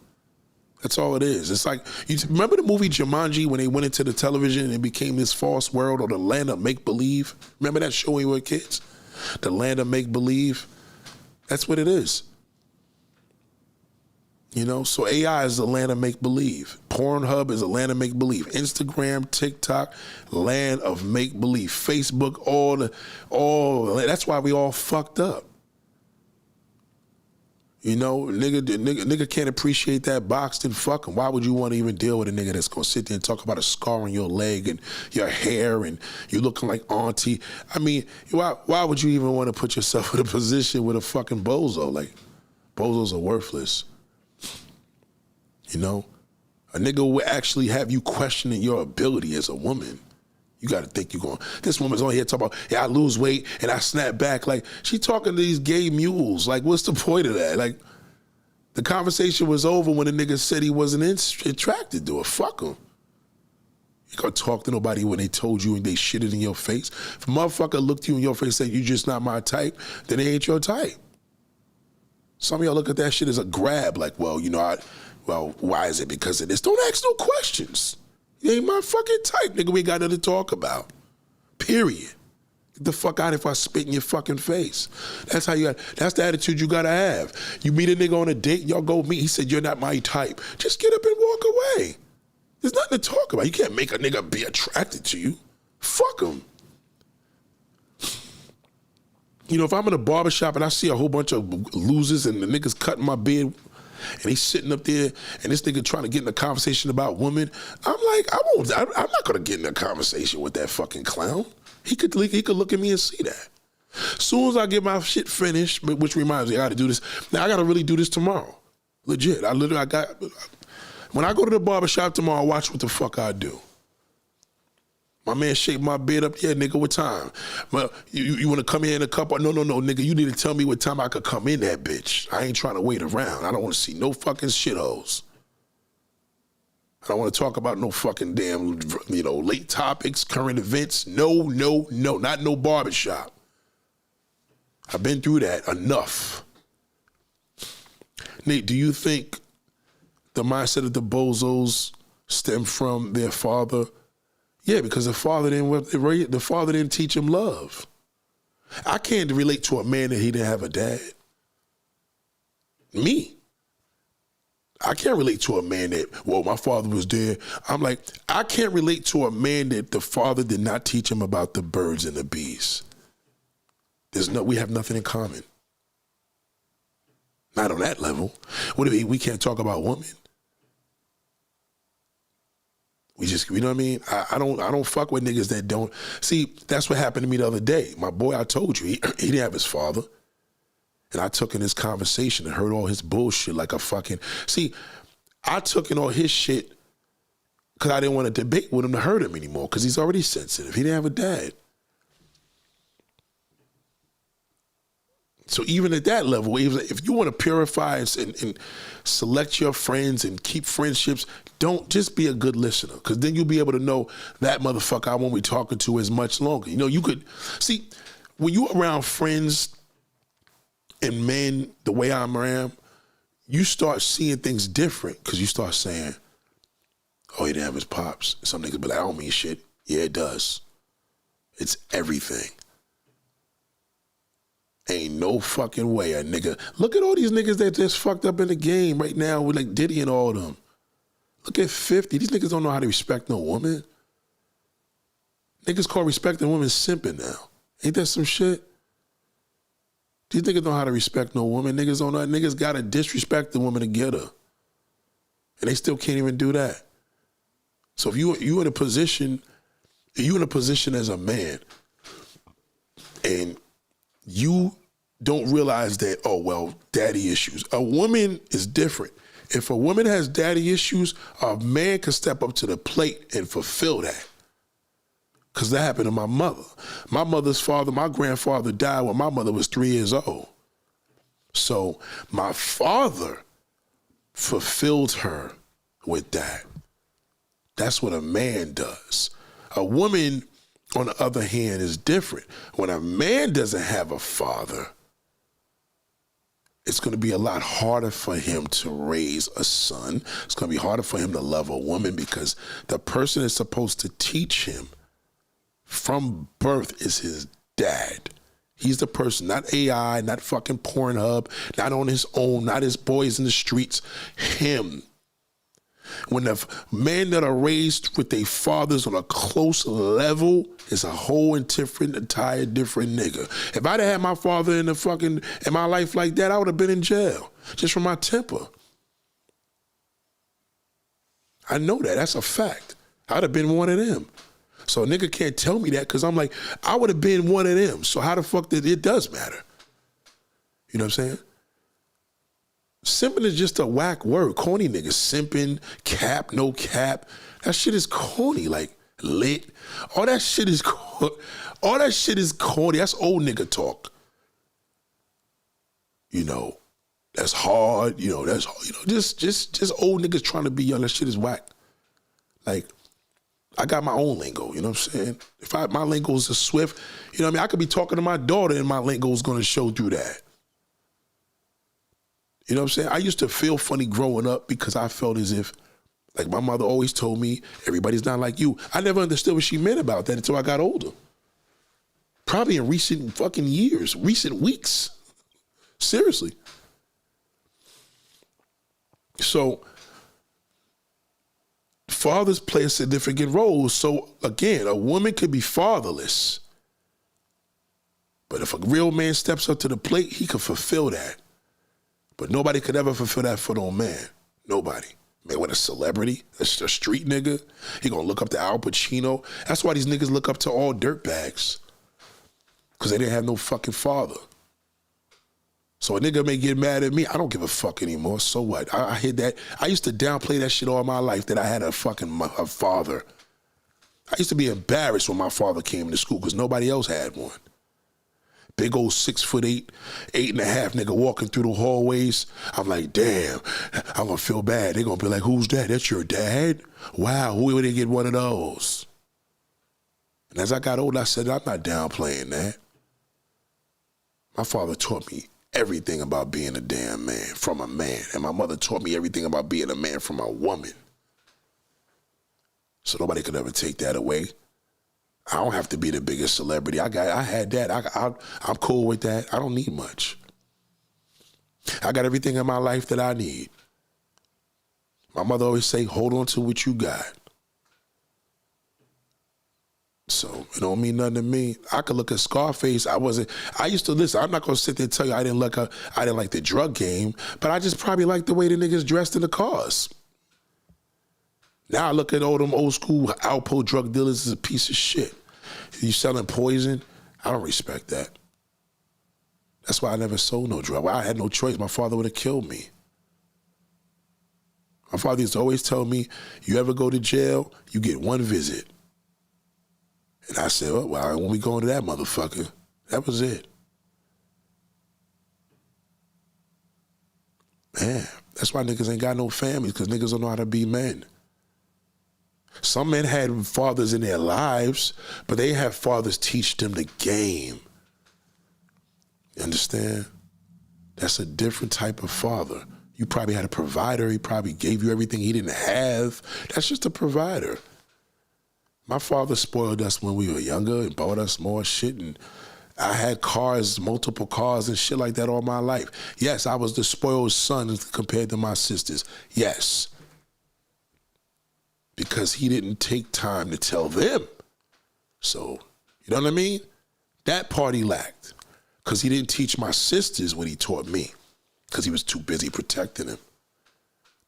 That's all it is. It's like, you remember the movie Jumanji when they went into the television and it became this false world or the land of make-believe? Remember that show when we were kids? The land of make-believe? That's what it is. So AI is a land of make-believe. Pornhub is a land of make-believe. Instagram, TikTok, land of make-believe. Facebook, that's why we all fucked up. Nigga can't appreciate that boxed and fucking. Why would you want to even deal with a nigga that's gonna sit there and talk about a scar on your leg and your hair and you looking like auntie? I mean, why would you even want to put yourself in a position with a fucking bozo? Like, bozos are worthless. A nigga will actually have you questioning your ability as a woman. You got to think this woman's on here talking about, I lose weight and I snap back. Like, she talking to these gay mules. Like, what's the point of that? Like, the conversation was over when the nigga said he wasn't attracted to her. Fuck him. You can't talk to nobody when they told you and they shitted in your face. If a motherfucker looked you in your face and said, you just not my type, then they ain't your type. Some of y'all look at that shit as a grab. Like, well, why is it because of this? Don't ask no questions. You ain't my fucking type, nigga. We ain't got nothing to talk about. Period. Get the fuck out if I spit in your fucking face. That's the attitude you gotta have. You meet a nigga on a date, y'all go meet, he said, you're not my type. Just get up and walk away. There's nothing to talk about. You can't make a nigga be attracted to you. Fuck him. If I'm in a barbershop and I see a whole bunch of losers and the niggas cutting my beard, and he's sitting up there, and this nigga trying to get in a conversation about women. I'm like, I'm not gonna get in a conversation with that fucking clown. He could look at me and see that. As soon as I get my shit finished, which reminds me, I gotta do this. Now I gotta really do this tomorrow. Legit. When I go to the barbershop tomorrow, watch what the fuck I do. My man shaped my beard up. Yeah, nigga, what time? Well, you want to come in a couple? No, nigga. You need to tell me what time I could come in that bitch. I ain't trying to wait around. I don't want to see no fucking shitholes. I don't want to talk about no fucking damn, late topics, current events. No, not no barbershop. I've been through that enough. Nate, do you think the mindset of the bozos stem from their father? Yeah, because the father didn't teach him love. I can't relate to a man that he didn't have a dad. Me. I can't relate to a man that, my father was there. I'm like, I can't relate to a man that the father did not teach him about the birds and the bees. We have nothing in common. Not on that level. What do you mean we can't talk about women? We just, you know what I mean? I don't fuck with niggas that don't. See, that's what happened to me the other day. My boy, I told you, he didn't have his father. And I took in his conversation and heard all his bullshit like a fucking... See, I took in all his shit because I didn't want to debate with him to hurt him anymore because he's already sensitive. He didn't have a dad. So even at that level, if you want to purify and select your friends and keep friendships, don't just be a good listener because then you'll be able to know that motherfucker I won't be talking to as much longer. You could... See, when you around friends... and men, the way I am, you start seeing things different because you start saying, oh, he didn't have his pops. Some niggas be like, I don't mean shit. Yeah, it does. It's everything. Ain't no fucking way a nigga. Look at all these niggas that just fucked up in the game right now with like Diddy and all of them. Look at 50. These niggas don't know how to respect no woman. Niggas call respecting women simping now. Ain't that some shit? These niggas know how to respect no woman. Niggas don't know. Niggas gotta disrespect the woman to get her. And they still can't even do that. So if you in a position as a man and you don't realize that, oh, well, daddy issues. A woman is different. If a woman has daddy issues, a man can step up to the plate and fulfill that. Because that happened to my mother. My mother's father, my grandfather died when my mother was 3 years old. So my father fulfilled her with that. That's what a man does. A woman, on the other hand, is different. When a man doesn't have a father, it's going to be a lot harder for him to raise a son. It's going to be harder for him to love a woman because the person that's supposed to teach him from birth is his dad. He's the person, not AI, not fucking Pornhub, not on his own, not his boys in the streets, him. When the men that are raised with their fathers on a close level is a whole entire different nigga. If I'd had my father in my life like that, I would have been in jail just from my temper. I know that. That's a fact. I'd have been one of them. So a nigga can't tell me that because I'm like, I would have been one of them. So how the fuck did it does matter? You know what I'm saying? Simping is just a whack word. Corny niggas. Simping, cap, no cap. That shit is corny. Like lit. All that shit is corny. That's old nigga talk. That's hard. Just old niggas trying to be young. That shit is whack. Like, I got my own lingo, you know what I'm saying? My lingo is a swift, you know what I mean? I could be talking to my daughter and my lingo is going to show through that. You know what I'm saying? I used to feel funny growing up because I felt as if, like my mother always told me, everybody's not like you. I never understood what she meant about that until I got older. Probably in recent fucking years, recent weeks. Seriously. So, fathers play a significant role. So again, a woman could be fatherless. But if a real man steps up to the plate, he could fulfill that. But nobody could ever fulfill that for no man. Nobody. Man, what a celebrity, a street nigga. He gonna look up to Al Pacino. That's why these niggas look up to all dirtbags. Because they didn't have no fucking father. So a nigga may get mad at me. I don't give a fuck anymore. So what? I hear that. I used to downplay that shit all my life that I had a father. I used to be embarrassed when my father came to school because nobody else had one. Big old 6'8", 8.5" nigga walking through the hallways. I'm like, damn, I'm gonna feel bad. They're gonna be like, who's that? That's your dad? Wow, who would they get one of those? And as I got older, I said, I'm not downplaying that. My father taught me everything about being a damn man from a man. And my mother taught me everything about being a man from a woman. So nobody could ever take that away. I don't have to be the biggest celebrity. I had that. I'm cool with that. I don't need much. I got everything in my life that I need. My mother always say, hold on to what you got. So it don't mean nothing to me. I could look at Scarface. I used to listen. I'm not gonna sit there and tell you I didn't like the drug game, but I just probably like the way the niggas dressed in the cars. Now I look at all them old school Alpo drug dealers as a piece of shit. You selling poison? I don't respect that. That's why I never sold no drug. Well, I had no choice. My father would have killed me. My father used to always tell me, you ever go to jail, you get one visit. And I said, well, I won't be going to that motherfucker. That was it. Man, that's why niggas ain't got no families, because niggas don't know how to be men. Some men had fathers in their lives, but they had fathers teach them the game. You understand? That's a different type of father. You probably had a provider. He probably gave you everything he didn't have. That's just a provider. My father spoiled us when we were younger and bought us more shit, and I had cars, multiple cars and shit like that all my life. Yes, I was the spoiled son compared to my sisters. Yes. Because he didn't take time to tell them. So, you know what I mean? That part he lacked. Because he didn't teach my sisters what he taught me. Because he was too busy protecting them.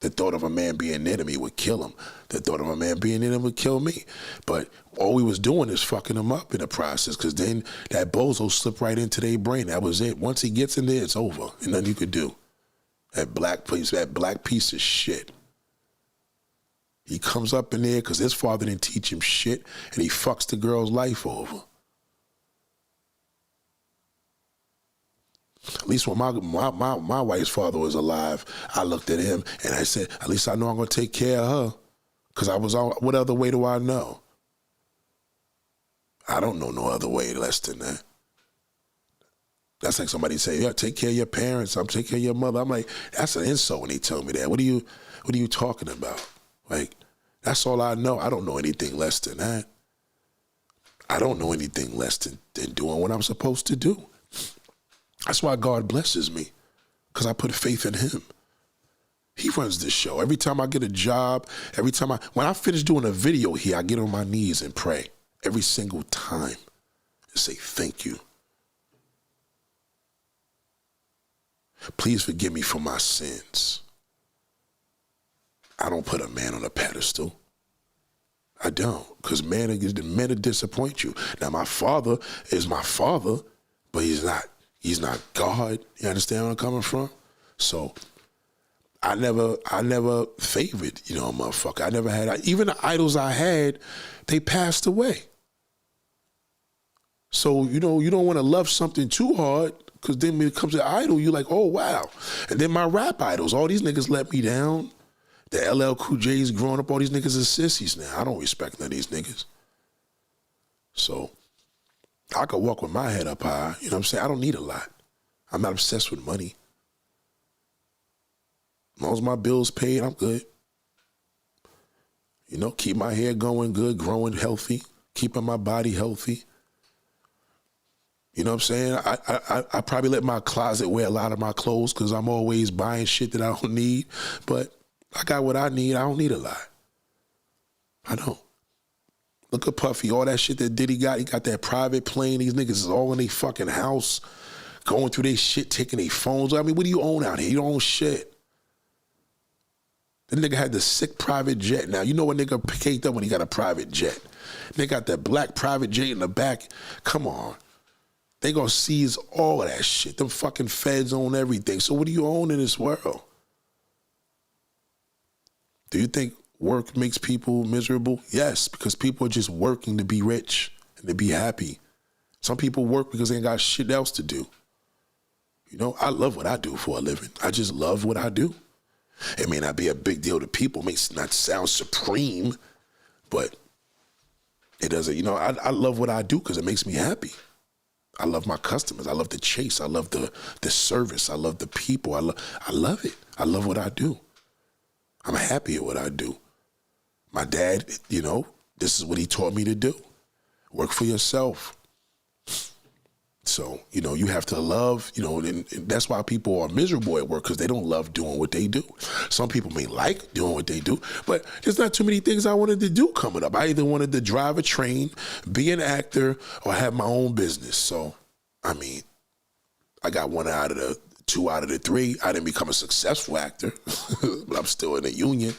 The thought of a man being near to me would kill him. The thought of a man being near him would kill me. But all we was doing is fucking him up in the process, because then that bozo slipped right into their brain. That was it. Once he gets in there, it's over. And nothing you could do. That black piece of shit. He comes up in there because his father didn't teach him shit, and he fucks the girl's life over. At least when my wife's father was alive, I looked at him and I said, at least I know I'm going to take care of her. Because I was on, what other way do I know? I don't know no other way less than that. That's like somebody say, yeah, take care of your parents. I'm taking care of your mother. I'm like, that's an insult when he told me that. What are you talking about? Like, that's all I know. I don't know anything less than that. I don't know anything less than doing what I'm supposed to do. That's why God blesses me, because I put faith in him. He runs this show. Every time I get a job, when I finish doing a video here, I get on my knees and pray every single time and say, thank you. Please forgive me for my sins. I don't put a man on a pedestal. I don't, because men will disappoint you. Now, my father is my father, but he's not God. You understand where I'm coming from? So I never favored, a motherfucker. I never had, even the idols I had, they passed away. So, you don't want to love something too hard, because then when it comes to idol, you're like, oh, wow. And then my rap idols, all these niggas let me down. The LL Cool J's growing up, all these niggas are sissies now. I don't respect none of these niggas. So I could walk with my head up high. You know what I'm saying? I don't need a lot. I'm not obsessed with money. As long as my bills paid, I'm good. Keep my hair going good, growing healthy, keeping my body healthy. You know what I'm saying? I probably let my closet wear a lot of my clothes because I'm always buying shit that I don't need. But I got what I need. I don't need a lot. I don't. Look at Puffy, all that shit that Diddy got. He got that private plane. These niggas is all in their fucking house, going through their shit, taking their phones. I mean, what do you own out here? You don't own shit. The nigga had the sick private jet. Now, you know what nigga caked up when he got a private jet? They got that black private jet in the back. Come on. They gonna seize all of that shit. Them fucking feds own everything. So what do you own in this world? Do you think work makes people miserable? Yes, because people are just working to be rich and to be happy. Some people work because they ain't got shit else to do. You know, I love what I do for a living. I just love what I do. It may not be a big deal to people, it may not sound supreme, but it doesn't, you know, I love what I do because it makes me happy. I love my customers. I love the chase. I love the service. I love the people. I love it. I love what I do. I'm happy at what I do. My dad, you know, this is what he taught me to do. Work for yourself. So, you know, you have to love, you know, and that's why people are miserable at work, because they don't love doing what they do. Some people may like doing what they do, but there's not too many things I wanted to do coming up. I either wanted to drive a train, be an actor, or have my own business. So, I mean, I got two out of the three. I didn't become a successful actor, but I'm still in the union.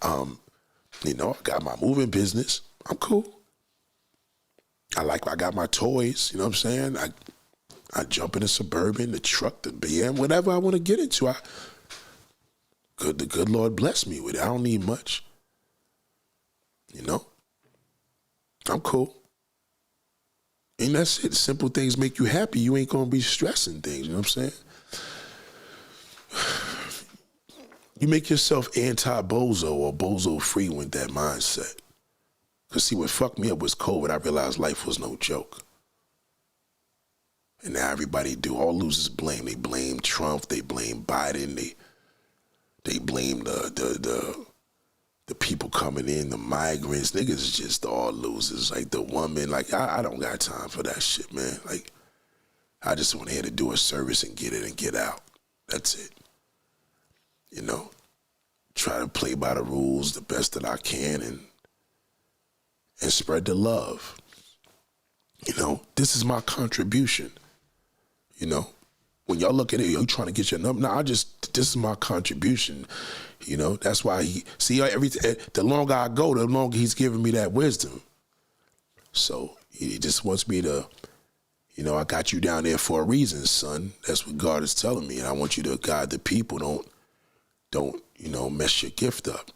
You know, I got my moving business. I'm cool. I got my toys, you know what I'm saying? I jump in the Suburban, the truck, the BM, whatever I want to get into. The good Lord bless me with it. I don't need much. You know? I'm cool. And that's it. Simple things make you happy. You ain't going to be stressing things, you know what I'm saying? You make yourself anti-bozo or bozo-free with that mindset. Because see, what fucked me up was COVID. I realized life was no joke. And now everybody all losers blame. They blame Trump. They blame Biden. They blame the people coming in, the migrants. Niggas is just all losers. Like the woman, like I don't got time for that shit, man. Like I just want here to do a service and get it and get out. That's it. You know, try to play by the rules the best that I can and spread the love. You know, this is my contribution. You know, when y'all look at it, you trying to get your number. No, this is my contribution. You know, that's why the longer I go, the longer he's giving me that wisdom. So he just wants me to, you know, I got you down there for a reason, son. That's what God is telling me. And I want you to guide the people. Don't, you know, mess your gift up.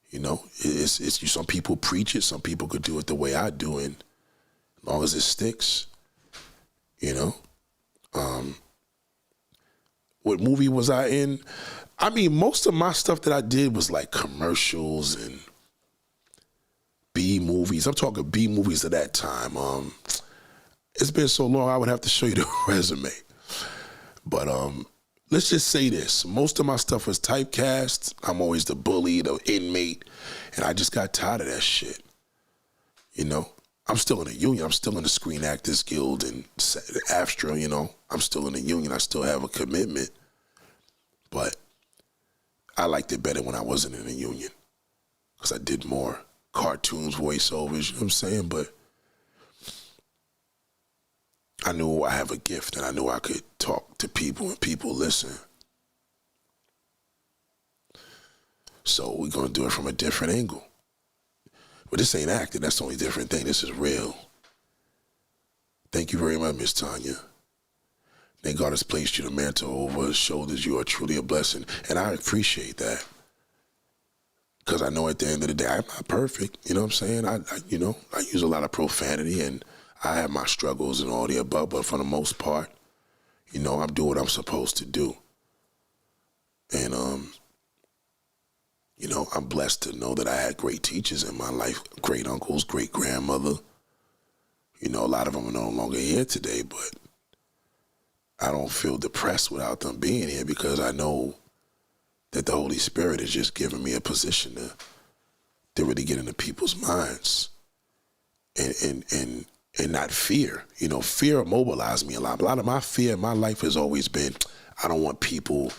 You know, some people preach it. Some people could do it the way I do, and as long as it sticks, you know. What movie was I in? I mean, most of my stuff that I did was like commercials and B movies. I'm talking B movies at that time. It's been so long, I would have to show you the resume. But let's just say this. Most of my stuff was typecast. I'm always the bully, the inmate, and I just got tired of that shit. You know, I'm still in the union. I'm still in the Screen Actors Guild and AFTRA, you know. I'm still in the union. I still have a commitment. But I liked it better when I wasn't in the union because I did more cartoons, voiceovers, you know what I'm saying? But I knew I have a gift and I knew I could talk to people and people listen. So we're going to do it from a different angle. But this ain't acting. That's the only different thing. This is real. Thank you very much, Miss Tanya. Thank God has placed you the mantle over his shoulders. You are truly a blessing. And I appreciate that. Because I know at the end of the day, I'm not perfect. You know what I'm saying? I use a lot of profanity and I have my struggles and all the above, but for the most part, you know, I'm doing what I'm supposed to do. And, you know, I'm blessed to know that I had great teachers in my life, great uncles, great grandmother. You know, a lot of them are no longer here today, but I don't feel depressed without them being here because I know that the Holy Spirit is just giving me a position to really get into people's minds and not fear. You know, fear immobilized me a lot. A lot of my fear in my life has always been, I don't want people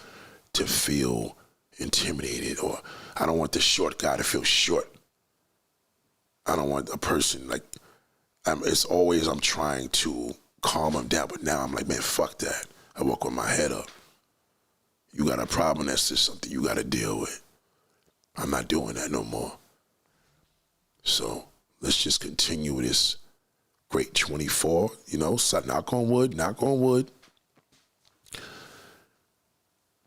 to feel intimidated, or I don't want the short guy to feel short. I don't want a person it's always I'm trying to calm them down, but now I'm like, man, fuck that. I walk with my head up. You got a problem, that's just something you got to deal with. I'm not doing that no more. So let's just continue this great 24, you know, so knock on wood.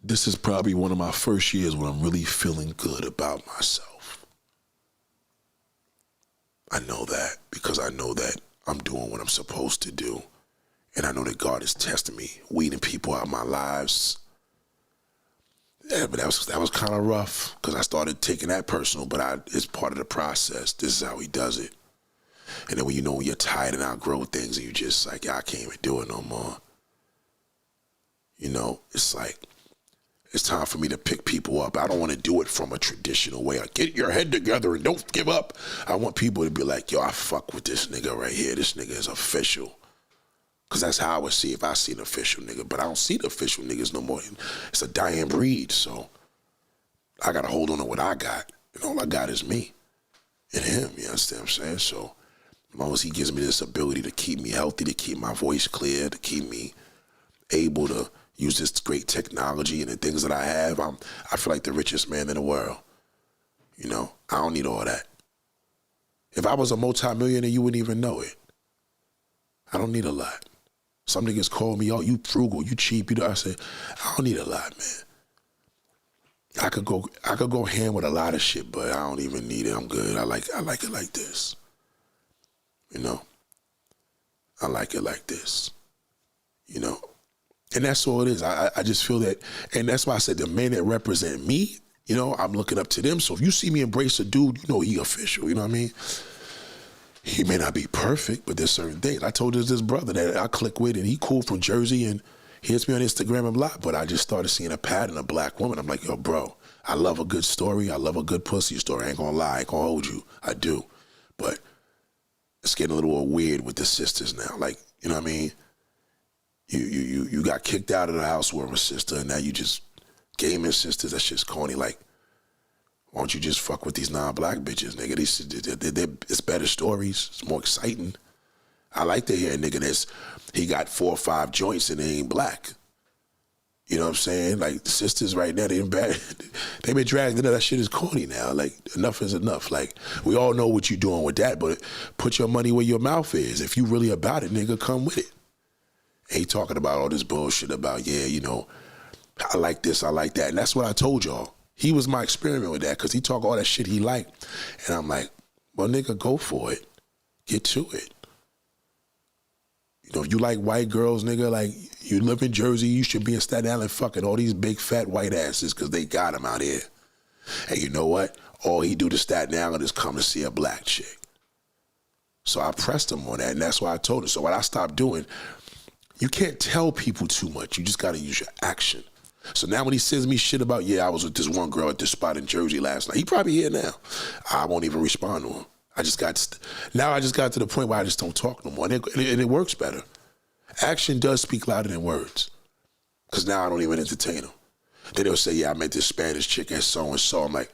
This is probably one of my first years when I'm really feeling good about myself. I know that because I know that I'm doing what I'm supposed to do. And I know that God is testing me, weeding people out of my lives. Yeah, but that was kind of rough because I started taking that personal, but it's part of the process. This is how he does it. And then when you're tired and outgrow things and you just like, I can't even do it no more. It's like, it's time for me to pick people up. I don't want to do it from a traditional way. Like, get your head together and don't give up. I want people to be like, yo, I fuck with this nigga right here. This nigga is official. Because that's how I would see if I see an official nigga. But I don't see the official niggas no more. It's a dying breed, so I got to hold on to what I got. And all I got is me and him, you understand what I'm saying? So as long as he gives me this ability to keep me healthy, to keep my voice clear, to keep me able to use this great technology and the things that I have, I feel like the richest man in the world. I don't need all that. If I was a multimillionaire, you wouldn't even know it. I don't need a lot. Some niggas call me, oh, you frugal, you cheap. I say, I don't need a lot, man. I could go ham with a lot of shit, but I don't even need it. I'm good. I like it like this. I like it like this. And that's all it is. I just feel that, and that's why I said the men that represent me, I'm looking up to them. So if you see me embrace a dude, he official, you know what I mean? He may not be perfect, but there's certain things. I told this brother that I click with, and he cool from Jersey, and he hits me on Instagram a lot, but I just started seeing a pattern, a black woman. I'm like, yo, bro, I love a good story. I love a good pussy story. I ain't gonna lie. I ain't gonna hold you. I do. But it's getting a little weird with the sisters now. Like, you know what I mean? You got kicked out of the house with a sister, and now you just gaming sisters. That shit's corny. Like, why don't you just fuck with these non-black bitches, nigga? It's better stories. It's more exciting. I like to hear a nigga he got 4 or 5 joints and they ain't black. You know what I'm saying? Like, the sisters right now, they been dragged into that shit is corny now. Like, enough is enough. Like, we all know what you doing with that, but put your money where your mouth is. If you really about it, nigga, come with it. Ain't talking about all this bullshit about, I like this, I like that. And that's what I told y'all. He was my experiment with that because he talk all that shit he liked. And I'm like, well, nigga, go for it. Get to it. If you like white girls, nigga, like, you live in Jersey, you should be in Staten Island fucking all these big fat white asses because they got them out here. And you know what? All he do to Staten Island is come to see a black chick. So I pressed him on that, and that's why I told him. So what I stopped doing, you can't tell people too much. You just got to use your action. So now when he sends me shit about, I was with this one girl at this spot in Jersey last night. He probably here now. I won't even respond to him. I just got to the point where I just don't talk no more. And it works better. Action does speak louder than words. Because now I don't even entertain them. Then they'll say, I met this Spanish chick at so-and-so. I'm like,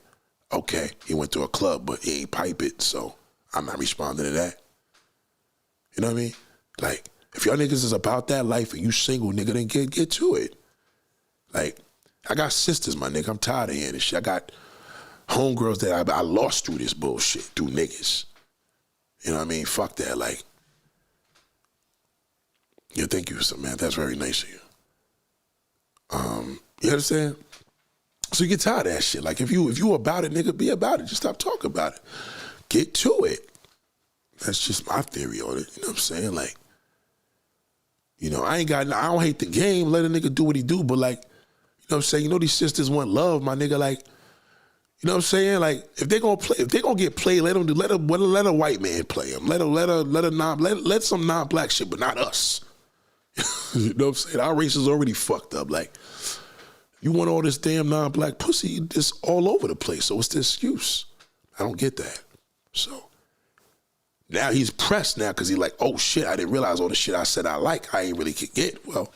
okay, he went to a club, but he ain't pipe it, so I'm not responding to that. You know what I mean? Like, if y'all niggas is about that life and you single, nigga, then get to it. Like, I got sisters, my nigga. I'm tired of hearing this shit. I got homegirls that I lost through this bullshit, through niggas. You know what I mean? Fuck that. Like, thank you, man. That's very nice of you. You understand? So you get tired of that shit. Like, if you about it, nigga, be about it. Just stop talking about it. Get to it. That's just my theory on it. You know what I'm saying? Like, I don't hate the game. Let a nigga do what he do, but like, you know what I'm saying? These sisters want love, my nigga. Like, you know what I'm saying? Like, if they gonna get played, let a white man play them. Let some non-black shit, but not us. You know what I'm saying? Our race is already fucked up. Like, you want all this damn non-black pussy, it's all over the place. So what's the excuse? I don't get that. So now he's pressed now because he's like, oh shit, I didn't realize all the shit I said I like, I ain't really could get. Well,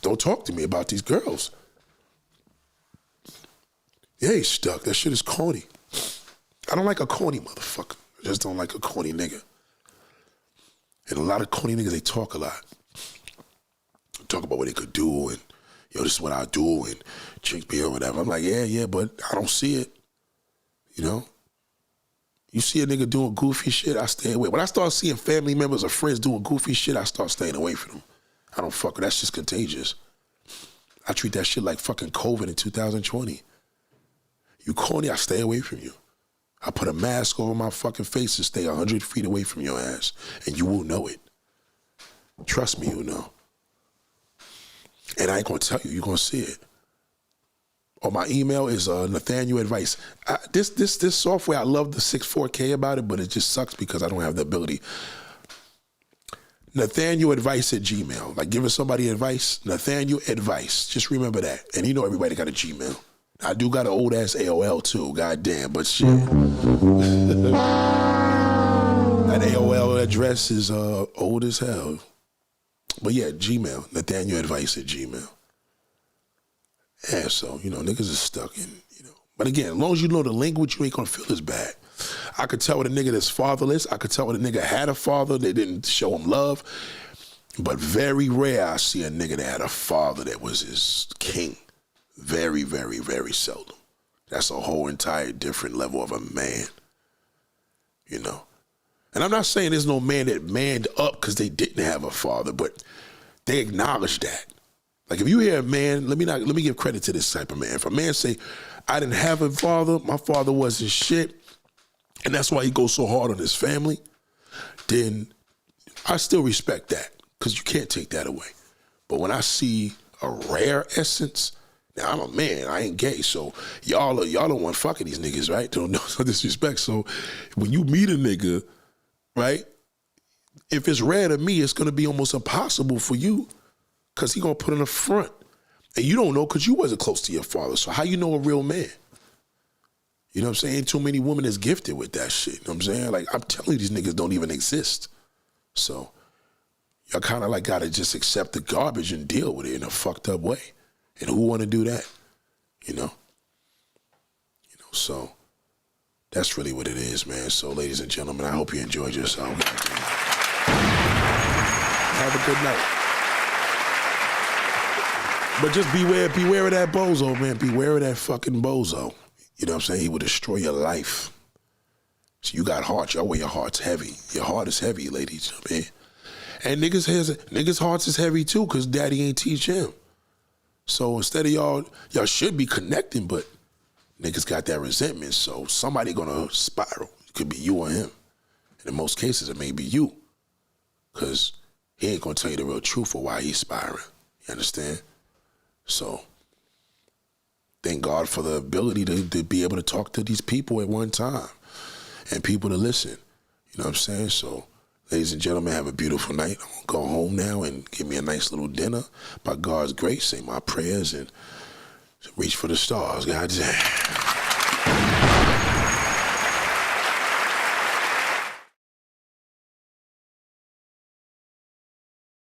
don't talk to me about these girls. Yeah, he's stuck. That shit is corny. I don't like a corny motherfucker. I just don't like a corny nigga. And a lot of corny niggas, they talk a lot. Talk about what they could do and, this is what I do and chicks be or whatever. I'm like, yeah, but I don't see it. You see a nigga doing goofy shit, I stay away. When I start seeing family members or friends doing goofy shit, I start staying away from them. I don't fuck with that's just contagious. I treat that shit like fucking COVID in 2020. You corny, I stay away from you. I put a mask over my fucking face to stay 100 feet away from your ass, and you will know it. Trust me, you know. And I ain't gonna tell you, you're gonna see it. Or my email is Nathaniel Advice. This software, I love the 64K about it, but it just sucks because I don't have the ability. Nathaniel Advice at Gmail. Like giving somebody advice, Nathaniel Advice. Just remember that. And you know everybody got a Gmail. I do got an old ass AOL too, goddamn, but shit. That AOL address is old as hell. But yeah, Gmail, Nathaniel Advice at Gmail. Yeah, so, you know, niggas is stuck in, you know. But again, as long as you know the language, you ain't gonna feel as bad. I could tell with a nigga that's fatherless. I could tell when a nigga had a father, they didn't show him love. But very rare I see a nigga that had a father that was his king. Very, very, very seldom. That's a whole entire different level of a man, you know. And I'm not saying there's no man that manned up because they didn't have a father, but they acknowledge that. Like if you hear a man, let me give credit to this type of man. If a man say, I didn't have a father, my father wasn't shit, and that's why he goes so hard on his family, then I still respect that because you can't take that away. But when I see a rare essence, now I'm a man, I ain't gay, so y'all don't want fucking these niggas, right? Don't no disrespect. So when you meet a nigga, right, if it's rare to me, it's gonna be almost impossible for you because he gonna put in a front. And you don't know because you wasn't close to your father. So how you know a real man? You know what I'm saying? Ain't too many women is gifted with that shit. You know what I'm saying? Like, I'm telling you, these niggas don't even exist. So y'all kind of like gotta just accept the garbage and deal with it in a fucked up way. And who wanna do that? You know? So that's really what it is, man. So ladies and gentlemen, I hope you enjoyed yourself. Have a good night. But just beware of that bozo, man. Beware of that fucking bozo. You know what I'm saying? He will destroy your life. So you got heart, y'all wear your heart's heavy. Your heart is heavy, ladies. I mean, and niggas' hearts is heavy too, because daddy ain't teach him. So instead of y'all should be connecting, but niggas got that resentment, so somebody gonna spiral. It could be you or him. And in most cases, it may be you, because he ain't gonna tell you the real truth of why he's spiraling. You understand? So thank God for the ability to be able to talk to these people at one time and people to listen. You know what I'm saying? So ladies and gentlemen, have a beautiful night. I'm gonna go home now and give me a nice little dinner. By God's grace, say my prayers and reach for the stars. God damn.